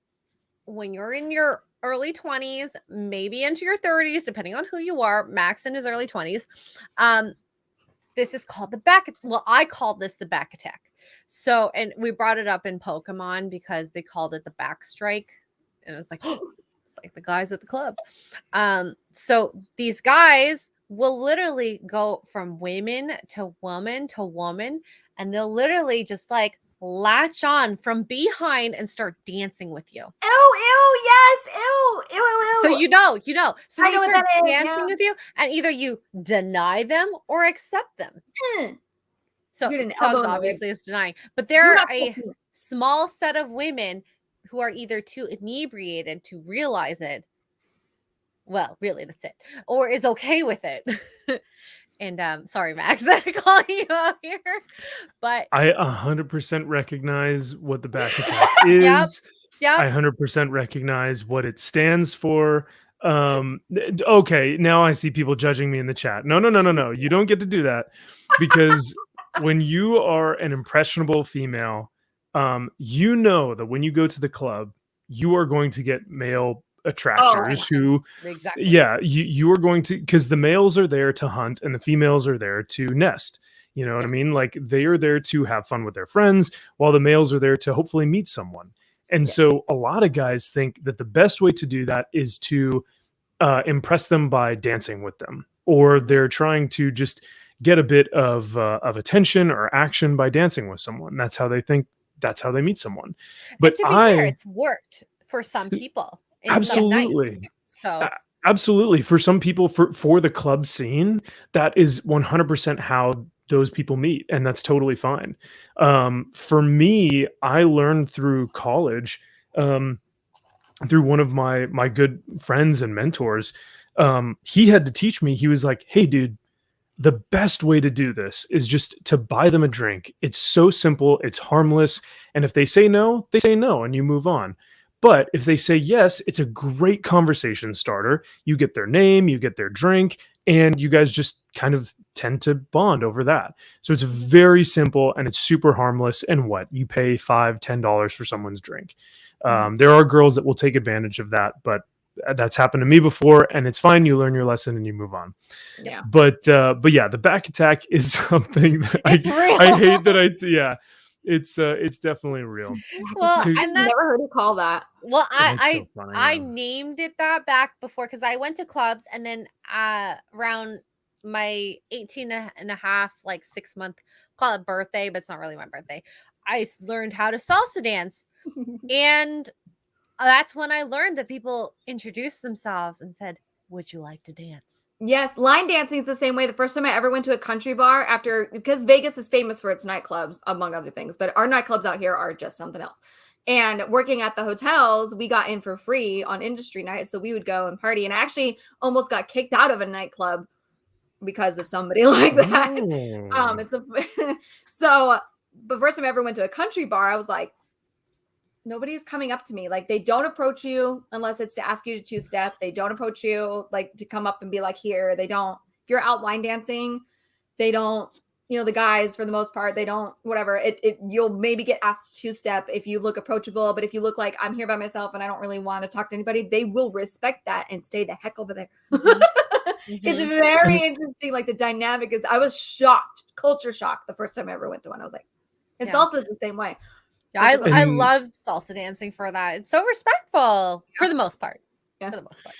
when you're in your early 20s, maybe into your 30s, depending on who you are, Max in his early 20s, this is called the back. Well, I called this the back attack. So, and we brought it up in Pokemon because they called it the back strike. And it was like, it's like the guys at the club. So these guys will literally go from women to woman to woman, and they'll literally just like latch on from behind and start dancing with you. Ew, yes, ew. So you know. So I they know what start that is, dancing with you, and either you deny them or accept them. So Tugs obviously is denying, but there are a small set of women who are either too inebriated to realize it. Well, really, that's it. Or is okay with it. And sorry, Max, I'm calling you out here. But I 100% recognize what the back attack is. Yep. I 100% recognize what it stands for. Okay, now I see people judging me in the chat. No. You don't get to do that, because when you are an impressionable female, you know that when you go to the club, you are going to get male attractors exactly. Yeah, you are going to, because the males are there to hunt and the females are there to nest. You know what I mean? Like, they are there to have fun with their friends, while the males are there to hopefully meet someone. And so a lot of guys think that the best way to do that is to impress them by dancing with them, or they're trying to just get a bit of attention or action by dancing with someone. That's how they think. That's how they meet someone. But and to be fair, it's worked for some people. Absolutely. So absolutely. For some people, for the club scene, that is 100% how those people meet, and that's totally fine. For me, I learned through college, through one of my good friends and mentors. He had to teach me. He was like, "Hey, dude, the best way to do this is just to buy them a drink. It's so simple, it's harmless, and if they say no, they say no, and you move on. But if they say yes, it's a great conversation starter. You get their name, you get their drink, and you guys just kind of tend to bond over that. So it's very simple and it's super harmless. And what? You pay $5-10 for someone's drink. There are girls that will take advantage of that, but that's happened to me before, and it's fine. You learn your lesson and you move on. Yeah. But yeah, the back attack is something that I hate that it's definitely real. Well, I've and that's never heard you call that. well, That's so funny, I yeah. named it that back before because I went to clubs, and then around my 18 and a half, like 6-month, call it birthday, but it's not really my birthday, I learned how to salsa dance. And that's when I learned that people introduced themselves and said, "Would you like to dance?" Yes, line dancing is the same way. The first time I ever went to a country bar because Vegas is famous for its nightclubs, among other things, but our nightclubs out here are just something else. And working at the hotels, we got in for free on industry night. So we would go and party. And I actually almost got kicked out of a nightclub because of somebody like that. Oh. So the first time I ever went to a country bar, I was like, nobody's coming up to me. Like, they don't approach you unless it's to ask you to two-step. They don't approach you like to come up and be like, here. They don't. If you're out line dancing, they don't. The guys, for the most part, they don't. Whatever. You'll maybe get asked to two-step if you look approachable. But if you look like I'm here by myself and I don't really want to talk to anybody, they will respect that and stay the heck over there. It's very interesting. Like, the dynamic is. I was shocked, culture shocked, the first time I ever went to one. I was like, it's also the same way. Yeah, I love salsa dancing for that. It's so respectful for the most part. Yeah. For the most part.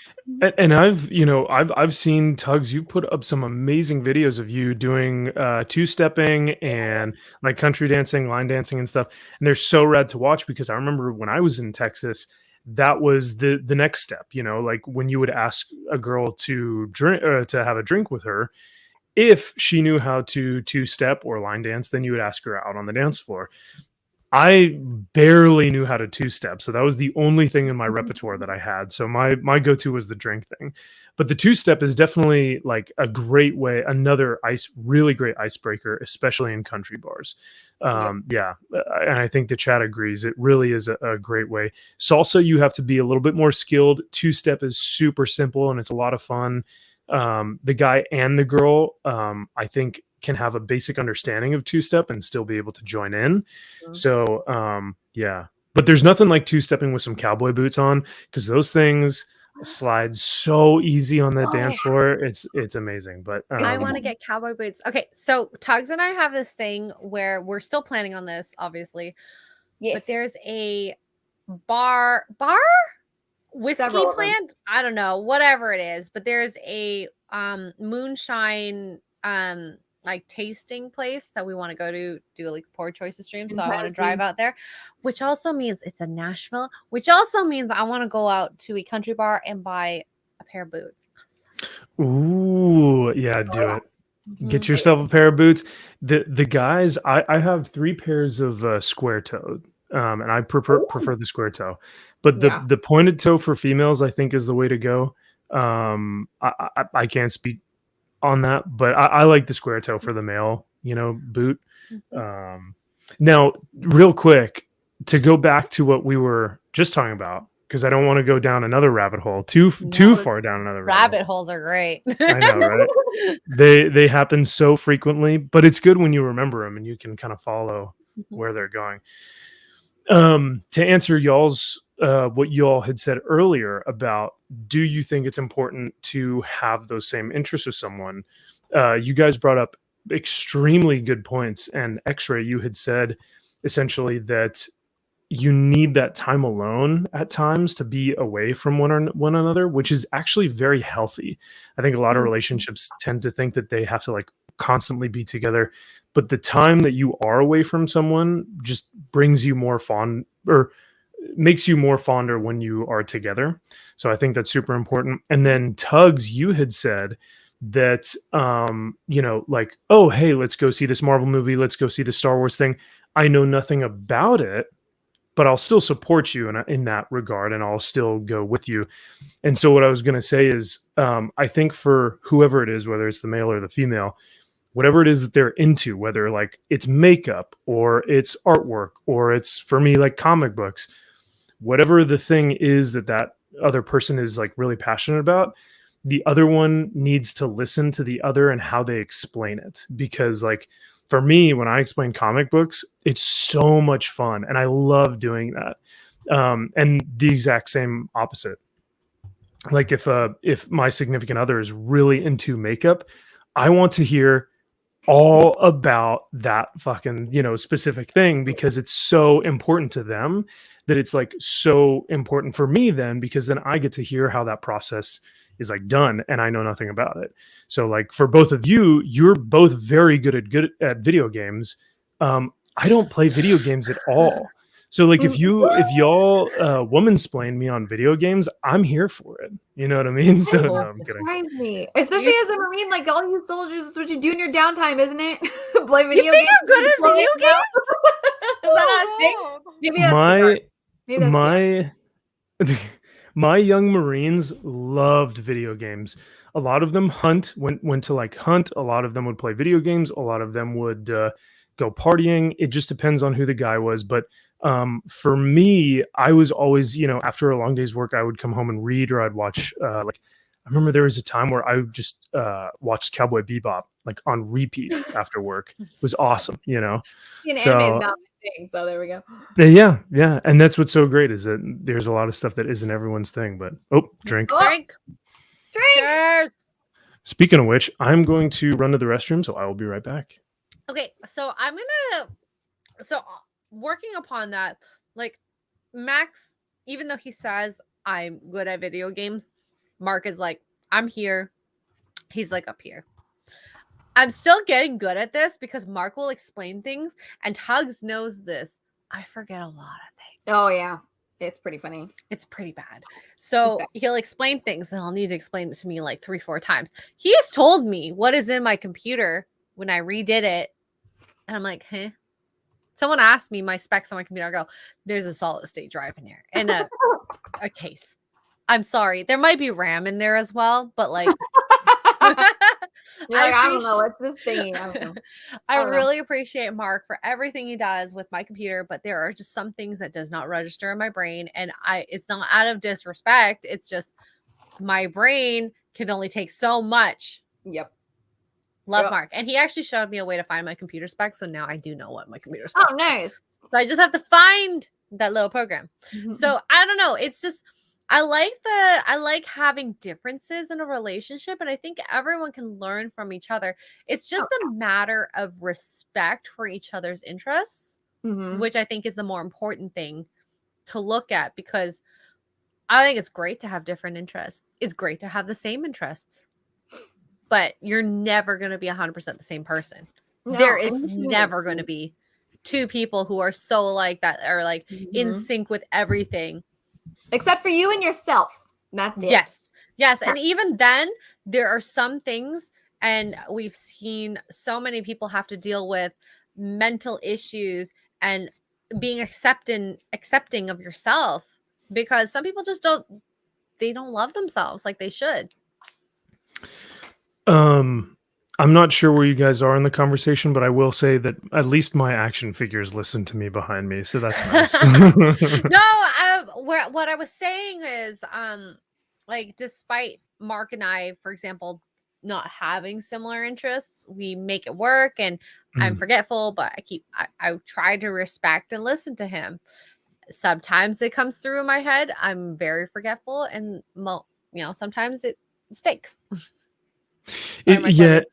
And I've seen Tugs. You put up some amazing videos of you doing two-stepping and like country dancing, line dancing, and stuff. And they're so rad to watch because I remember when I was in Texas, that was the next step. Like when you would ask a girl to drink to have a drink with her, if she knew how to two-step or line dance, then you would ask her out on the dance floor. I barely knew how to two-step, so that was the only thing in my repertoire that I had. So my go-to was the drink thing. But the two-step is definitely like a great way, another really great icebreaker, especially in country bars. Yeah, and I think the chat agrees. It really is a great way. Salsa, you have to be a little bit more skilled. Two-step is super simple, and it's a lot of fun. The guy and the girl, I think, can have a basic understanding of two-step and still be able to join in. So yeah, but there's nothing like two-stepping with some cowboy boots on, because those things slide so easy on that dance floor. It's amazing. But I want to get cowboy boots. Okay, so Tugs and I have this thing where we're still planning on this, obviously. Yes. But there's a bar whiskey plant. I don't know, whatever it is, but there's a moonshine like tasting place that we want to go to do like Poor Choices stream. So I want to drive out there, which also means it's in Nashville, which also means I want to go out to a country bar and buy a pair of boots. Ooh, yeah, do it. Get yourself a pair of boots. The guys, I have 3 pairs of square toed, and I prefer the square toe, but the pointed toe for females, I think, is the way to go. I can't speak on that, but I like the square toe for the male, boot. Now, real quick, to go back to what we were just talking about, because I don't want to go down another rabbit hole too far down another rabbit holes are great. I know, right? They happen so frequently, but it's good when you remember them and you can kind of follow where they're going. To answer y'all's what y'all had said earlier about, do you think it's important to have those same interests with someone? You guys brought up extremely good points, and X-Ray, you had said essentially that you need that time alone at times to be away from one another, which is actually very healthy. I think a lot of relationships tend to think that they have to like constantly be together, but the time that you are away from someone just brings you more fond, or makes you more fonder when you are together. So I think that's super important. And then Tugs, you had said that, like, oh, hey, let's go see this Marvel movie. Let's go see the Star Wars thing. I know nothing about it, but I'll still support you in that regard, and I'll still go with you. And so what I was going to say is, I think for whoever it is, whether it's the male or the female, whatever it is that they're into, whether like it's makeup or it's artwork or it's, for me, like comic books, whatever the thing is that other person is like really passionate about, the other one needs to listen to the other and how they explain it. Because like for me, when I explain comic books, it's so much fun and I love doing that. And the exact same opposite. Like if my significant other is really into makeup, I want to hear all about that fucking, specific thing, because it's so important to them that it's like so important for me then, because then I get to hear how that process is like done and I know nothing about it. So like for both of you, you're both very good at video games. I don't play video games at all. So like if y'all womansplain me on video games, I'm here for it. You know what I mean? So no, I'm kidding. Surprise me, especially as a Marine. Like all you soldiers, that's what you do in your downtime, isn't it? Play video games. I'm good at video games. Is that not a thing? Maybe that's my young Marines loved video games. A lot of them went to like hunt. A lot of them would play video games. A lot of them would go partying. It just depends on who the guy was. But for me, I was always, after a long day's work, I would come home and read, or I'd watch, I remember there was a time where I just watched Cowboy Bebop, like on repeat after work. It was awesome, Anime is not my thing, so there we go. Yeah. And that's what's so great is that there's a lot of stuff that isn't everyone's thing, but drink. Drink. Cheers. Speaking of which, I'm going to run to the restroom, so I will be right back. Okay, so working upon that, like Max, even though he says I'm good at video games, Mark is like, I'm here. He's like up here. I'm still getting good at this because Mark will explain things, and Tugs knows this. I forget a lot of things. Oh yeah, it's pretty funny. It's pretty bad. So he'll explain things, and I'll need to explain it to me like 3-4 times. He's told me what is in my computer when I redid it, and I'm like, huh? Someone asked me my specs on my computer. I go, there's a solid state drive in there and a case. I'm sorry. There might be RAM in there as well, but like, I don't know. What's this thingy? I don't know. I really appreciate Mark for everything he does with my computer, but there are just some things that does not register in my brain. And it's not out of disrespect. It's just my brain can only take so much. Yep. Love Mark. And he actually showed me a way to find my computer specs. So now I do know what my computer specs are. Nice. So I just have to find that little program. So I don't know. It's just, I like having differences in a relationship. And I think everyone can learn from each other. It's just a matter of respect for each other's interests, which I think is the more important thing to look at, because I think it's great to have different interests. It's great to have the same interests. But you're never going to be 100% the same person. No, there is never going to be two people who are so like that, are like in sync with everything. Except for you and yourself. That's it. Yes. And even then, there are some things, and we've seen so many people have to deal with mental issues and being accepting of yourself, because some people just don't love themselves like they should. I'm not sure where you guys are in the conversation, but I will say that at least my action figures listen to me behind me, so that's nice. What I was saying is, like, despite Mark and I, for example, not having similar interests, we make it work, and I'm forgetful, but I try to respect and listen to him. Sometimes it comes through in my head. I'm very forgetful, and sometimes it stakes. It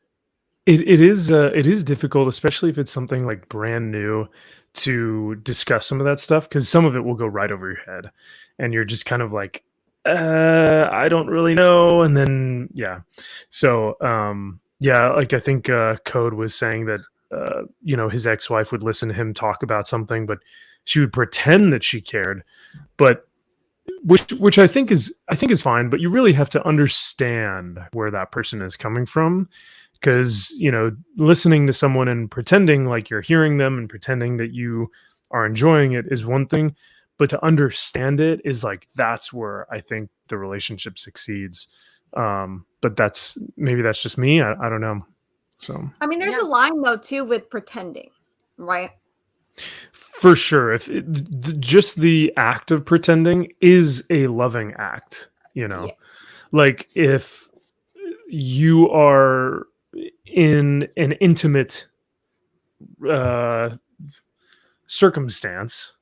is difficult, especially if it's something like brand new, to discuss some of that stuff, because some of it will go right over your head and you're just kind of like, I don't really know. And then so like I think Code was saying that his ex-wife would listen to him talk about something, but she would pretend that she cared, but which I think is fine, but you really have to understand where that person is coming from, because listening to someone and pretending like you're hearing them and pretending that you are enjoying it is one thing, but to understand it is like, that's where I think the relationship succeeds. But that's just me. I don't know. So I mean, there's a line though too with pretending, right? For sure. If just the act of pretending is a loving act, you know. Yeah. Like if you are in an intimate circumstance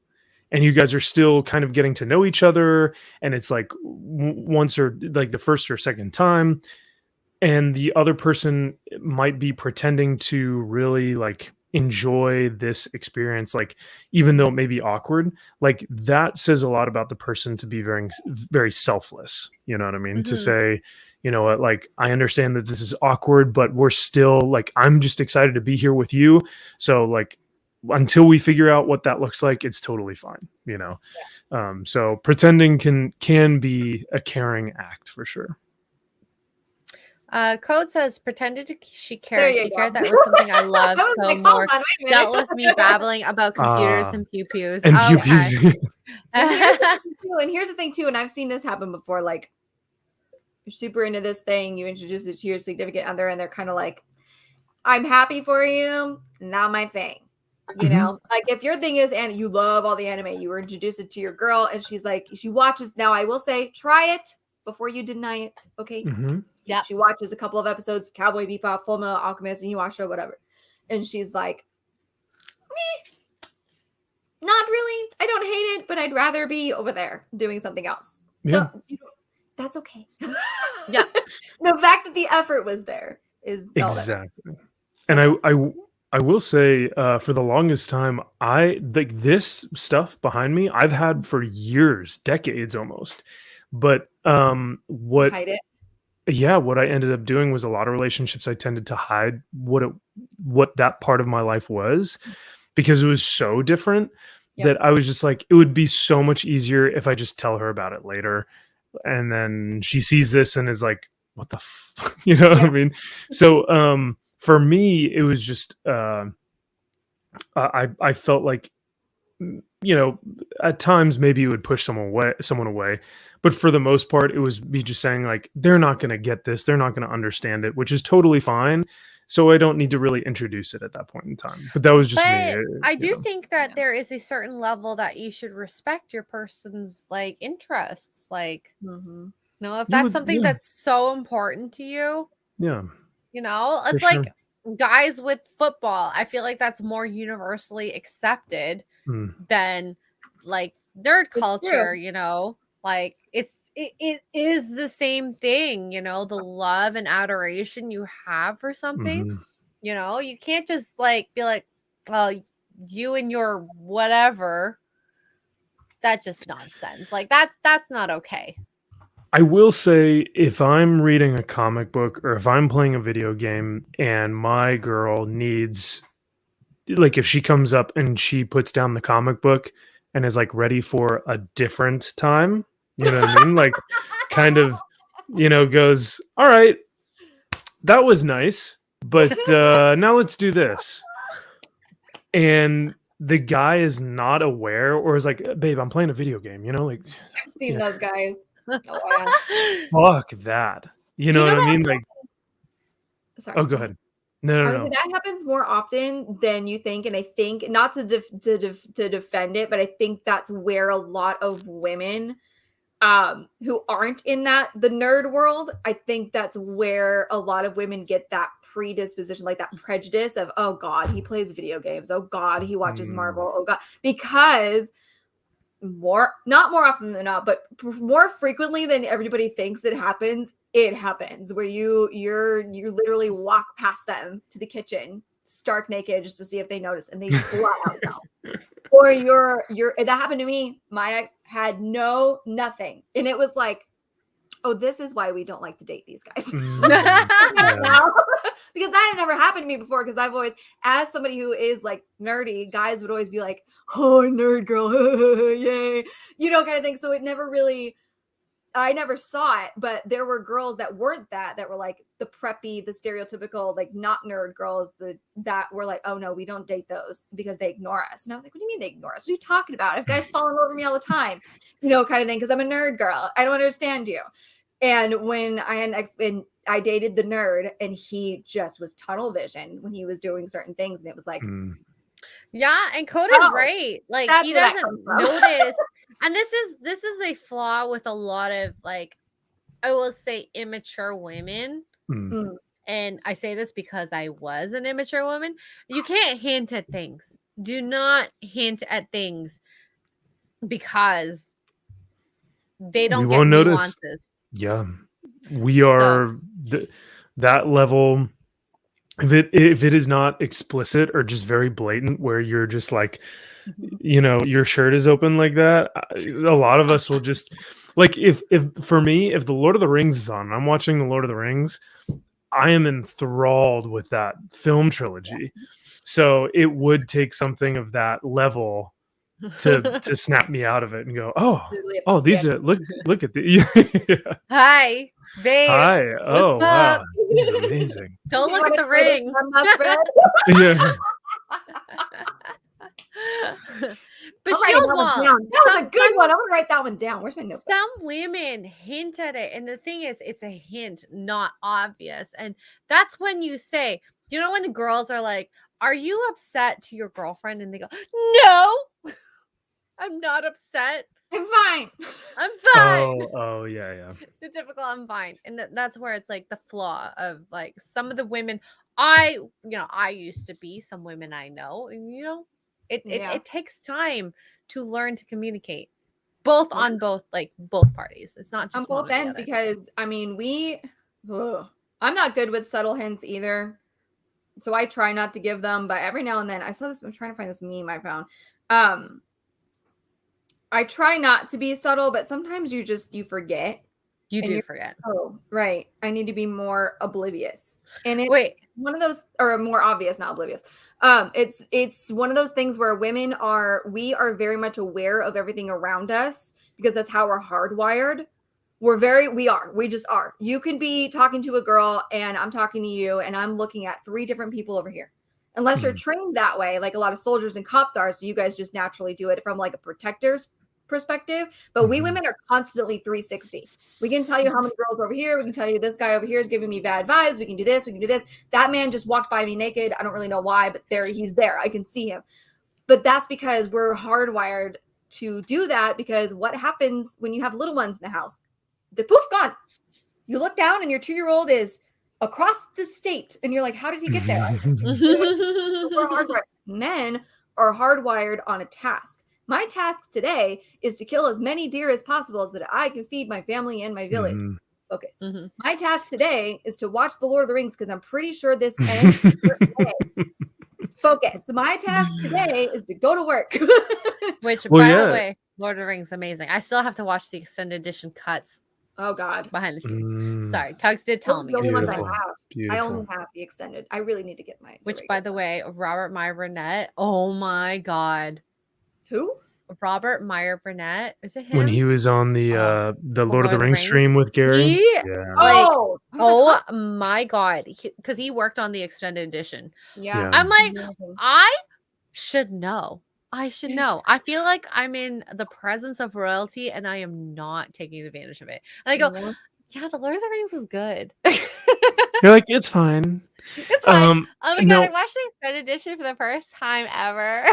and you guys are still kind of getting to know each other, and it's like once or like the first or second time, and the other person might be pretending to really like enjoy this experience, like even though it may be awkward, like that says a lot about the person to be very very selfless, you know what I mean? To say, you know what, like I understand that this is awkward, but we're still like, I'm just excited to be here with you, so like until we figure out what that looks like, it's totally fine, you know. So pretending can be a caring act for sure. Code says, pretended she There cared. you She go. cared. That was something I loved I was so like, more. hold on, wait a minute. Dealt with me babbling about computers and pew-pews. And Oh, pew-pews. And here's the thing too, and I've seen this happen before. Like, you're super into this thing, you introduce it to your significant other, and they're kind of like, "I'm happy for you, not my thing." You know, like if your thing is, and you love all the anime, you were introduced it to your girl, and she's like, she watches. Now, I will say, try it before you deny it. Okay. Yeah. She watches a couple of episodes of Cowboy Bebop, Full Metal Alchemist, and you watch it, whatever. And she's like, not really. I don't hate it, but I'd rather be over there doing something else. Yeah. That's okay. Yeah. The fact that the effort was there is exactly. And I will say, for the longest time, I like this stuff behind me I've had for years, decades almost. But what hide it. Yeah, what I ended up doing was a lot of relationships I tended to hide what that part of my life was, because it was so different that I was just like, it would be so much easier if I just tell her about it later. And then she sees this and is like, what the fuck? You know what I mean? So for me, it was just I felt like, you know, at times maybe it would push someone away, but for the most part it was me just saying like, they're not going to get this, they're not going to understand it, which is totally fine, so I don't need to really introduce it at that point in time. But that was just me. I do think that there is a certain level that you should respect your person's like interests, like you know, if that's something that's so important to you, you know, it's like guys with football. I feel like that's more universally accepted than like nerd culture, you know, like it is the same thing, you know, the love and adoration you have for something, you know, you can't just like be like, well, you and your whatever, that's just nonsense. Like that's not okay. I will say, if I'm reading a comic book or if I'm playing a video game and my girl needs, like if she comes up and she puts down the comic book and is like ready for a different time, you know what I mean? Like kind of, you know, goes, all right, that was nice, but now let's do this. And the guy is not aware, or is like, babe, I'm playing a video game, you know, like I've seen those guys. Fuck that. You know what I mean? Like, sorry. Oh, go ahead. No. That happens more often than you think, and I think not to defend it, but I think that's where a lot of women who aren't in the nerd world, I think that's where a lot of women get that predisposition, like that prejudice of, oh God, he plays video games. Oh God, he watches Marvel. Oh God, because not more often than not, but more frequently than everybody thinks it happens where you literally walk past them to the kitchen stark naked just to see if they notice, and they flat out no. Or you're that happened to me. My ex had nothing, and it was like, oh, this is why we don't like to date these guys. Because that had never happened to me before, because I've always, as somebody who is like nerdy, guys would always be like, oh, nerd girl, yay, you know, kind of thing. So it never really, I never saw it, but there were girls that weren't that were like the preppy, the stereotypical, like not nerd girls that were like, oh no, we don't date those because they ignore us. And I was like, what do you mean they ignore us? What are you talking about? If guys falling over me all the time, you know, kind of thing, because I'm a nerd girl. I don't understand you. And when I dated the nerd, and he just was tunnel vision when he was doing certain things, and it was like, Yeah, and Coda's Oh, right. Like that's he where that doesn't comes from. notice, and this is a flaw with a lot of like I will say immature women. Mm. And I say this because I was an immature woman. You can't hint at things. Do not hint at things because they We don't get won't notice. nuances. Yeah, we are that level. If it is not explicit or just very blatant, where you're just like, you know, your shirt is open like that, a lot of us will just like if for me, if the Lord of the Rings is on, and I'm watching the Lord of the Rings, I am enthralled with that film trilogy. So it would take something of that level to snap me out of it and go, oh, these are look at the yeah. Hi, babe. Hi. Oh What's wow. up? This is amazing. Don't look at the ring. Yeah. But I'll write she'll that one won't. down. That was a good one. I'm gonna write that one down. Where's my notebook? Some women hint at it, and the thing is, it's a hint, not obvious. And that's when you say, you know, when the girls are like, "Are you upset?" to your girlfriend, and they go, "No, I'm not upset. I'm fine. I'm fine." Oh yeah. The typical "I'm fine," and that's where it's like the flaw of like some of the women. I used to be some women I know, and it takes time to learn to communicate. Both on both parties. It's not just on both ends because I mean I'm not good with subtle hints either. So I try not to give them, but every now and then I'm trying to find this meme I found. I try not to be subtle, but sometimes you forget. You do forget. Oh, right. I need to be more oblivious. And it's one of those, or more obvious, not oblivious. It's one of those things where we are very much aware of everything around us because that's how we're hardwired. We just are. You can be talking to a girl and I'm talking to you and I'm looking at 3 different people over here. Unless you're trained that way, like a lot of soldiers and cops are, so you guys just naturally do it from like a protector's perspective. But we women are constantly 360. We can tell you how many girls over here. We can tell you this guy over here is giving me bad vibes. We can do this. We can do this. That man just walked by me naked. I don't really know why, but he's there. I can see him. But that's because we're hardwired to do that, because what happens when you have little ones in the house? The poof, gone. You look down and your 2-year-old is across the state and you're like, how did he get there? We're hardwired. Men are hardwired on a task. My task today is to kill as many deer as possible so that I can feed my family and my village. Focus. My task today is to watch The Lord of the Rings because I'm pretty sure this ends. Focus. My task today is to go to work. Which, by the way, Lord of the Rings, amazing. I still have to watch the extended edition cuts. Oh God, behind the scenes. Sorry, Tugs did tell me. The only ones I have. I only have the extended. I really need to get my. Which, by the way, Robert Meyer Burnett. Oh my God. Who? Robert Meyer Burnett. Is it him? When he was on the Lord of the Rings stream with Gary. Oh my God, because he worked on the extended edition. Yeah. I'm like, I should know. I should know. I feel like I'm in the presence of royalty and I am not taking advantage of it. And I go, yeah, the Lord of the Rings is good. You're like, it's fine. It's fine. Oh my God, I watched the extended edition for the first time ever.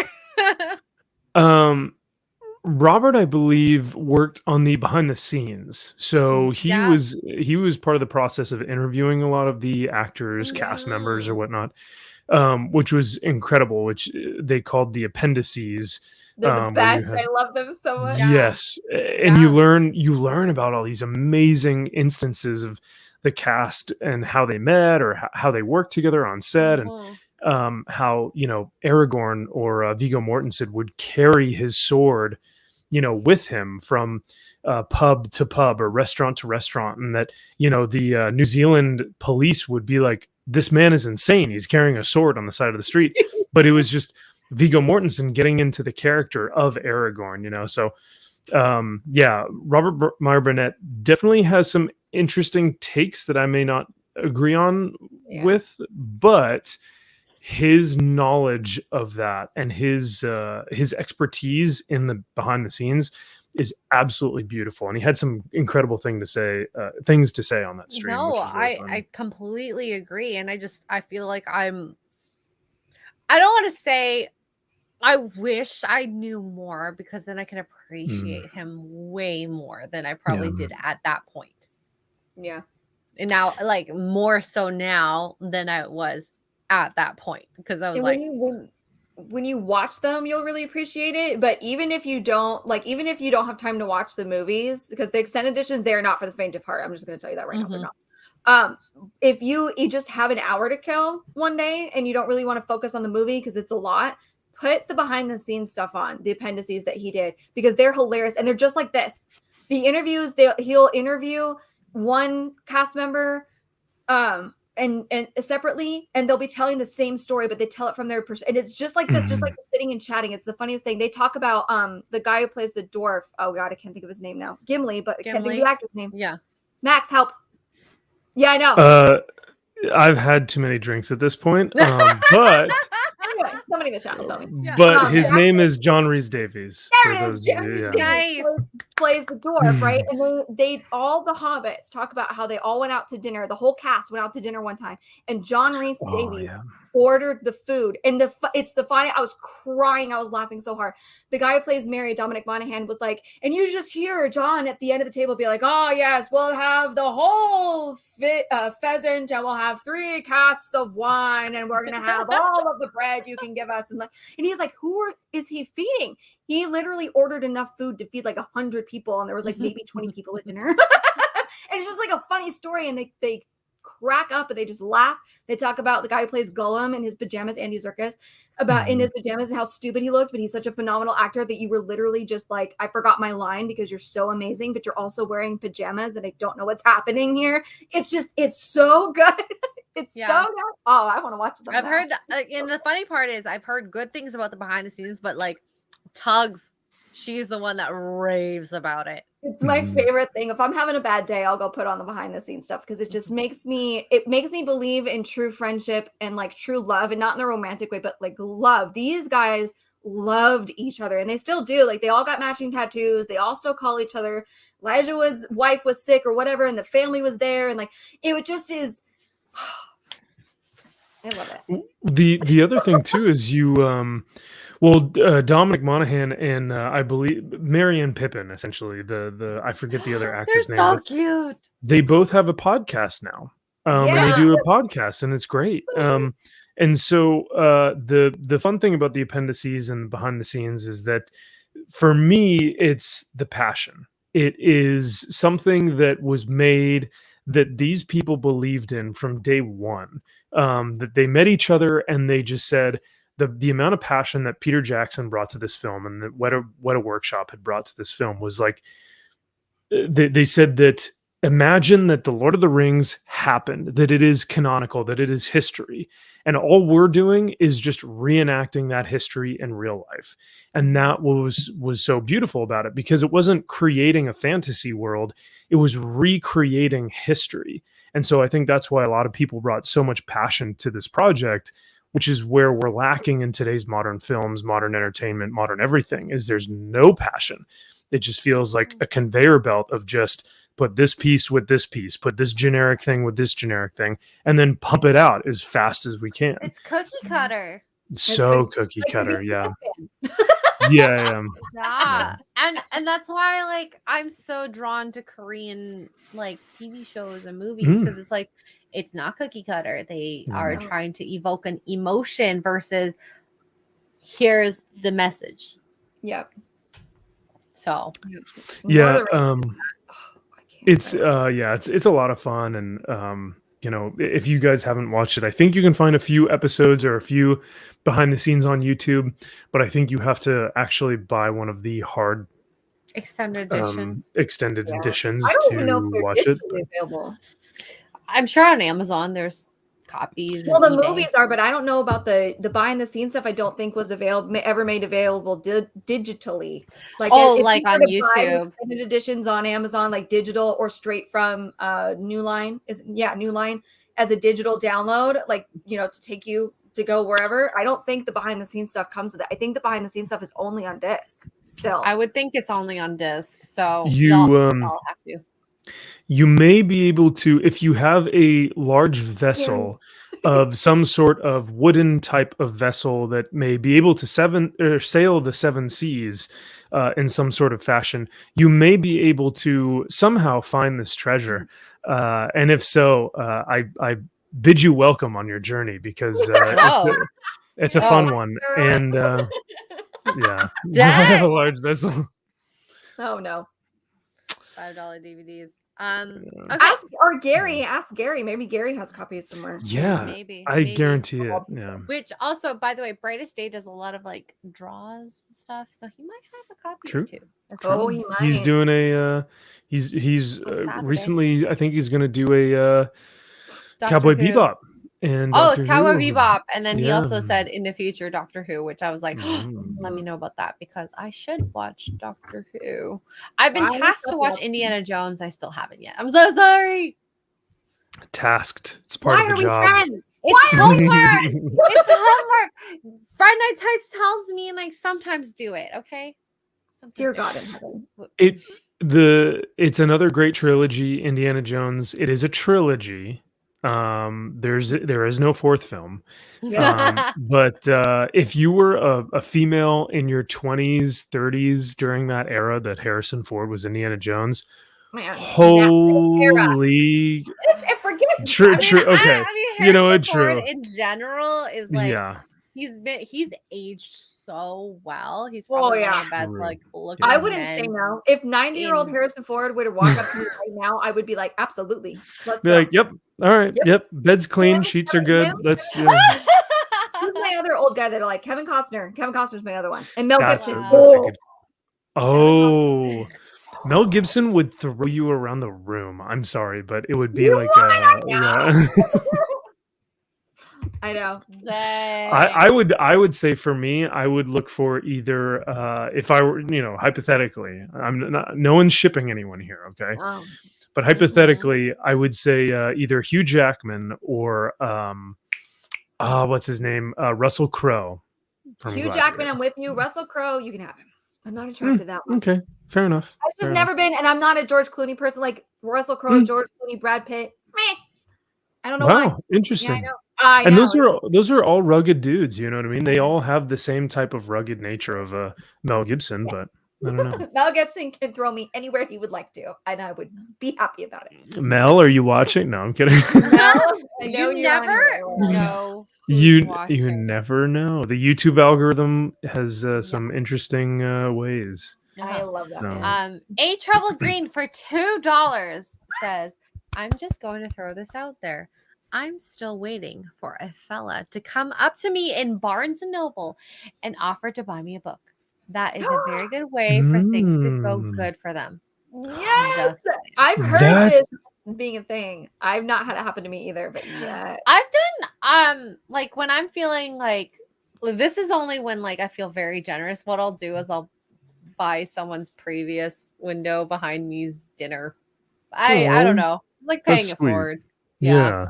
Robert, I believe, worked on the behind the scenes. So he was part of the process of interviewing a lot of the actors, cast members, or whatnot. Which was incredible, which they called the appendices. They're the best. I love them so much. Yes. And you learn about all these amazing instances of the cast and how they met or how they worked together on set, and how, Aragorn or Viggo Mortensen would carry his sword, with him from pub to pub or restaurant to restaurant, and that, the New Zealand police would be like, this man is insane. He's carrying a sword on the side of the street. But it was just Viggo Mortensen getting into the character of Aragorn, So, Robert Meyer Burnett definitely has some interesting takes that I may not agree on with, but his knowledge of that and his expertise in the behind the scenes is absolutely beautiful, and he had some incredible things to say on that stream. No, I completely agree, and I feel like I don't want to say I wish I knew more because then I can appreciate him way more than I probably did at that point. Yeah. And now, like, more so now than I was at that point because I was And like, when you watch them, you'll really appreciate it. But even if you don't have time to watch the movies, because the extended editions, they are not for the faint of heart. I'm just going to tell you that right now. They're not. If you just have an hour to kill one day and you don't really want to focus on the movie because it's a lot, put the behind the scenes stuff on, the appendices that he did, because they're hilarious and they're just like this. The interviews, he'll interview one cast member and separately, and they'll be telling the same story, but they tell it from their perspective. And it's just like this, just like they're sitting and chatting. It's the funniest thing. They talk about the guy who plays the dwarf. Oh god, I can't think of his name now. Gimli, but I can't think of the actor's name. Yeah. Max, help. Yeah, I know. I've had too many drinks at this point. But anyway, somebody in the chat will tell me. But his name is John Rhys Davies. There it is. John Rhys Davies Nice. plays the dwarf, right? And they all the hobbits talk about how they all went out to dinner. The whole cast went out to dinner one time, and John Rhys Davies ordered the food. And it's the funny. I was crying. I was laughing so hard. The guy who plays Mary, Dominic Monaghan, was like, and you just hear John at the end of the table be like, "Oh yes, we'll have the whole pheasant, and we'll have 3 casks of wine, and we're gonna have all of the bread you can give us." And he's like, "Who is he feeding?" He literally ordered enough food to feed like 100 people, and there was like maybe 20 people at dinner. And it's just like a funny story, and they crack up and they just laugh. They talk about the guy who plays Gollum in his pajamas, Andy Serkis, about in his pajamas and how stupid he looked, but he's such a phenomenal actor that you were literally just like, I forgot my line because you're so amazing, but you're also wearing pajamas and I don't know what's happening here. It's so good. It's so good. Oh, I want to watch them. I've heard, and the funny part is I've heard good things about the behind the scenes, but like Tugs, she's the one that raves about it. It's my favorite thing. If I'm having a bad day, I'll go put on the behind the scenes stuff because it just makes me believe in true friendship and like true love, and not in the romantic way, but like love. These guys loved each other and they still do. Like they all got matching tattoos. They all still call each other. Elijah's wife was sick or whatever, and the family was there, and like it just is. I love it. The other thing too is Dominic Monaghan and I believe Marianne Pippin, essentially the I forget the other actor's name. So cute. They both have a podcast now, and they do a podcast, and it's great. And so the fun thing about the appendices and behind the scenes is that for me, it's the passion. It is something that was made that these people believed in from day one. That they met each other and they just said. The amount of passion that Peter Jackson brought to this film and that what a Workshop had brought to this film was like, they said that imagine that the Lord of the Rings happened, that it is canonical, that it is history. And all we're doing is just reenacting that history in real life. And that was so beautiful about it because it wasn't creating a fantasy world. It was recreating history. And so I think that's why a lot of people brought so much passion to this project, which is where we're lacking in today's modern films, modern entertainment, modern everything, is there's no passion. It just feels like a conveyor belt of just put this piece with this piece, put this generic thing with this generic thing, and then pump it out as fast as we can. It's cookie cutter. So cookie cutter, yeah. Yeah. And that's why like I'm so drawn to Korean like TV shows and movies because it's like it's not cookie cutter. They are trying to evoke an emotion versus here's the message. Yep. So yeah, it's a lot of fun, and if you guys haven't watched it, I think you can find a few episodes or a few behind the scenes on YouTube, but I think you have to actually buy one of the hard extended editions I don't even know if they're watch it. Available. I'm sure on Amazon there's copies. Well, the movies are, but I don't know about the behind the scenes stuff. I don't think was ever made available digitally. Like like on YouTube, extended editions on Amazon, like digital or straight from New Line as a digital download, like to take you to go wherever. I don't think the behind the scenes stuff comes with it. I think the behind the scenes stuff is only on disc. Still, I would think it's only on disc. So I'll have to. You may be able to, if you have a large vessel of some sort of wooden type of vessel that may be able to sail the seven seas in some sort of fashion, you may be able to somehow find this treasure. And if so, I bid you welcome on your journey, because it's a fun one. And yeah, I have a large vessel. Oh no. $5 DVDs. Okay. Ask Gary. Maybe Gary has copies somewhere. Yeah, maybe. I guarantee it. Yeah. Which also, by the way, Brightest Day does a lot of like draws and stuff, so he might have a copy True. or two. Oh, he might. He's doing a. He's recently. I think he's going to do a Cowboy Bebop. And it's Cowboy Bebop, and then he Yeah. also said in the future Doctor Who, which I was like, let me know about that, because I should watch Doctor Who. I've been tasked to watch Indiana Jones. I still haven't yet. I'm so sorry. Tasked. It's part of the job. Why are we friends? It's homework. It's homework. Bright Night Tights tells me, like, sometimes do it. Okay. Sometimes Dear God in heaven. It's another great trilogy, Indiana Jones. It is a trilogy. There is no fourth film. But if you were a female in your 20s, 30s during that era that Harrison Ford was Indiana Jones, Man, holy forget. True. Okay. I mean, You know what? Harrison Ford True. in general is like, Yeah. he's aged so well. He's Oh, probably yeah. one of the best True. like looking. I wouldn't men. say no. If 90-year-old in- Harrison Ford were to walk up to me right now, I would be like, absolutely. Let's Be go. like, yep. All right. Yep. Yep. Bed's clean. Yeah, Sheets are yeah, good. yeah. Let's. Who's my other old guy that I like? Kevin Costner. Kevin Costner's my other one. And Mel That's Gibson. a good. Oh, Mel Gibson would throw you around the room. I'm sorry, but it would be like, yeah. I know. Dang. I would say for me, I would look for either if I were, hypothetically, I'm not, no one's shipping anyone here, okay? But hypothetically, I would say either Hugh Jackman or what's his name, Russell Crowe. Hugh Jackman, I'm with you. Russell Crowe, you can have him. I'm not attracted to that one. Okay, fair enough. I've just never been, and I'm not a George Clooney person. Like Russell Crowe, George Clooney, Brad Pitt. Meh. I don't know why. Wow, interesting. Yeah, I know. And those are all rugged dudes. You know what I mean? They all have the same type of rugged nature of Mel Gibson, but I don't know. Mel Gibson can throw me anywhere he would like to, and I would be happy about it. Mel, are you watching? No, I'm kidding. Mel, I know You you're on never here. know. You watching. never know. The YouTube algorithm has some interesting ways. I love that. So- Man. A Trouble Green for $2 says, I'm just going to throw this out there. I'm still waiting for a fella to come up to me in Barnes and Noble and offer to buy me a book. That is a very good way for things to go good for them. Yes, I've heard this being a thing. I've not had it happen to me either, but yeah, I've done like when I'm feeling like this is only when like I feel very generous. What I'll do is I'll buy someone's previous window behind me's dinner. I don't know. It's like paying it forward. Yeah.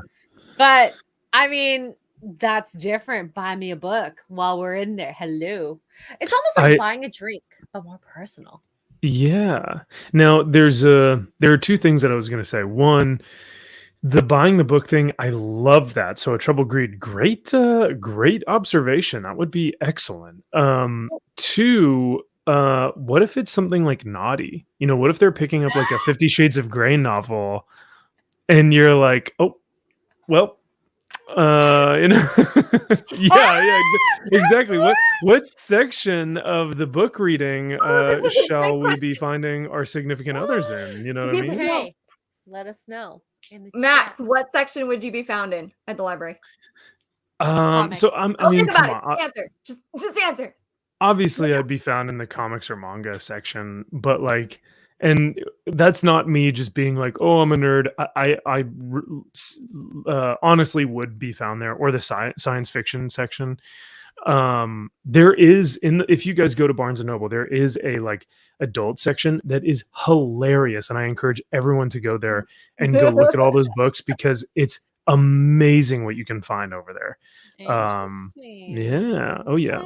But I mean, that's different. Buy me a book while we're in there. Hello. It's almost like buying a drink, but more personal. Yeah. Now there are two things that I was going to say. One, the buying the book thing, I love that. So A Trouble Greed, great observation. That would be excellent. Two, what if it's something like naughty? What if they're picking up like a 50 Shades of Grey novel and you're like, oh, well, exactly. What section of the book reading shall we be finding our significant others in? You know what I mean? Hey, let us know. In the Max, chat. what section would you be found in at the library? So I mean, think come about on. it. Answer. Just answer. Obviously, I'd be found in the comics or manga section, but like, and that's not me just being like, oh, I'm a nerd. I honestly would be found there, or the science fiction section. There is if you guys go to Barnes and Noble, there is a like adult section that is hilarious, and I encourage everyone to go there and go look at all those books because it's amazing what you can find over there. Yeah. Oh yeah.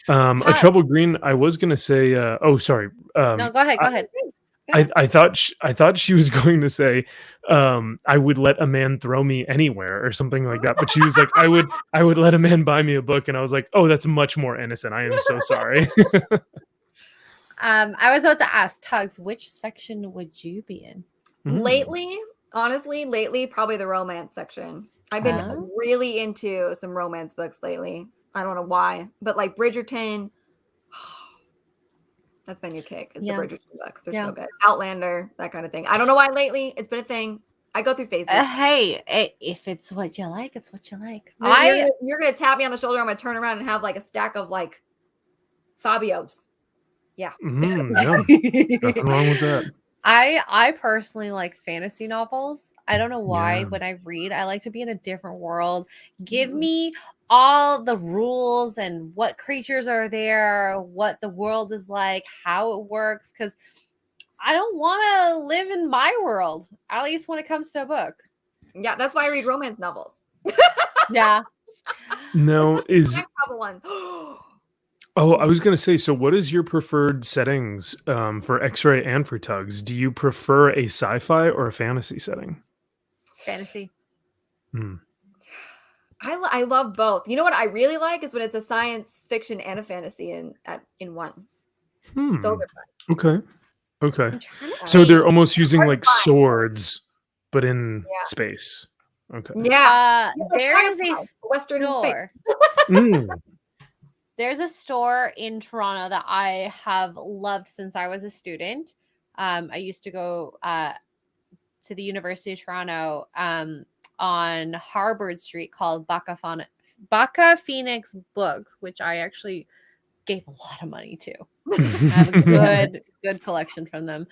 A Trouble Green, I was gonna say sorry. No, go ahead. I thought she was going to say, I would let a man throw me anywhere or something like that. But she was like, I would let a man buy me a book, and I was like, oh, that's much more innocent. I am so sorry. I was about to ask Tugs, which section would you be in? Lately, honestly, probably the romance section. I've been really into some romance books lately. I don't know why, but like Bridgerton. That's my new kick. Is the Bridgerton books? They're so good. Outlander, that kind of thing. I don't know why lately. It's been a thing. I go through phases. Hey, if it's what you like, it's what you like. You're gonna tap me on the shoulder. I'm gonna turn around and have like a stack of like Fabios. Yeah. Nothing wrong with that. I personally like fantasy novels. I don't know why. When I read, I like to be in a different world. Give me all the rules and what creatures are there, what the world is like, how it works, because I don't want to live in my world, at least when it comes to a book. Yeah, that's why I read romance novels. Yeah. No, ones. Oh, I was going to say, so what is your preferred settings for X-Ray and for Tugs? Do you prefer a sci-fi or a fantasy setting? Fantasy. I love both. You know what I really like is when it's a science fiction and a fantasy in one. Those are fun. Okay. So they're almost using like swords, but in space. Okay. Yeah. There is a Western store. There's a store in Toronto that I have loved since I was a student. I used to go to the University of Toronto on Harvard Street called Baka Phoenix Books, which I actually gave a lot of money to. I have a good collection from them.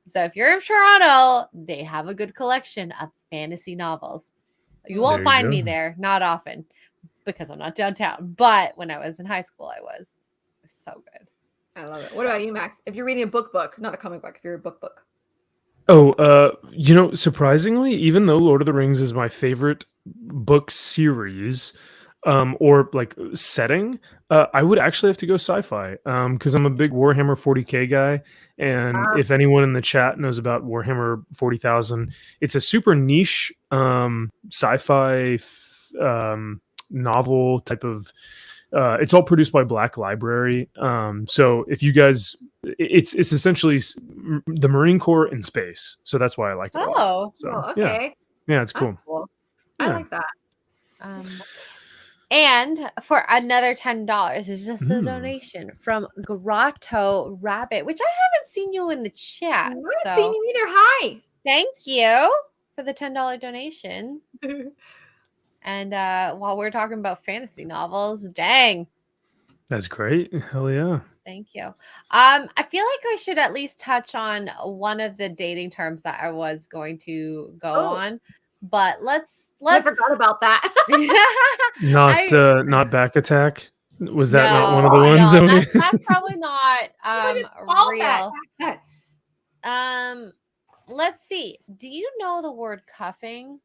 So if you're in Toronto, they have a good collection of fantasy novels. You won't find me there, not often, because I'm not downtown. But when I was in high school, I was. It was so good. I love it. What about you, Max? If you're reading a book, not a comic book, if you're a book. Oh, surprisingly, even though Lord of the Rings is my favorite book series, or like setting, I would actually have to go sci-fi, because I'm a big Warhammer 40K guy, and if anyone in the chat knows about Warhammer 40,000, it's a super niche sci-fi novel type of. It's all produced by Black Library. So if you guys, it's essentially the Marine Corps in space. So that's why I like it. Okay. Yeah, it's cool. Cool. Yeah. I like that. And for another $10, is just a donation from Grotto Rabbit, which I haven't seen you in the chat. I haven't seen you either. Hi. Thank you for the $10 donation. And while we're talking about fantasy novels, dang. That's great. Hell yeah. Thank you. I feel like I should at least touch on one of the dating terms that I was going to go on. But let's I forgot about that. Not back attack. Was that not one of the ones? That's probably not real. Let's see. Do you know the word cuffing?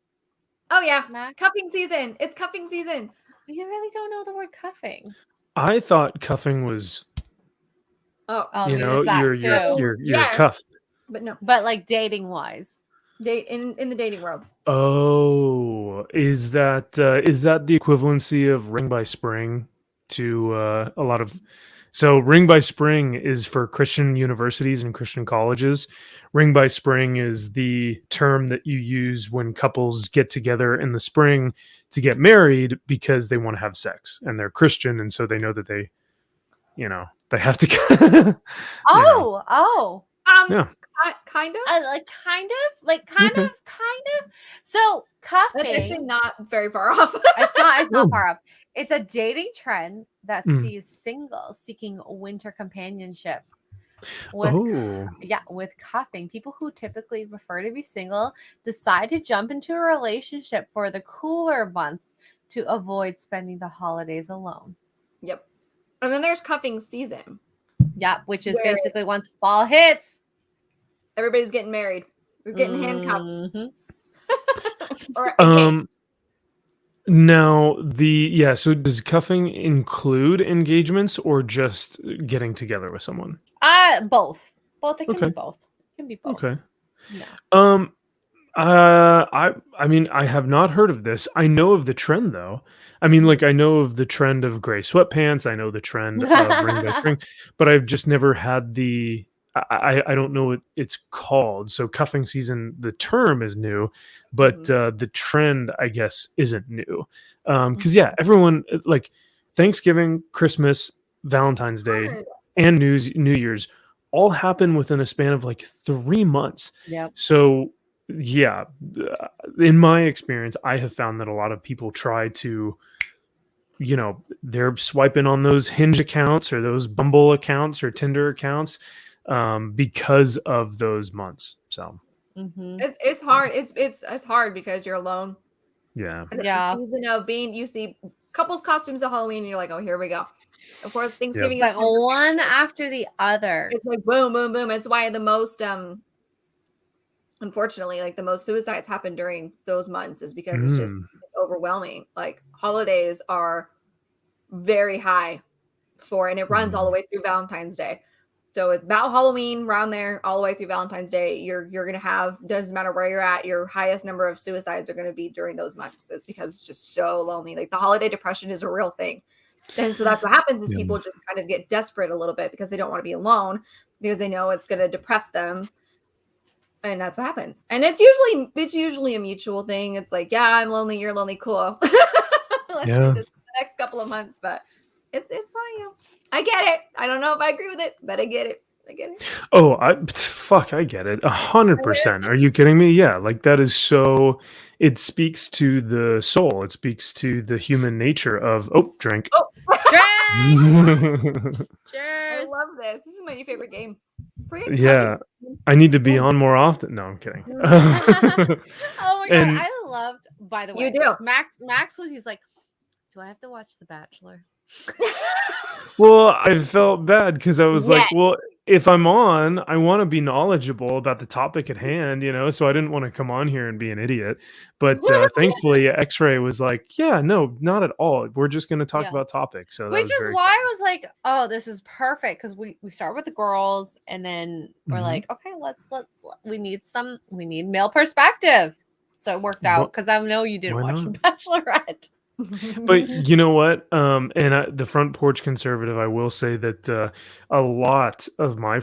Oh yeah, Max? Cuffing season. It's cuffing season. You really don't know the word cuffing. I thought cuffing was. You're cuffed. But no. But like dating wise. In the dating world. Oh, is that the equivalency of Ring by Spring to a lot of? So Ring by Spring is for Christian universities and Christian colleges. Ring by Spring is the term that you use when couples get together in the spring to get married because they want to have sex and they're Christian, and so they know that they have to. Kind of. Kind of. So cuffing. That's actually not very far off. It's not far off. It's a dating trend that sees singles seeking winter companionship. With cuffing. People who typically prefer to be single decide to jump into a relationship for the cooler months to avoid spending the holidays alone. Yep. And then there's cuffing season. Yeah, which is basically once fall hits. Everybody's getting married. We're getting handcuffed. Now so does cuffing include engagements or just getting together with someone? Both. It can be both. Can be both. Okay. No. I mean, I have not heard of this. I know of the trend though. I mean, like I know of the trend of gray sweatpants. I know the trend of rainbow string, but I've just never had the. I don't know what it's called. So cuffing season, the term is new, but the trend, I guess, isn't new. Because yeah, everyone like Thanksgiving, Christmas, Valentine's Day, and New Year's all happen within a span of like 3 months. Yep. So yeah, in my experience, I have found that a lot of people try to, they're swiping on those Hinge accounts or those Bumble accounts or Tinder accounts because of those months. So it's hard. It's hard because you're alone. Yeah. And it's the season of being. You see couples costumes at Halloween, and you're like, oh, here we go. Of course, Thanksgiving is like one after the other. It's like boom, boom, boom. It's why the most unfortunately, like the most suicides happen during those months is because it's overwhelming. Like holidays are very high and it runs all the way through Valentine's Day. So it's about Halloween around there all the way through Valentine's Day. You're gonna have, doesn't matter where you're at, your highest number of suicides are gonna be during those months. It's because it's just so lonely. Like the holiday depression is a real thing. And so that's what happens is people just kind of get desperate a little bit because they don't want to be alone because they know it's gonna depress them. And that's what happens. And it's usually a mutual thing. It's like, yeah, I'm lonely, you're lonely, cool. Let's do this for the next couple of months. But it's I get it. I don't know if I agree with it, but I get it. Oh, I get it. 100%. Are you kidding me? Yeah, like that is so. It speaks to the soul. It speaks to the human nature of drink. Oh, drink. Cheers. I love this. This is my new favorite game. Yeah, I need to be on more often. No, I'm kidding. Oh my god, I loved. By the way, you do Max when he's like, "Do I have to watch The Bachelor?" Well, I felt bad because I was like, well, if I'm on, I want to be knowledgeable about the topic at hand, so I didn't want to come on here and be an idiot. But thankfully, X-Ray was like, yeah, no, not at all. We're just going to talk about topics. So which is why I was like, oh, this is perfect because we start with the girls and then we're like, okay, let's we need male perspective. So it worked out because I know you didn't watch The Bachelorette. But you know what? And the front porch conservative, I will say that a lot of my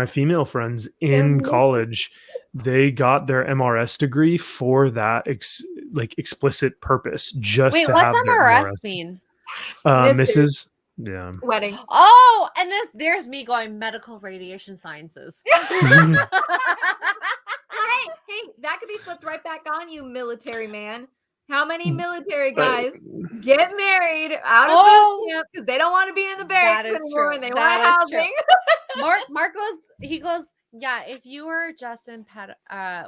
female friends in college, they got their MRS degree for that explicit purpose. Just wait, to what's have MRS mean? Mrs. Yeah. Wedding. Oh, and there's me going medical radiation sciences. Hey, that could be flipped right back on you, military man. How many military guys get married out of boot camp because they don't want to be in the barracks anymore and they want housing? Mark goes, yeah, if you were Justin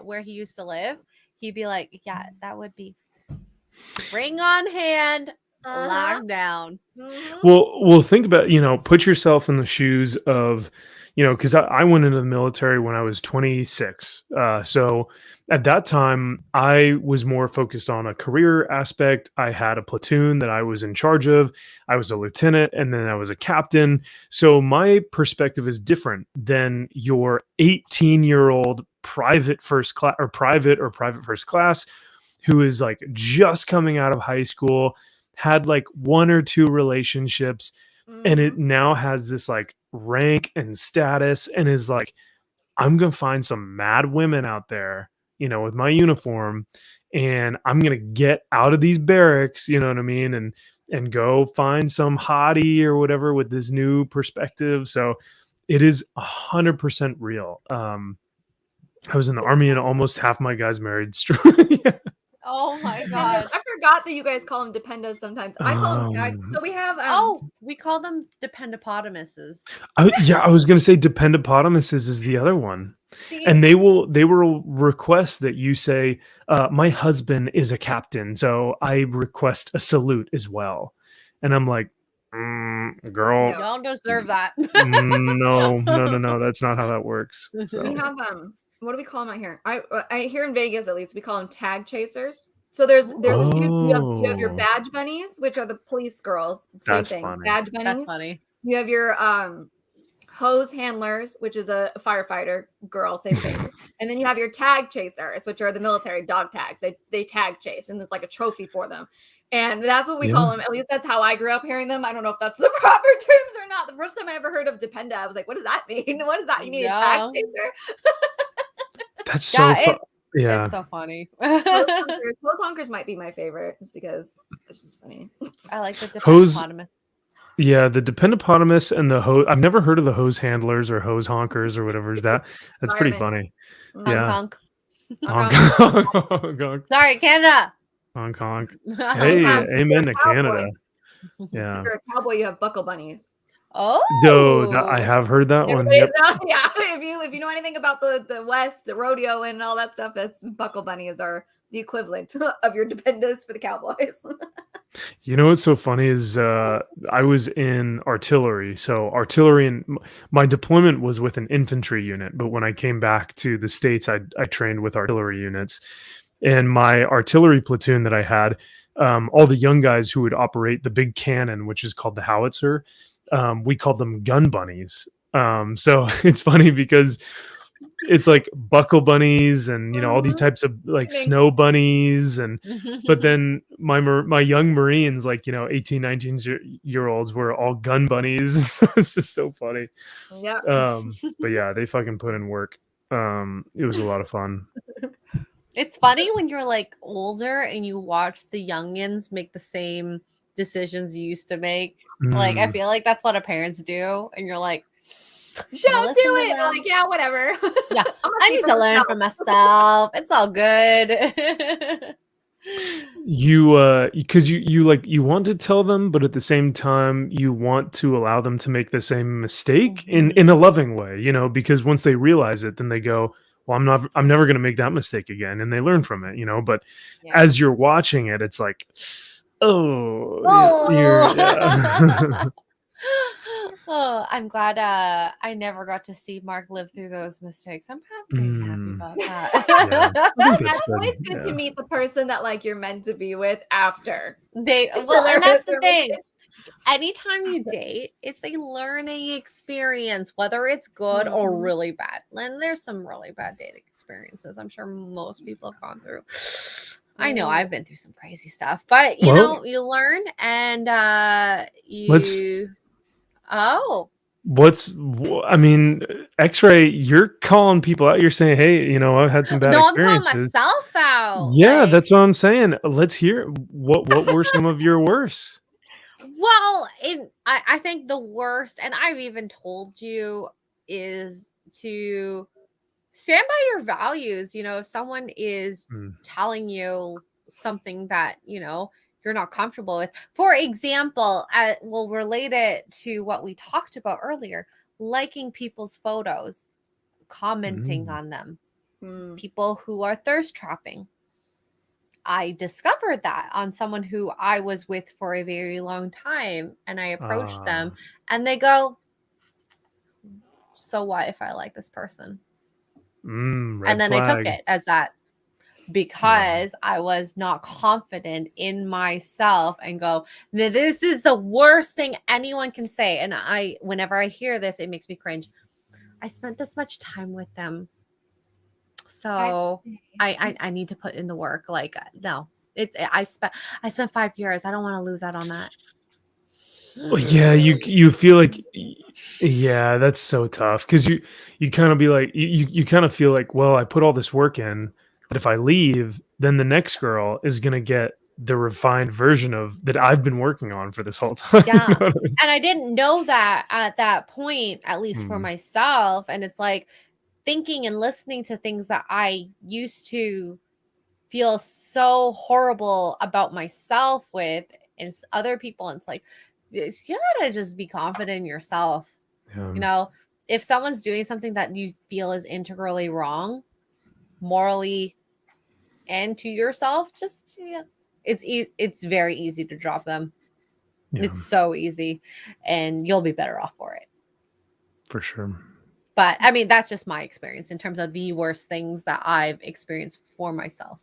where he used to live, he'd be like, yeah, that would be ring on hand, lockdown. Well, think about, put yourself in the shoes of, because I went into the military when I was 26. So at that time, I was more focused on a career aspect. I had a platoon that I was in charge of. I was a lieutenant and then I was a captain. So my perspective is different than your 18-year-old private first class who is like just coming out of high school, had like 1 or 2 relationships, and it now has this like rank and status and is like, I'm going to find some mad women out there, with my uniform, and I'm going to get out of these barracks, you know what I mean? And go find some hottie or whatever with this new perspective. So it is 100% real. I was in the Army and almost half my guys married. Yeah. Oh my god! I forgot that you guys call them dependas sometimes. I call them so we have we call them dependopotamuses. I was gonna say dependopotamuses is the other one. See? And they will request that you say, my husband is a captain, so I request a salute as well. And I'm like, girl, you don't deserve that. No, that's not how that works. So. We have what do we call them out here? I here in Vegas, at least, we call them tag chasers. So there's you have your badge bunnies, which are the police girls. Same thing. Funny. Badge bunnies. That's funny. You have your hose handlers, which is a firefighter girl, same thing. And then you have your tag chasers, which are the military dog tags. They tag chase, and it's like a trophy for them. And that's what we call them. At least that's how I grew up hearing them. I don't know if that's the proper terms or not. The first time I ever heard of Dependa, I was like, what does that mean? What does that? You need a tag chaser? That's so fun. Yeah. It's so funny. Hose honkers might be my favorite just because it's just funny. I like the Hose- Dependopotamus. Yeah, the Dependopotamus and the hose. I've never heard of the hose handlers or hose honkers or whatever is that. That's pretty funny. Yeah. Honk, Honk, honk, honk, honk. Sorry, Canada. Honk, honk. Hey, amen to Canada. Yeah. If you're a cowboy, you have buckle bunnies. Oh, No, I have heard that one. Everybody's Yep. yeah, if you know anything about the West, the rodeo and all that stuff, that's buckle bunnies are the equivalent of your Dependas for the Cowboys. You know what's so funny is I was in artillery. So artillery, and my deployment was with an infantry unit. But when I came back to the States, I trained with artillery units. And my artillery platoon that I had, all the young guys who would operate the big cannon, which is called the howitzer, we called them gun bunnies. So it's funny because it's like buckle bunnies and, you know, all these types of like snow bunnies. And, but then my young Marines, like, you know, 18, 19-year-olds were all gun bunnies. It's just so funny. Yeah. But yeah, they fucking put in work. It was a lot of fun. It's funny when you're like older and you watch the youngins make the same decisions you used to make. Like, I feel like that's what our parents do. And you're like, don't do it. Like, yeah, whatever. Yeah, I need to learn for myself. It's all good. You because you like you want to tell them, but at the same time you want to allow them to make the same mistake in a loving way, you know, because once they realize it, then they go, well, I'm never going to make that mistake again, and they learn from it, you know. But as you're watching it, it's like, Oh, I'm glad I never got to see Mark live through those mistakes. I'm happy about that. It's always good to meet the person that like you're meant to be with after. And that's the thing. Anytime you date, it's a learning experience, whether it's good or really bad. And there's some really bad dating experiences I'm sure most people have gone through. I know I've been through some crazy stuff, but you know, you learn and I mean, X-Ray, you're calling people out. You're saying, hey, you know, I've had some bad experiences. I'm calling myself out. Yeah, that's what I'm saying. Let's hear what were some of your worst? Well, I think the worst, and I've even told you, is to stand by your values. You know, if someone is telling you something that, you know, you're not comfortable with. For example, we'll relate it to what we talked about earlier, liking people's photos, commenting on them, people who are thirst trapping. I discovered that on someone who I was with for a very long time, and I approached them and they go, so what if I like this person? And then they took it as that. Because I was not confident in myself and go, this is the worst thing anyone can say. And whenever I hear this, it makes me cringe. I spent this much time with them. So I need to put in the work. Like, no, I spent 5 years. I don't want to lose out on that. Well, yeah, you feel like, yeah, that's so tough. Cause you kind of be like, you kind of feel like, well, I put all this work in. But if I leave, then the next girl is going to get the refined version of that I've been working on for this whole time. Yeah. You know what I mean? And I didn't know that at that point, at least for myself. And it's like thinking and listening to things that I used to feel so horrible about myself with and other people. And it's like, you gotta just be confident in yourself. Yeah. You know, if someone's doing something that you feel is integrally wrong, morally, and to yourself, just it's very easy to drop them. Yeah. It's so easy, and you'll be better off for it. For sure. But I mean, that's just my experience in terms of the worst things that I've experienced for myself.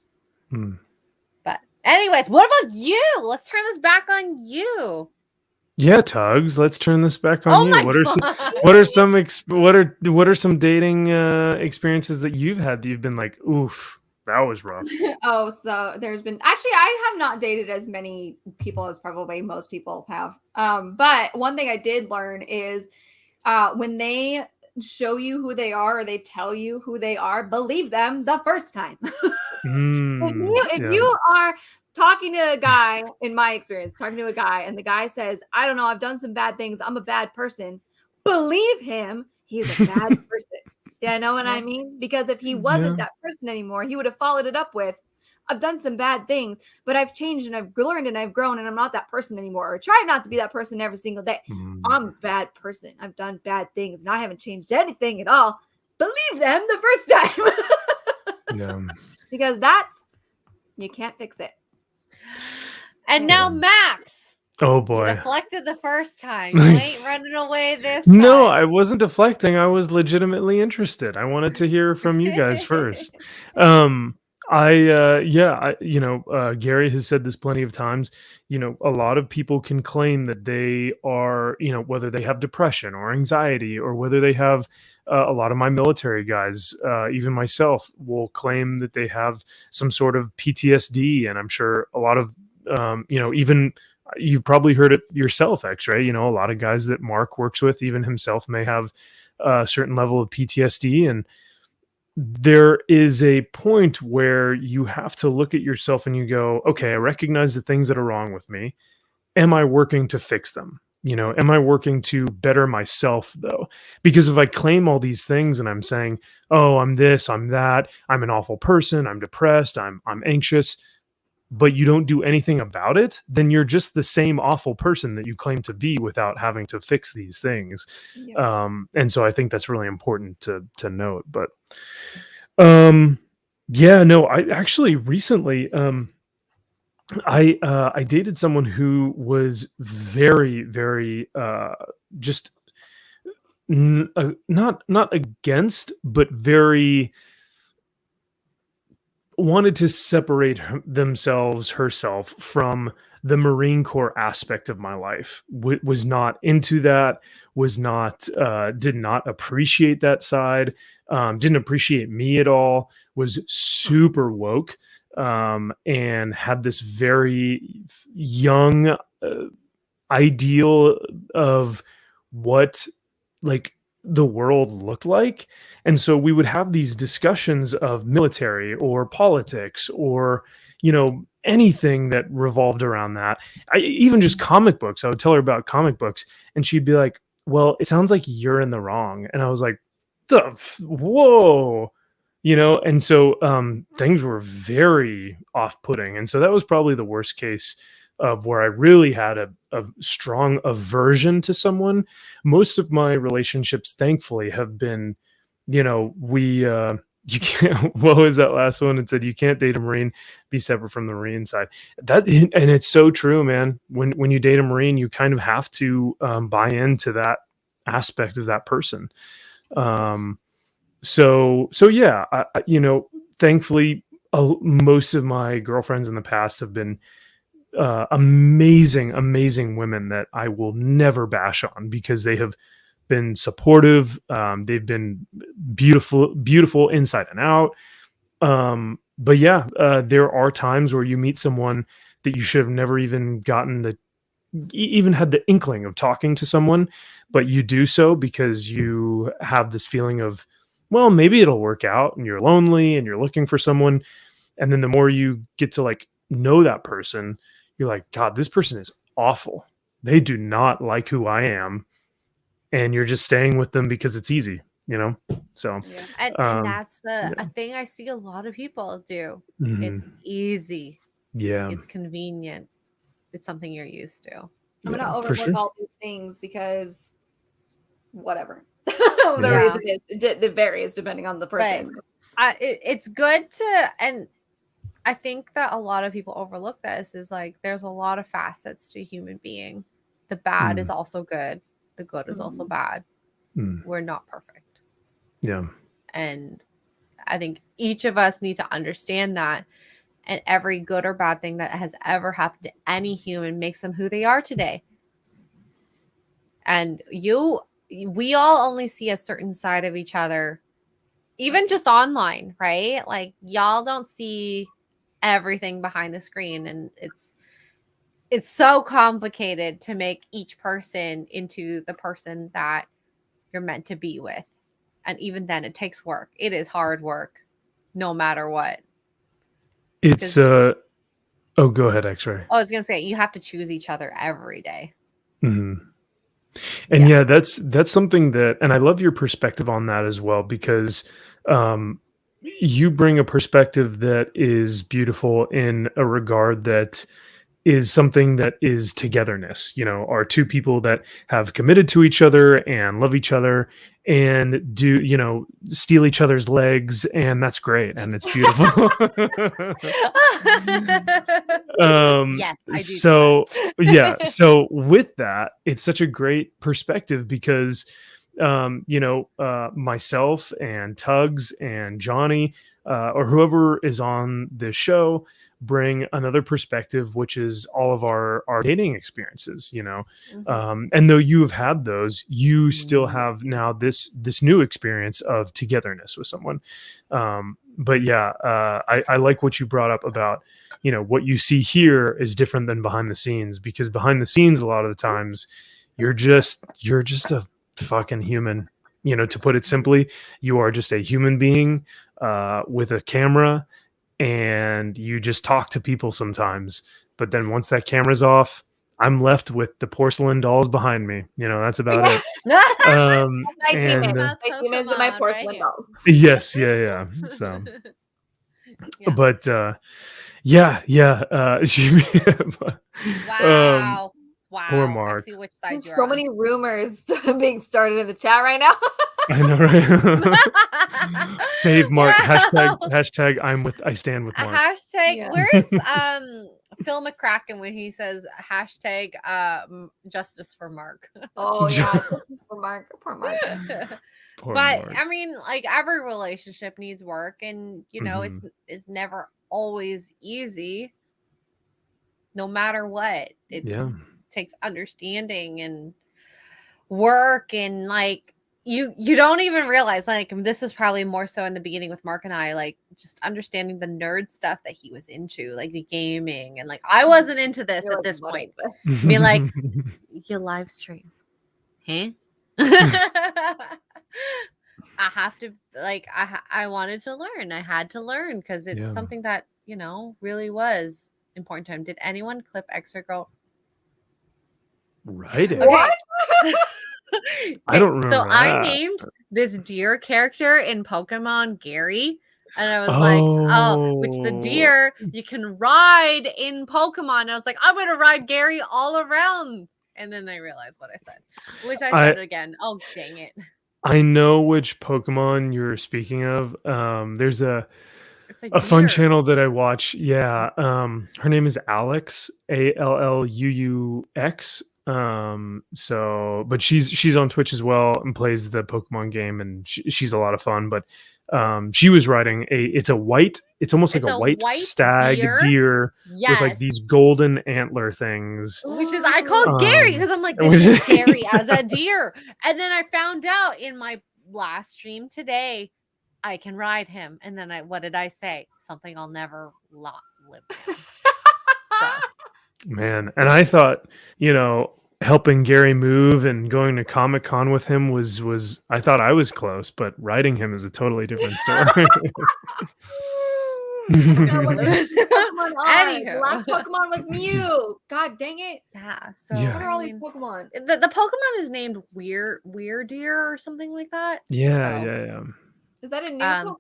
But anyways, what about you? Let's turn this back on you. Yeah, Tugs, let's turn this back on Oh you. my What are some god. what are some dating experiences that you've had that you've been like, oof, that was rough. Oh, so there's been actually I have not dated as many people as probably most people have. But one thing I did learn is when they show you who they are or they tell you who they are, believe them the first time. If Yeah. you are talking to a guy, in my experience, talking to a guy, and the guy says, I don't know, I've done some bad things, I'm a bad person, believe him, he's a bad person. Yeah, you know what I mean? Because if he wasn't Yeah. that person anymore, he would have followed it up with, I've done some bad things, but I've changed and I've learned and I've grown and I'm not that person anymore. Or try not to be that person every single day. I'm a bad person. I've done bad things and I haven't changed anything at all. Believe them the first time. Yeah. Because that you can't fix it. And now Max. Oh You boy. deflected the first time. You ain't running away this No, time. I wasn't deflecting. I was legitimately interested. I wanted to hear from you guys first. Gary has said this plenty of times. A lot of people can claim that they are, whether they have depression or anxiety or whether they have a lot of my military guys, even myself, will claim that they have some sort of PTSD. And I'm sure a lot of, even you've probably heard it yourself, X-Ray. A lot of guys that Mark works with, even himself, may have a certain level of PTSD. And there is a point where you have to look at yourself and you go, okay, I recognize the things that are wrong with me. Am I working to fix them? Am I working to better myself though? Because if I claim all these things and I'm saying, oh, I'm this, I'm that, I'm an awful person, I'm depressed, I'm anxious, but you don't do anything about it, then you're just the same awful person that you claim to be without having to fix these things. Yeah. And so I think that's really important to note. But I actually recently I dated someone who was very, very just not against, but very wanted to separate herself from the Marine Corps aspect of my life. Was not into that, was not did not appreciate that side, didn't appreciate me at all, was super woke, and had this very young ideal of what like the world looked like. And so we would have these discussions of military or politics or anything that revolved around that. Even just comic books. I would tell her about comic books and she'd be like, well, it sounds like you're in the wrong. And I was like, whoa, and so things were very off-putting. And so that was probably the worst case of where I really had a strong aversion to someone. Most of my relationships, thankfully, have been, you can't, what was that last one? It said, you can't date a Marine, be separate from the Marine side. And it's so true, man. When you date a Marine, you kind of have to buy into that aspect of that person. So yeah, thankfully, most of my girlfriends in the past have been amazing women that I will never bash on because they have been supportive. They've been beautiful inside and out. But yeah, there are times where you meet someone that you should have never even even had the inkling of talking to someone, but you do so because you have this feeling of, well, maybe it'll work out, and you're lonely and you're looking for someone. And then the more you get to know that person, you're like, God, this person is awful. They do not like who I am. And you're just staying with them because it's easy, So, Yeah. And that's a thing I see a lot of people do. Mhm. It's easy. Yeah. It's convenient. It's something you're used to. I'm gonna for overlook sure. all these things because whatever. The reason is it varies depending on the person. It's good to, and I think that a lot of people overlook this, is there's a lot of facets to human being. The bad is also good. The good is also bad. We're not perfect. Yeah. And I think each of us need to understand that. And every good or bad thing that has ever happened to any human makes them who they are today. And we all only see a certain side of each other, even just online, right? Like y'all don't see everything behind the screen, and it's so complicated to make each person into the person that you're meant to be with. And even then it takes work. It is hard work no matter what. It's oh, go ahead, X-Ray. I was gonna say you have to choose each other every day. Mm-hmm. And yeah, that's something that, and I love your perspective on that as well, because you bring a perspective that is beautiful in a regard that is something that is togetherness, are two people that have committed to each other and love each other and do, steal each other's legs, and that's great and it's beautiful. Yes, I do. So yeah, so with that, it's such a great perspective because myself and Tugs and Jonny, or whoever is on this show, bring another perspective, which is all of our dating experiences, and though you have had those, you still have now this new experience of togetherness with someone. But yeah, I like what you brought up about, what you see here is different than behind the scenes, because behind the scenes, a lot of the times you're just a fucking human, to put it simply. You are just a human being with a camera, and you just talk to people sometimes. But then once that camera's off, I'm left with the porcelain dolls behind me. That's about it. My and, humans and my porcelain dolls. Yes, yeah. So, Yeah. but yeah. Wow. Wow. Poor Mark. I see which side There's you're so on. many rumors being started in the chat right now. I know, right? Save Mark. Hashtag I stand with Mark. Hashtag Yeah. where's Phil McCracken when he says hashtag justice for Mark. Oh yeah, this is for Mark. Poor Mark. Poor But Mark. I mean, like every relationship needs work, and it's never always easy. No matter what, it takes understanding and work, and like you don't even realize, like, this is probably more so in the beginning with Mark and I, like just understanding the nerd stuff that he was into, like the gaming, and like I wasn't into this You're at like, this what point. is this? Be like, you live stream, huh? I have to, like, I wanted to learn. I had to learn because it's something that really was important to him. Did anyone clip X-Ray Girl? Right. What? I don't remember. So I that. named this deer character in Pokemon Gary, and I was like, which the deer you can ride in Pokemon. And I was like, I'm gonna ride Gary all around, and then I realized what I said, which I said again. Oh dang it! I know which Pokemon you're speaking of. There's a fun channel that I watch. Yeah. Her name is Alex, Allux. But she's on Twitch as well and plays the Pokemon game, and she's a lot of fun. But she was riding it's almost like a white stag deer with like these golden antler things, which is I called Gary because I'm like, this is Gary as a deer. And then I found out in my last stream today I can ride him, and then what did I say? Something I'll never live with. So. Man, and I thought, helping Gary move and going to ComicCon with him was I thought I was close, but riding him is a totally different story. Anywho, last Pokemon was Mew. God dang it! Yeah. So what are all these Pokemon? The Pokemon is named Weirdeer or something like that. Yeah. Is that a new Pokemon?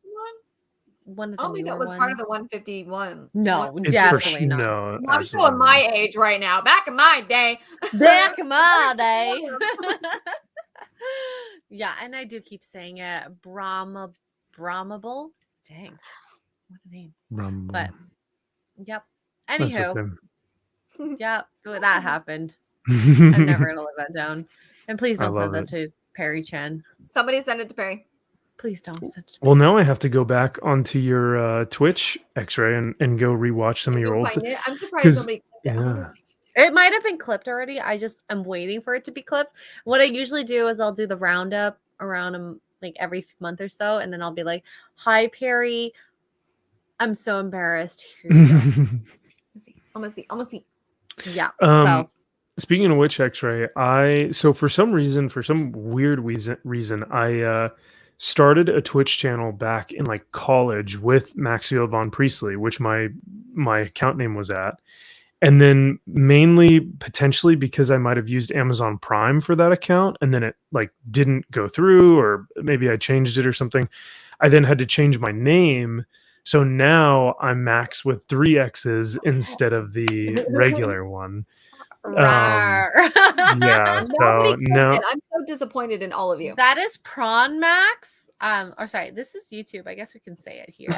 One of I don't think that was part of the 151. No, definitely not. No, I'm showing my age right now. Back in my day. Yeah, and I do keep saying it. Bramable. Dang, what a name. Rumble. But yep. Anywho, yep, that happened. I'm never gonna live that down. And please don't send that to Perry Chen. Somebody send it to Perry. Please don't send it. Well, now I have to go back onto your Twitch, X-Ray, and go rewatch some of your old stuff. I'm surprised somebody. It might have been clipped already. I'm waiting for it to be clipped. What I usually do is I'll do the roundup around like every month or so, and then I'll be like, "Hi Perry, I'm so embarrassed. Here you go." I'm gonna see. Yeah. So speaking of which, X-Ray, so for some weird reason, I started a Twitch channel back in like college with Maxfield von Priestley, which my account name was at. And then mainly potentially because I might have used Amazon Prime for that account and then it like didn't go through, or maybe I changed it or something. I then had to change my name. So now I'm Max with 3 X's instead of the regular one. Yeah, so no. I'm so disappointed in all of you. That is Prawn Max. Or sorry, this is YouTube. I guess we can say it here.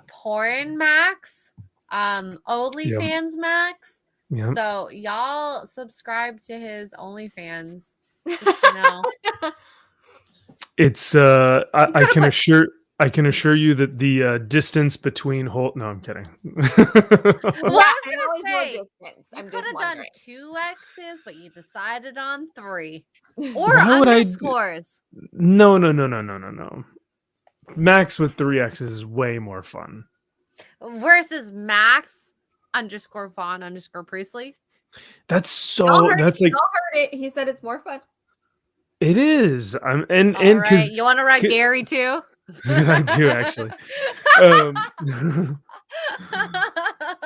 Porn Max. OnlyFans Max. Yep. So y'all subscribe to his OnlyFans. Just, you know. It's I can assure you that the distance between no, I'm kidding. Well, I was gonna say you could have done 2 X's, but you decided on 3 or underscores. No. Max with 3 X's is way more fun. Versus Max _Vaughn _Priestley. That's like y'all heard it. He said it's more fun. It is. And right. You want to write Gary too? I do actually.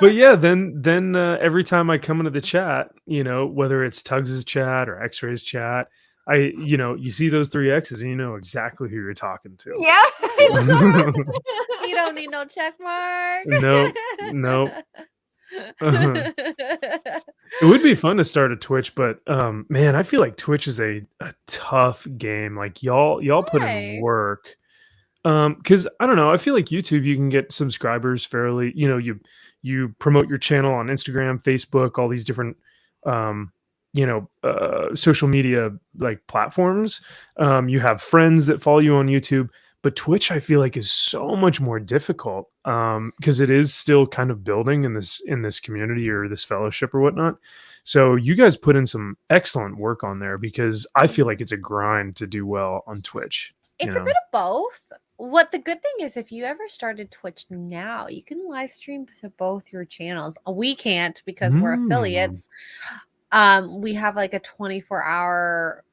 But yeah, then every time I come into the chat, you know, whether it's Tugs's chat or X-Ray's chat, you see those 3 X's and you know exactly who you're talking to. Yeah. You don't need no check mark. Nope. It would be fun to start a Twitch, but man, I feel like Twitch is a tough game. Like y'all put in work. Because I don't know, I feel like YouTube, you can get subscribers fairly. You know, you promote your channel on Instagram, Facebook, all these different social media like platforms. You have friends that follow you on YouTube, but Twitch I feel like is so much more difficult because it is still kind of building in this community or this fellowship or whatnot. So you guys put in some excellent work on there because I feel like it's a grind to do well on Twitch. It's a bit of both. What the good thing is, if you ever started Twitch now, you can live stream to both your channels. We can't because we're affiliates. We have like a 24-hour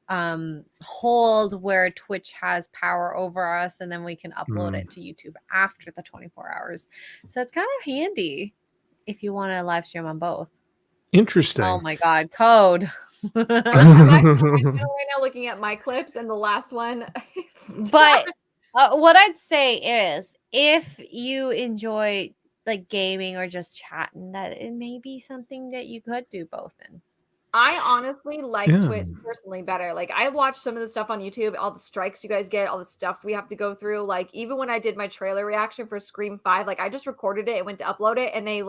hold where Twitch has power over us, and then we can upload it to YouTube after the 24 hours. So it's kind of handy if you want to live stream on both. Interesting. Oh my God, code. I'm right now looking at my clips and the last one. But what I'd say is, if you enjoy like gaming or just chatting, that it may be something that you could do both in. I honestly like Twitch personally better. Like I watch some of the stuff on YouTube, all the strikes you guys get, all the stuff we have to go through. Like even when I did my trailer reaction for Scream 5, like I just recorded it and went to upload it, and they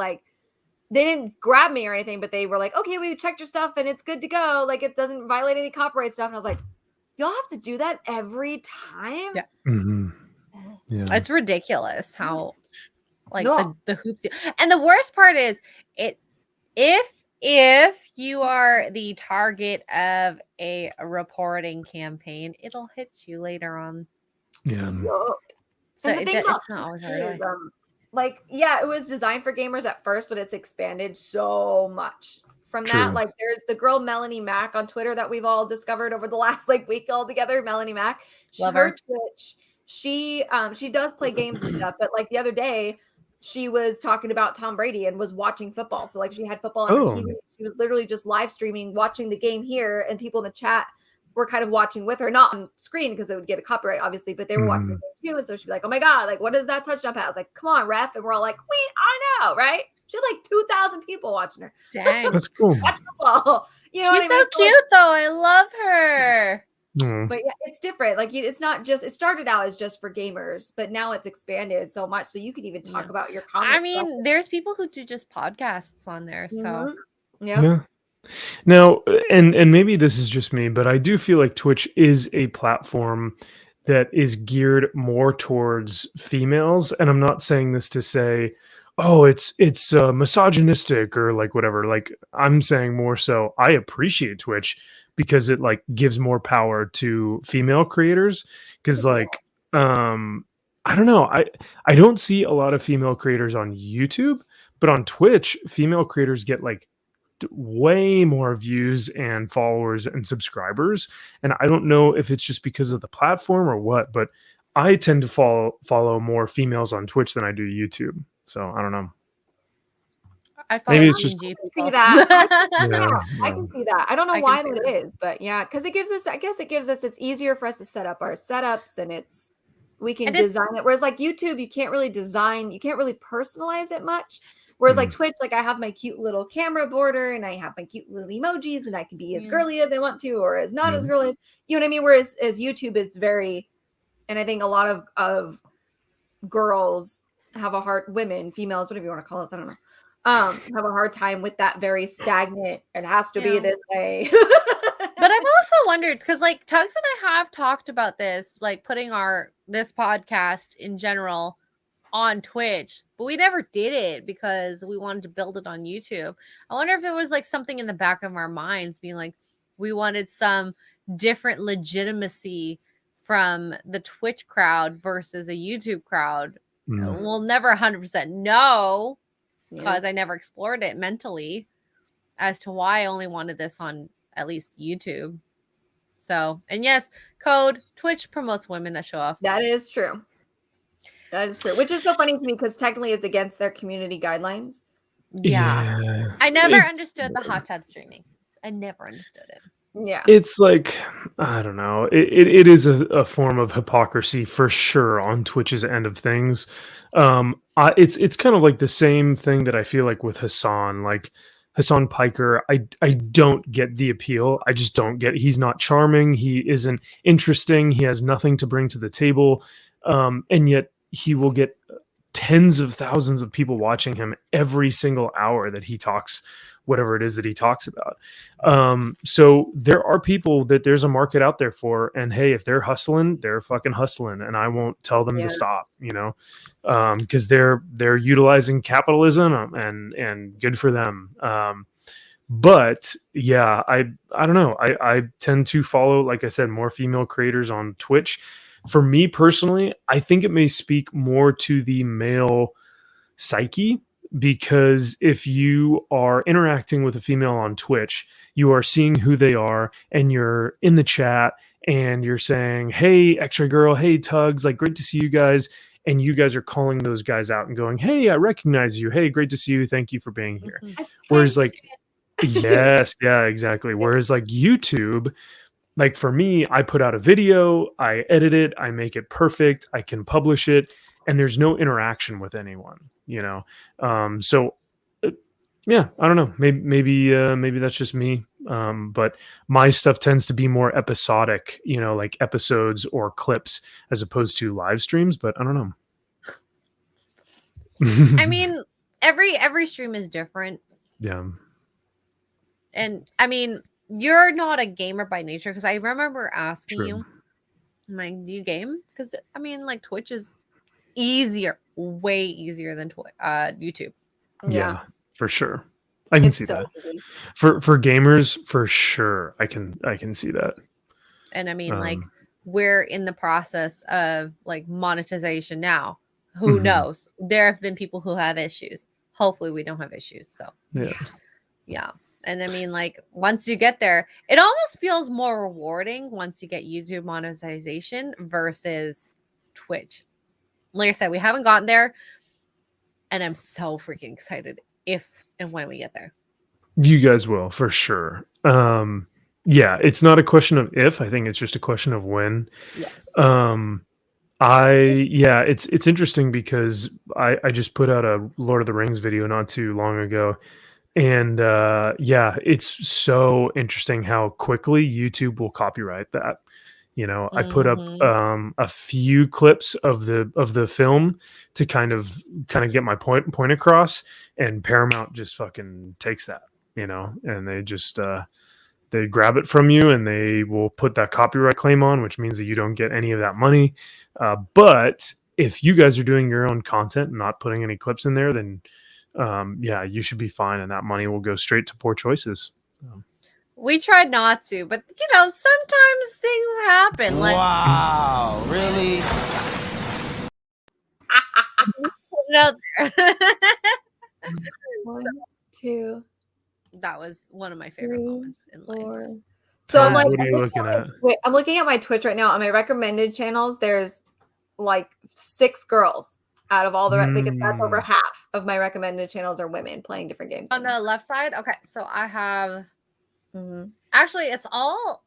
didn't grab me or anything, but they were like, okay, we checked your stuff and it's good to go. Like it doesn't violate any copyright stuff. And I was like, y'all have to do that every time? Yeah. Mm-hmm. Yeah. It's ridiculous how the hoops. And the worst part is if you are the target of a reporting campaign, it'll hit you later on. Yeah. So it's not always right. It was designed for gamers at first, but it's expanded so much from that. Like there's the girl Melanie Mack on Twitter that we've all discovered over the last week all together. Melanie Mack, her Twitch, she does play games and stuff, but like the other day she was talking about Tom Brady and was watching football. So like she had football on her TV. She was literally just live streaming, watching the game here, and people in the chat were kind of watching with her, not on screen because it would get a copyright, obviously, but they were watching the game too. And so she'd be like, oh my God, like what is that touchdown pass? Like, come on, ref. And we're all like, wait, I know, right? She had like 2,000 people watching her. Dang. That's cool. Watch football. You know, she's so cute though. I love her. But yeah, it's different. Like it's not just, it started out as just for gamers, but now it's expanded so much. So you could even talk about your comics. I mean, there's people who do just podcasts on there. So yeah. Now, and maybe this is just me, but I do feel like Twitch is a platform that is geared more towards females. And I'm not saying this to say, oh, it's misogynistic or like whatever. Like, I'm saying more so I appreciate Twitch because it like gives more power to female creators. Because like I don't know, I don't see a lot of female creators on YouTube, but on Twitch, female creators get like way more views and followers and subscribers. And I don't know if it's just because of the platform or what, but I tend to follow more females on Twitch than I do YouTube. So I don't know. I follow Maybe it's just see that. yeah, I can see that. I don't know I can why see that that. is, but yeah, because it gives us, I guess it gives us, it's easier for us to set up our setups and we can design it. Whereas like YouTube, you can't really design, you can't really personalize it much. Whereas like Twitch, like I have my cute little camera border and I have my cute little emojis and I can be as girly as I want to or as not as girly as, you know what I mean? Whereas as YouTube is very, and I think a lot of girls have a hard, women, females, whatever you want to call us, I don't know, have a hard time with that very stagnant, it has to be this way. But I've also wondered, because like Tugs and I have talked about this, like putting this podcast in general on Twitch, but we never did it because we wanted to build it on YouTube. I wonder if it was like something in the back of our minds being like, we wanted some different legitimacy from the Twitch crowd versus a YouTube crowd. We'll never 100% know because I never explored it mentally as to why I only wanted this on at least YouTube. So, and yes, code Twitch promotes women that show off. That is true. That is true. Which is so funny to me because technically it's against their community guidelines. Yeah. I never understood the hot tub streaming. I never understood it. Yeah. It's like, I don't know. It is a form of hypocrisy for sure on Twitch's end of things. It's kind of like the same thing that I feel like with Hassan. Like Hassan Piker, I don't get the appeal. I just don't get. He's not charming. He isn't interesting. He has nothing to bring to the table. And yet he will get tens of thousands of people watching him every single hour that he talks whatever it is that he talks about. So there are people that there's a market out there for, and hey, if they're hustling, they're fucking hustling, and I won't tell them to stop, you know, because they're utilizing capitalism, and good for them. But yeah, I don't know. I tend to follow, like I said, more female creators on Twitch. For me personally, I think it may speak more to the male psyche, because if you are interacting with a female on Twitch, you are seeing who they are, and you're in the chat and you're saying, hey, X-Ray Girl, hey, Tugs, like, great to see you guys. And you guys are calling those guys out and going, hey, I recognize you. Hey, great to see you. Thank you for being here. Whereas like, yes, yeah, exactly. Whereas like YouTube, like for me, I put out a video, I edit it, I make it perfect, I can publish it, and there's no interaction with anyone, you know? So yeah, I don't know. Maybe that's just me. But my stuff tends to be more episodic, you know, like episodes or clips as opposed to live streams, but I don't know. I mean, every stream is different. Yeah. And I mean, you're not a gamer by nature, because I remember asking you, I'm like, do you game? Because I mean, like, Twitch is easier, way easier than YouTube. Yeah, for sure. I can see that. For gamers, for sure, I can see that. And I mean, like, we're in the process of like monetization now. Who knows? There have been people who have issues. Hopefully we don't have issues. So yeah. And I mean, like, once you get there, it almost feels more rewarding once you get YouTube monetization versus Twitch. Like I said, we haven't gotten there, and I'm so freaking excited if and when we get there. You guys will, for sure. Yeah, it's not a question of if, I think it's just a question of when. Yes. It's interesting because I just put out a Lord of the Rings video not too long ago. And it's so interesting how quickly YouTube will copyright that. You know, I put up a few clips of the film to kind of get my point across, and Paramount just fucking takes that, you know, and they just they grab it from you and they will put that copyright claim on, which means that you don't get any of that money. But if you guys are doing your own content and not putting any clips in there, then yeah, you should be fine, and that money will go straight to Poor Choices. We tried not to, but sometimes things happen. Like, wow, really? put it out there. 1, 2, That was one of my favorite 3, moments in life. 4. So I'm like, what are you looking at? Wait, I'm looking at my Twitch right now. On my recommended channels, there's like 6 girls out of all the. I think that's over half of my recommended channels are women playing different games. On the left side, okay. So I have. Actually, it's all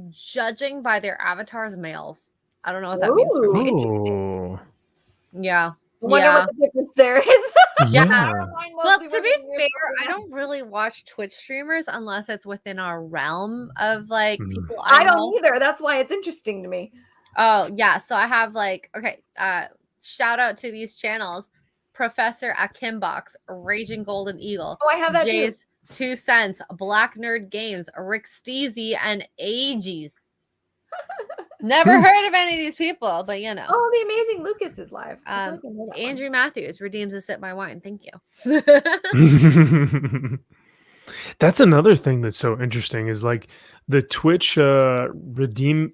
judging by their avatars males. I don't know what that means for me. Oh, Yeah. I wonder what the difference there is. Yeah. Well, to be fair, I don't really watch Twitch streamers unless it's within our realm of like people I know. don't either. That's why it's interesting to me. Oh, yeah. So I have like, okay, shout out to these channels. Professor Akimbox, Raging Golden Eagle. Oh, I have that Jay's too. 2 Cents, Black Nerd Games, Rick Steezy, and Ages. Never heard of any of these people, but you know. Oh, the amazing Lucas is live. I feel like I know that Andrew Matthews redeems a sip my wine. Thank you. That's another thing that's so interesting is like the Twitch redemption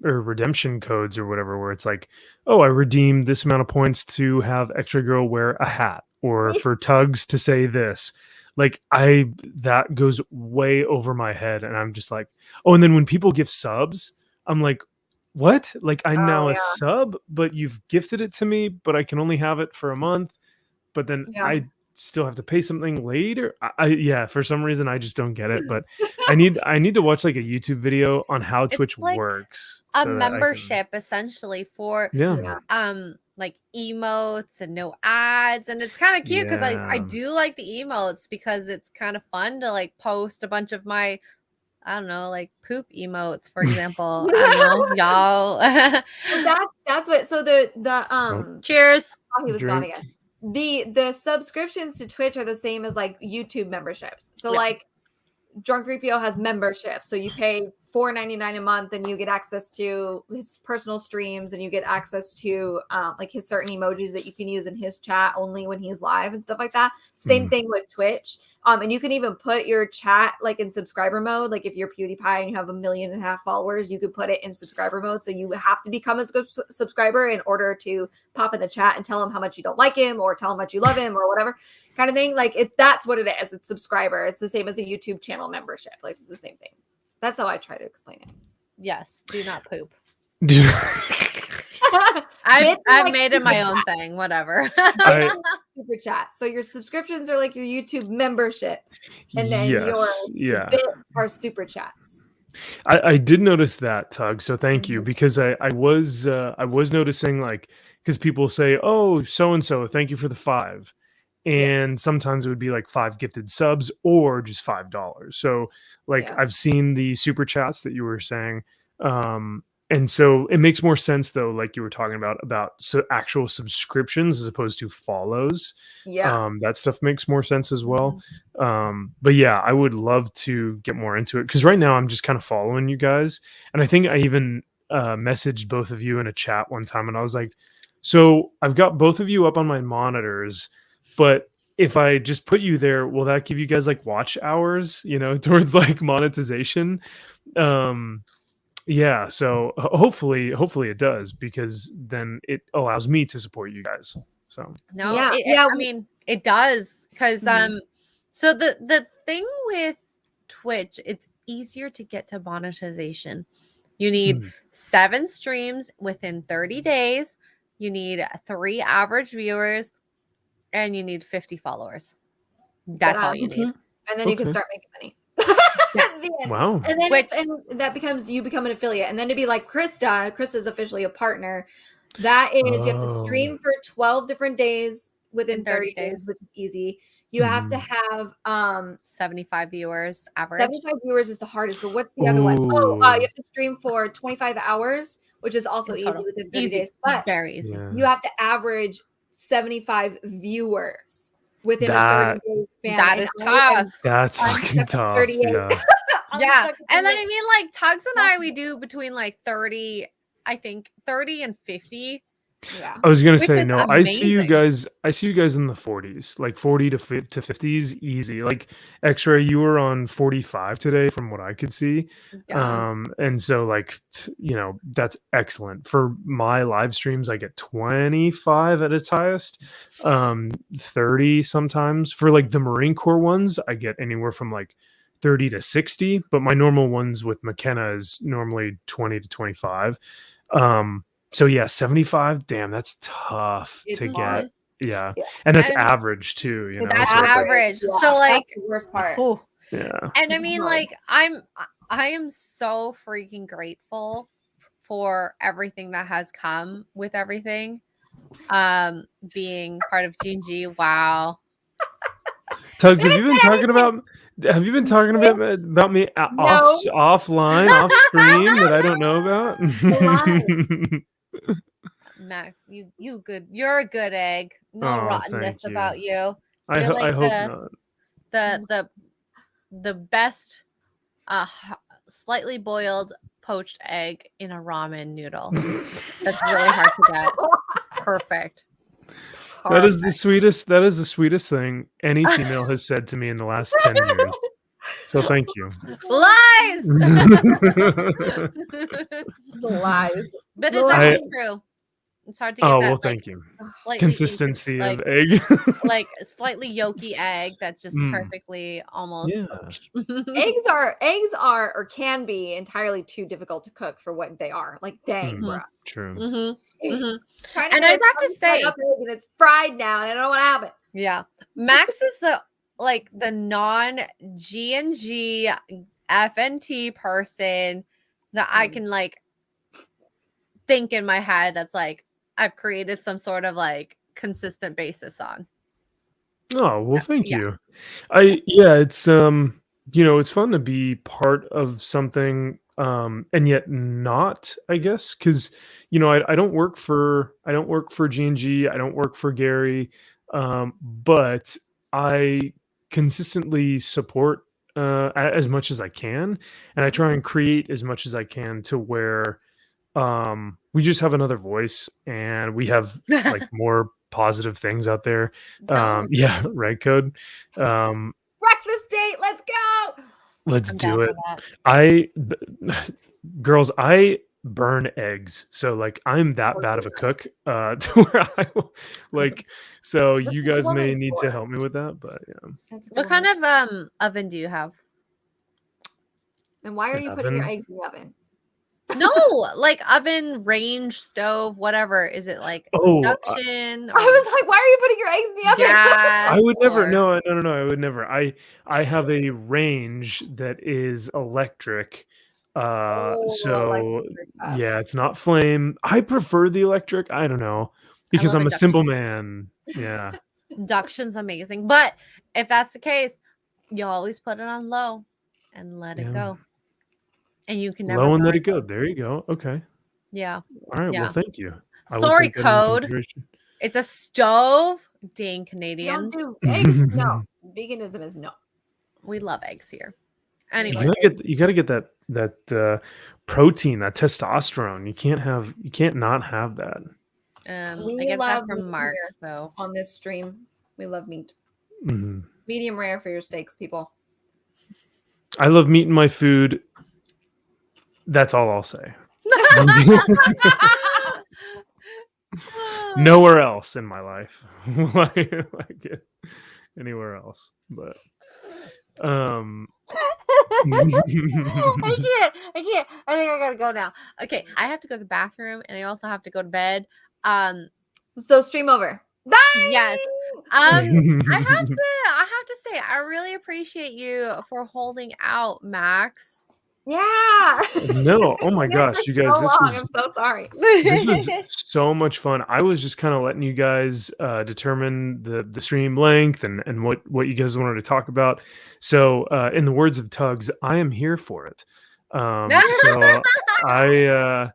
codes or whatever, where it's like, oh, I redeemed this amount of points to have Extra Girl wear a hat, or for Tugs to say this. Like that goes way over my head, and I'm just like, oh, and then when people give subs, I'm like, what? Like I'm now a sub, but you've gifted it to me, but I can only have it for a month, but then I still have to pay something later. Yeah, for some reason I just don't get it, but I need to watch like a YouTube video on how Twitch like works. A membership essentially for like emotes and no ads, and it's kind of cute because I do like the emotes because it's kind of fun to like post a bunch of my, I don't know, like poop emotes, for example. I don't know, y'all. That's what. So the cheers. Oh, he was gone again. The subscriptions to Twitch are the same as like YouTube memberships. So like Drunk 3PO has membership. So you pay $4.99 a month and you get access to his personal streams, and you get access to like his certain emojis that you can use in his chat only when he's live and stuff like that. Same thing with Twitch. And you can even put your chat like in subscriber mode. Like if you're PewDiePie and you have 1.5 million followers, you could put it in subscriber mode. So you have to become a subscriber in order to pop in the chat and tell him how much you don't like him, or tell him how much you love him, or whatever kind of thing. Like that's what it is. It's subscriber. It's the same as a YouTube channel membership. Like it's the same thing. That's how I try to explain it. Yes, do not poop. I've made it my own thing. Whatever. Super chat. So your subscriptions are like your YouTube memberships, and then your bits are super chats. I did notice that, Tug. So thank you, because I was noticing, like, because people say, oh, so and so, thank you for the 5. And sometimes it would be like 5 gifted subs or just $5. So like I've seen the super chats that you were saying. And so it makes more sense though, like you were talking about actual subscriptions as opposed to follows. That stuff makes more sense as well. But yeah, I would love to get more into it, because right now I'm just kind of following you guys. And I think I even messaged both of you in a chat one time, and I was like, so I've got both of you up on my monitors, but if I just put you there, will that give you guys like watch hours, towards like monetization? Yeah, so hopefully it does, because then it allows me to support you guys. So I mean, it does, because so the thing with Twitch, it's easier to get to monetization. You need 7 streams within 30 days. You need 3 average viewers, and you need 50 followers. That's all you need. And then you can start making money. Wow. And then and that becomes, you become an affiliate. And then to be like Krista's officially a partner. That is, you have to stream for 12 different days within 30 days, which is easy. You have to have 75 viewers average. 75 viewers is the hardest, but what's the other one? Oh, you have to stream for 25 hours, which is also easy within 30 days. But very easy. You have to average 75 viewers within a 30-day span. That is tough. That's fucking tough. Yeah. And then I mean, like Tugs and I, we do between like 30, I think 30 and 50. Yeah. I was gonna Which say is no. I see you amazing. guys. I see you guys in the 40s, like 40 to 50s, easy. Like X-Ray, you were on 45 today, from what I could see. Yeah. And so like that's excellent. For my live streams, I get 25 at its highest, 30 sometimes. For like the Marine Corps ones, I get anywhere from like 30 to 60. But my normal ones with McKenna is normally 20 to 25. So yeah, 75. Damn, that's tough It's to hard. get. Yeah, Yeah. and that's And average too. You know, that's so it's like- average. Yeah, So like, that's the worst part. ooh. yeah. And I mean, Hard. like, I am so freaking grateful for everything that has come with everything. Being part of G&G. Wow. Tugs, have you been talking about? Have you been talking about me offline, off stream that I don't know about? Max, you good. You're a good egg. No Oh, rottenness thank you. about you. I You're like hope not. the best slightly boiled poached egg in a ramen noodle. That's really hard to get. Just perfect. That is the sweetest. That is the sweetest thing any female has said to me in the last 10 years. So thank you. Lies. Lies. But it's actually true. It's hard to get Oh that. well, thank you. Slightly Consistency like, of egg. like a slightly yolky egg that's just Mm. perfectly almost. Yeah. poached. Eggs are or can be entirely too difficult to cook for what they are. Like, dang, Mm. bruh. True. Mhm. Trying to And get I this have to fried say- up egg and it's fried now, and I don't know what happened. Yeah. Max is the non G&G FNT person that I can like think in my head that's like I've created some sort of like consistent basis on. Oh well, thank Yeah. you. It's it's fun to be part of something, and yet not, I guess, because I don't work for G&G, I don't work for Gary, but I consistently support as much as I can, and I try and create as much as I can to where we just have another voice and we have like more positive things out there. Yeah, right, Code. Breakfast date, let's go. Let's I'm do down it. for Girls, I burn eggs, so like I'm that bad of a cook to where I will like, so you guys may woman need for? to help me with that, but yeah. What kind of oven do you have? And why are An you putting your oven? eggs in the oven? No, like oven, range, stove, whatever. Is it like Oh, induction? I was like, why are you putting your eggs in the oven? gas? I would never. or- No, I would never. I have a range that is electric. So stuff. yeah, it's not flame. I prefer the electric. I don't know because love I'm a induction. simple man. Yeah. Induction's amazing. But if that's the case, you always put it on low and let it Yeah. go. And you can never Low and let burn it go. those. There you go. Okay. Yeah. All right. Yeah. Well, thank you. I will Sorry, take that into code. consideration. It's a stove. Dang Don't Canadians. do eggs. No, veganism is no. We love eggs here. You Anyway. gotta get that protein, that testosterone. You can't not have that. We I get that love from meat Mark, here. so On this stream, we love meat. Mhm. Medium rare for your steaks, people. I love meat in my food. That's all I'll say. Nowhere else in my life like it anywhere else, but I can't. I think I gotta go now. Okay, I have to go to the bathroom and I also have to go to bed. So stream over. Yes. I have to say I really appreciate you for holding out, Max. Yeah. No, oh my gosh, you guys, So this long. was I'm so sorry. this was so much fun. I was just kind of letting you guys determine the stream length and what you guys wanted to talk about. So in the words of Tugs, I am here for it. So I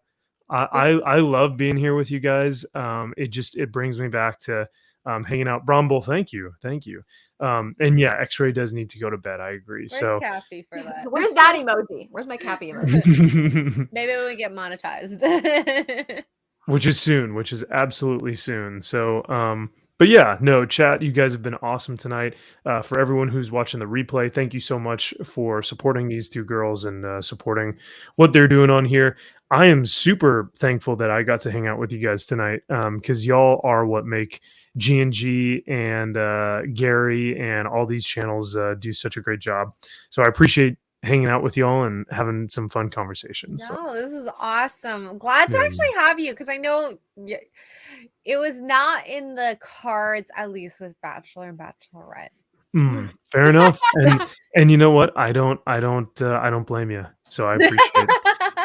love being here with you guys. It brings me back to hanging out. Bromble, thank you. And yeah, X-Ray does need to go to bed. I agree. Where's So Cappy for that? Where's that emoji? Where's my Cappy emoji? Maybe when we get monetized. which is absolutely soon. So but yeah, no, chat, you guys have been awesome tonight. For everyone who's watching the replay, thank you so much for supporting these two girls and supporting what they're doing on here. I am super thankful that I got to hang out with you guys tonight, because y'all are what make G&G and Gary and all these channels do such a great job. So I appreciate hanging out with y'all and having some fun conversations. No, this is awesome. I'm glad to actually have you because I know it was not in the cards, at least with Bachelor and Bachelorette. Fair enough. And you know what? I don't blame you. So I appreciate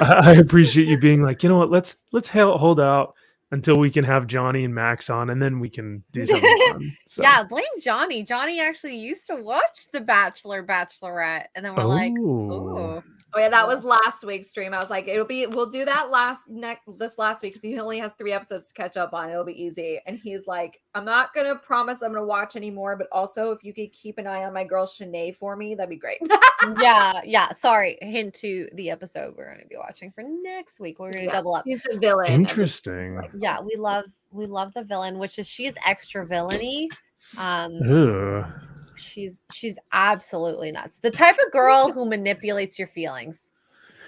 I appreciate you being like, you know what? Let's hold out until we can have Jonny and Max on, and then we can do something fun. So. Yeah, blame Jonny. Jonny actually used to watch The Bachelor, Bachelorette, and then we're like, ooh. Oh yeah, that was last week's stream. I was like, we'll do that this last week because he only has 3 episodes to catch up on. It'll be easy. And he's like, I'm not gonna promise I'm gonna watch anymore, but also if you could keep an eye on my girl Shanae for me, that'd be great. yeah. Sorry. Hint to the episode we're gonna be watching for next week. We're gonna double up. She's the villain. Interesting. Yeah, we love the villain, which is she's extra villainy. She's absolutely nuts. The type of girl who manipulates your feelings.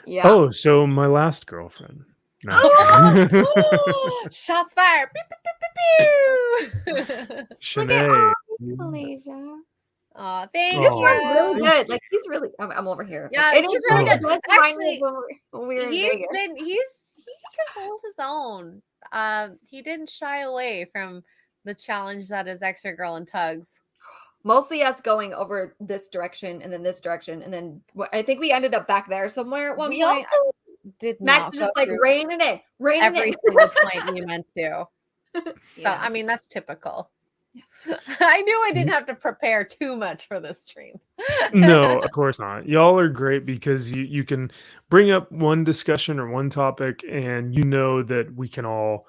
Yeah. Oh, so my last girlfriend. No. Shots fired. Pew, pew, pew, pew. Shanae. Malaysia. Oh, thank This you. one's really good. Like he's really. I'm over here. Yeah, It he's is really good. good. Actually, when we were in he Vegas. can hold his own. He didn't shy away from the challenge that is Extra Girl and Tugs. Mostly us going over this direction and then this direction, and then I think we ended up back there somewhere at one We point. also did Max not was just go like through reining in. every single point we meant to. So Yeah. I mean that's typical. I knew I didn't have to prepare too much for this stream. No, of course not. Y'all are great because you can bring up one discussion or one topic and you know that we can all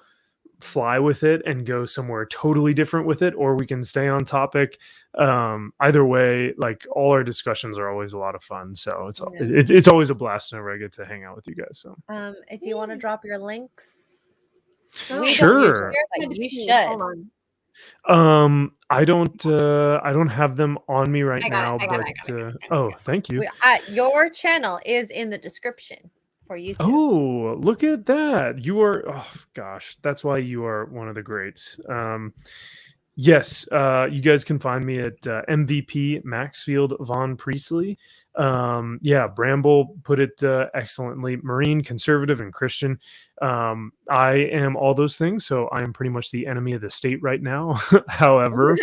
fly with it and go somewhere totally different with it, or we can stay on topic. Either way, like all our discussions are always a lot of fun. So it's always a blast whenever I get to hang out with you guys. So do you want to drop your links? Sure. You should. I don't have them on me right now, oh, thank you. Your channel is in the description for YouTube. Oh, look at that. You are, oh gosh, that's why you are one of the greats. Yes, you guys can find me at MVP Maxfield Von Priestley. Yeah, Bramble put it excellently. Marine, conservative, and Christian. I am all those things, so I am pretty much the enemy of the state right now. However,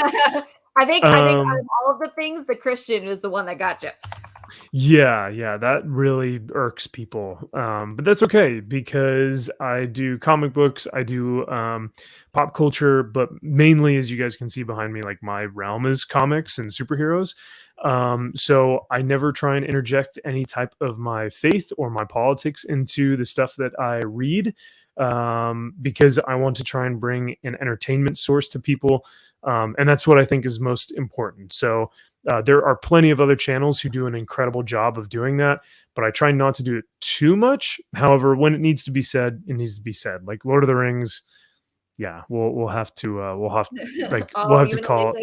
I think out of all of the things, the Christian is the one that got you. Yeah, that really irks people. But that's okay because I do comic books, I do pop culture, but mainly, as you guys can see behind me, like my realm is comics and superheroes. So I never try and interject any type of my faith or my politics into the stuff that I read, because I want to try and bring an entertainment source to people. And that's what I think is most important. So there are plenty of other channels who do an incredible job of doing that, but I try not to do it too much. However, when it needs to be said, it needs to be said. Like Lord of the Rings, yeah, we'll have to we'll have to call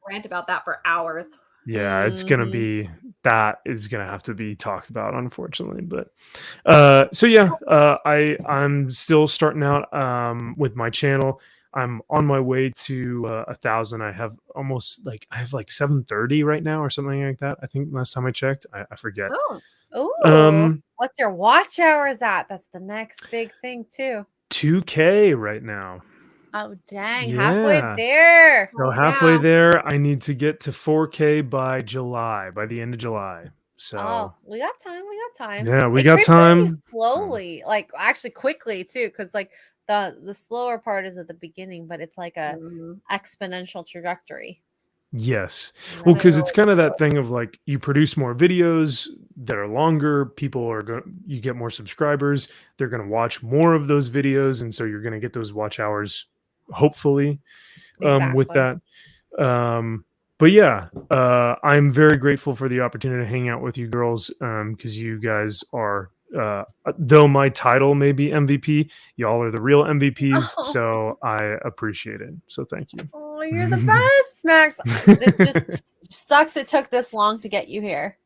rant about that for hours. Yeah, it's gonna be, that is gonna have to be talked about, unfortunately. But so yeah, I'm still starting out with my channel. I'm on my way to 1,000. I have like 730 right now or something like that. I think last time I checked, I forget. Oh, what's your watch hours at? That's the next big thing too. 2K right now. Oh dang, Yeah. halfway there. So halfway there, I need to get to 4K by the end of July. So we got time. Yeah, we got time. Slowly, like actually quickly too, because like the slower part is at the beginning, but it's like a exponential trajectory. Yes. Well, because it's kind of that thing of like you produce more videos that are longer, you get more subscribers, they're going to watch more of those videos, and so you're going to get those watch hours hopefully, with Exactly. that. But yeah, I'm very grateful for the opportunity to hang out with you girls, because you guys are, though my title may be MVP, y'all are the real MVPs. Oh. So I appreciate it. So thank you. Oh, you're the best, Max. It just sucks it took this long to get you here.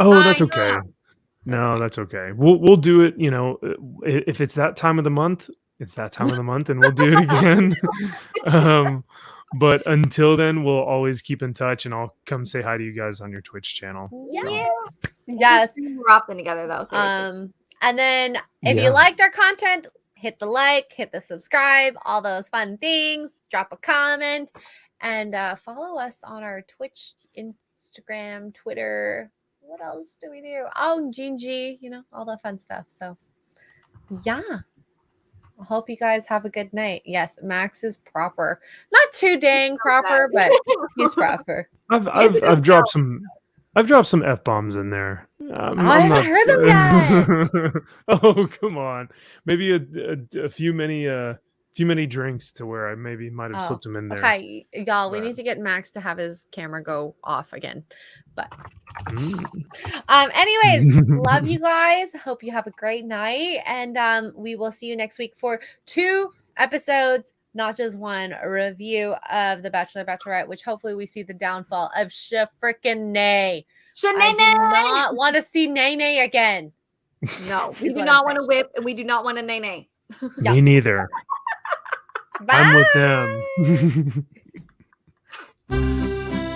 Oh, that's I okay. know. No, that's okay. We'll do it. You know, if it's that time of the month, it's that time of the month, and we'll do it again. But until then, we'll always keep in touch, and I'll come say hi to you guys on your Twitch channel. Yeah. So, Yes. Just stream more often together, though. Seriously. And then if Yeah. you liked our content, hit the like, hit the subscribe, all those fun things. Drop a comment, and follow us on our Twitch, Instagram, Twitter. What else do we do? Oh, Gingy, you know, all the fun stuff. So, yeah. I hope you guys have a good night. Yes, Max is proper. Not too dang proper, but he's proper. I've dropped some F-bombs in there. I haven't heard them yet. Oh, come on. Maybe a few many drinks to where I maybe might have slipped them in there. Okay, y'all, we But- need to get Max to have his camera go off again. But Mm. anyways, love you guys. Hope you have a great night, and we will see you next week for 2 episodes, not just one review of The Bachelor Bachelorette, which hopefully we see the downfall of freaking Nay. I do not want to see Nay again. No, we is do what not I'm want to saying. whip, and we do not want to nay. Yeah. Me neither. Bye. I'm with them.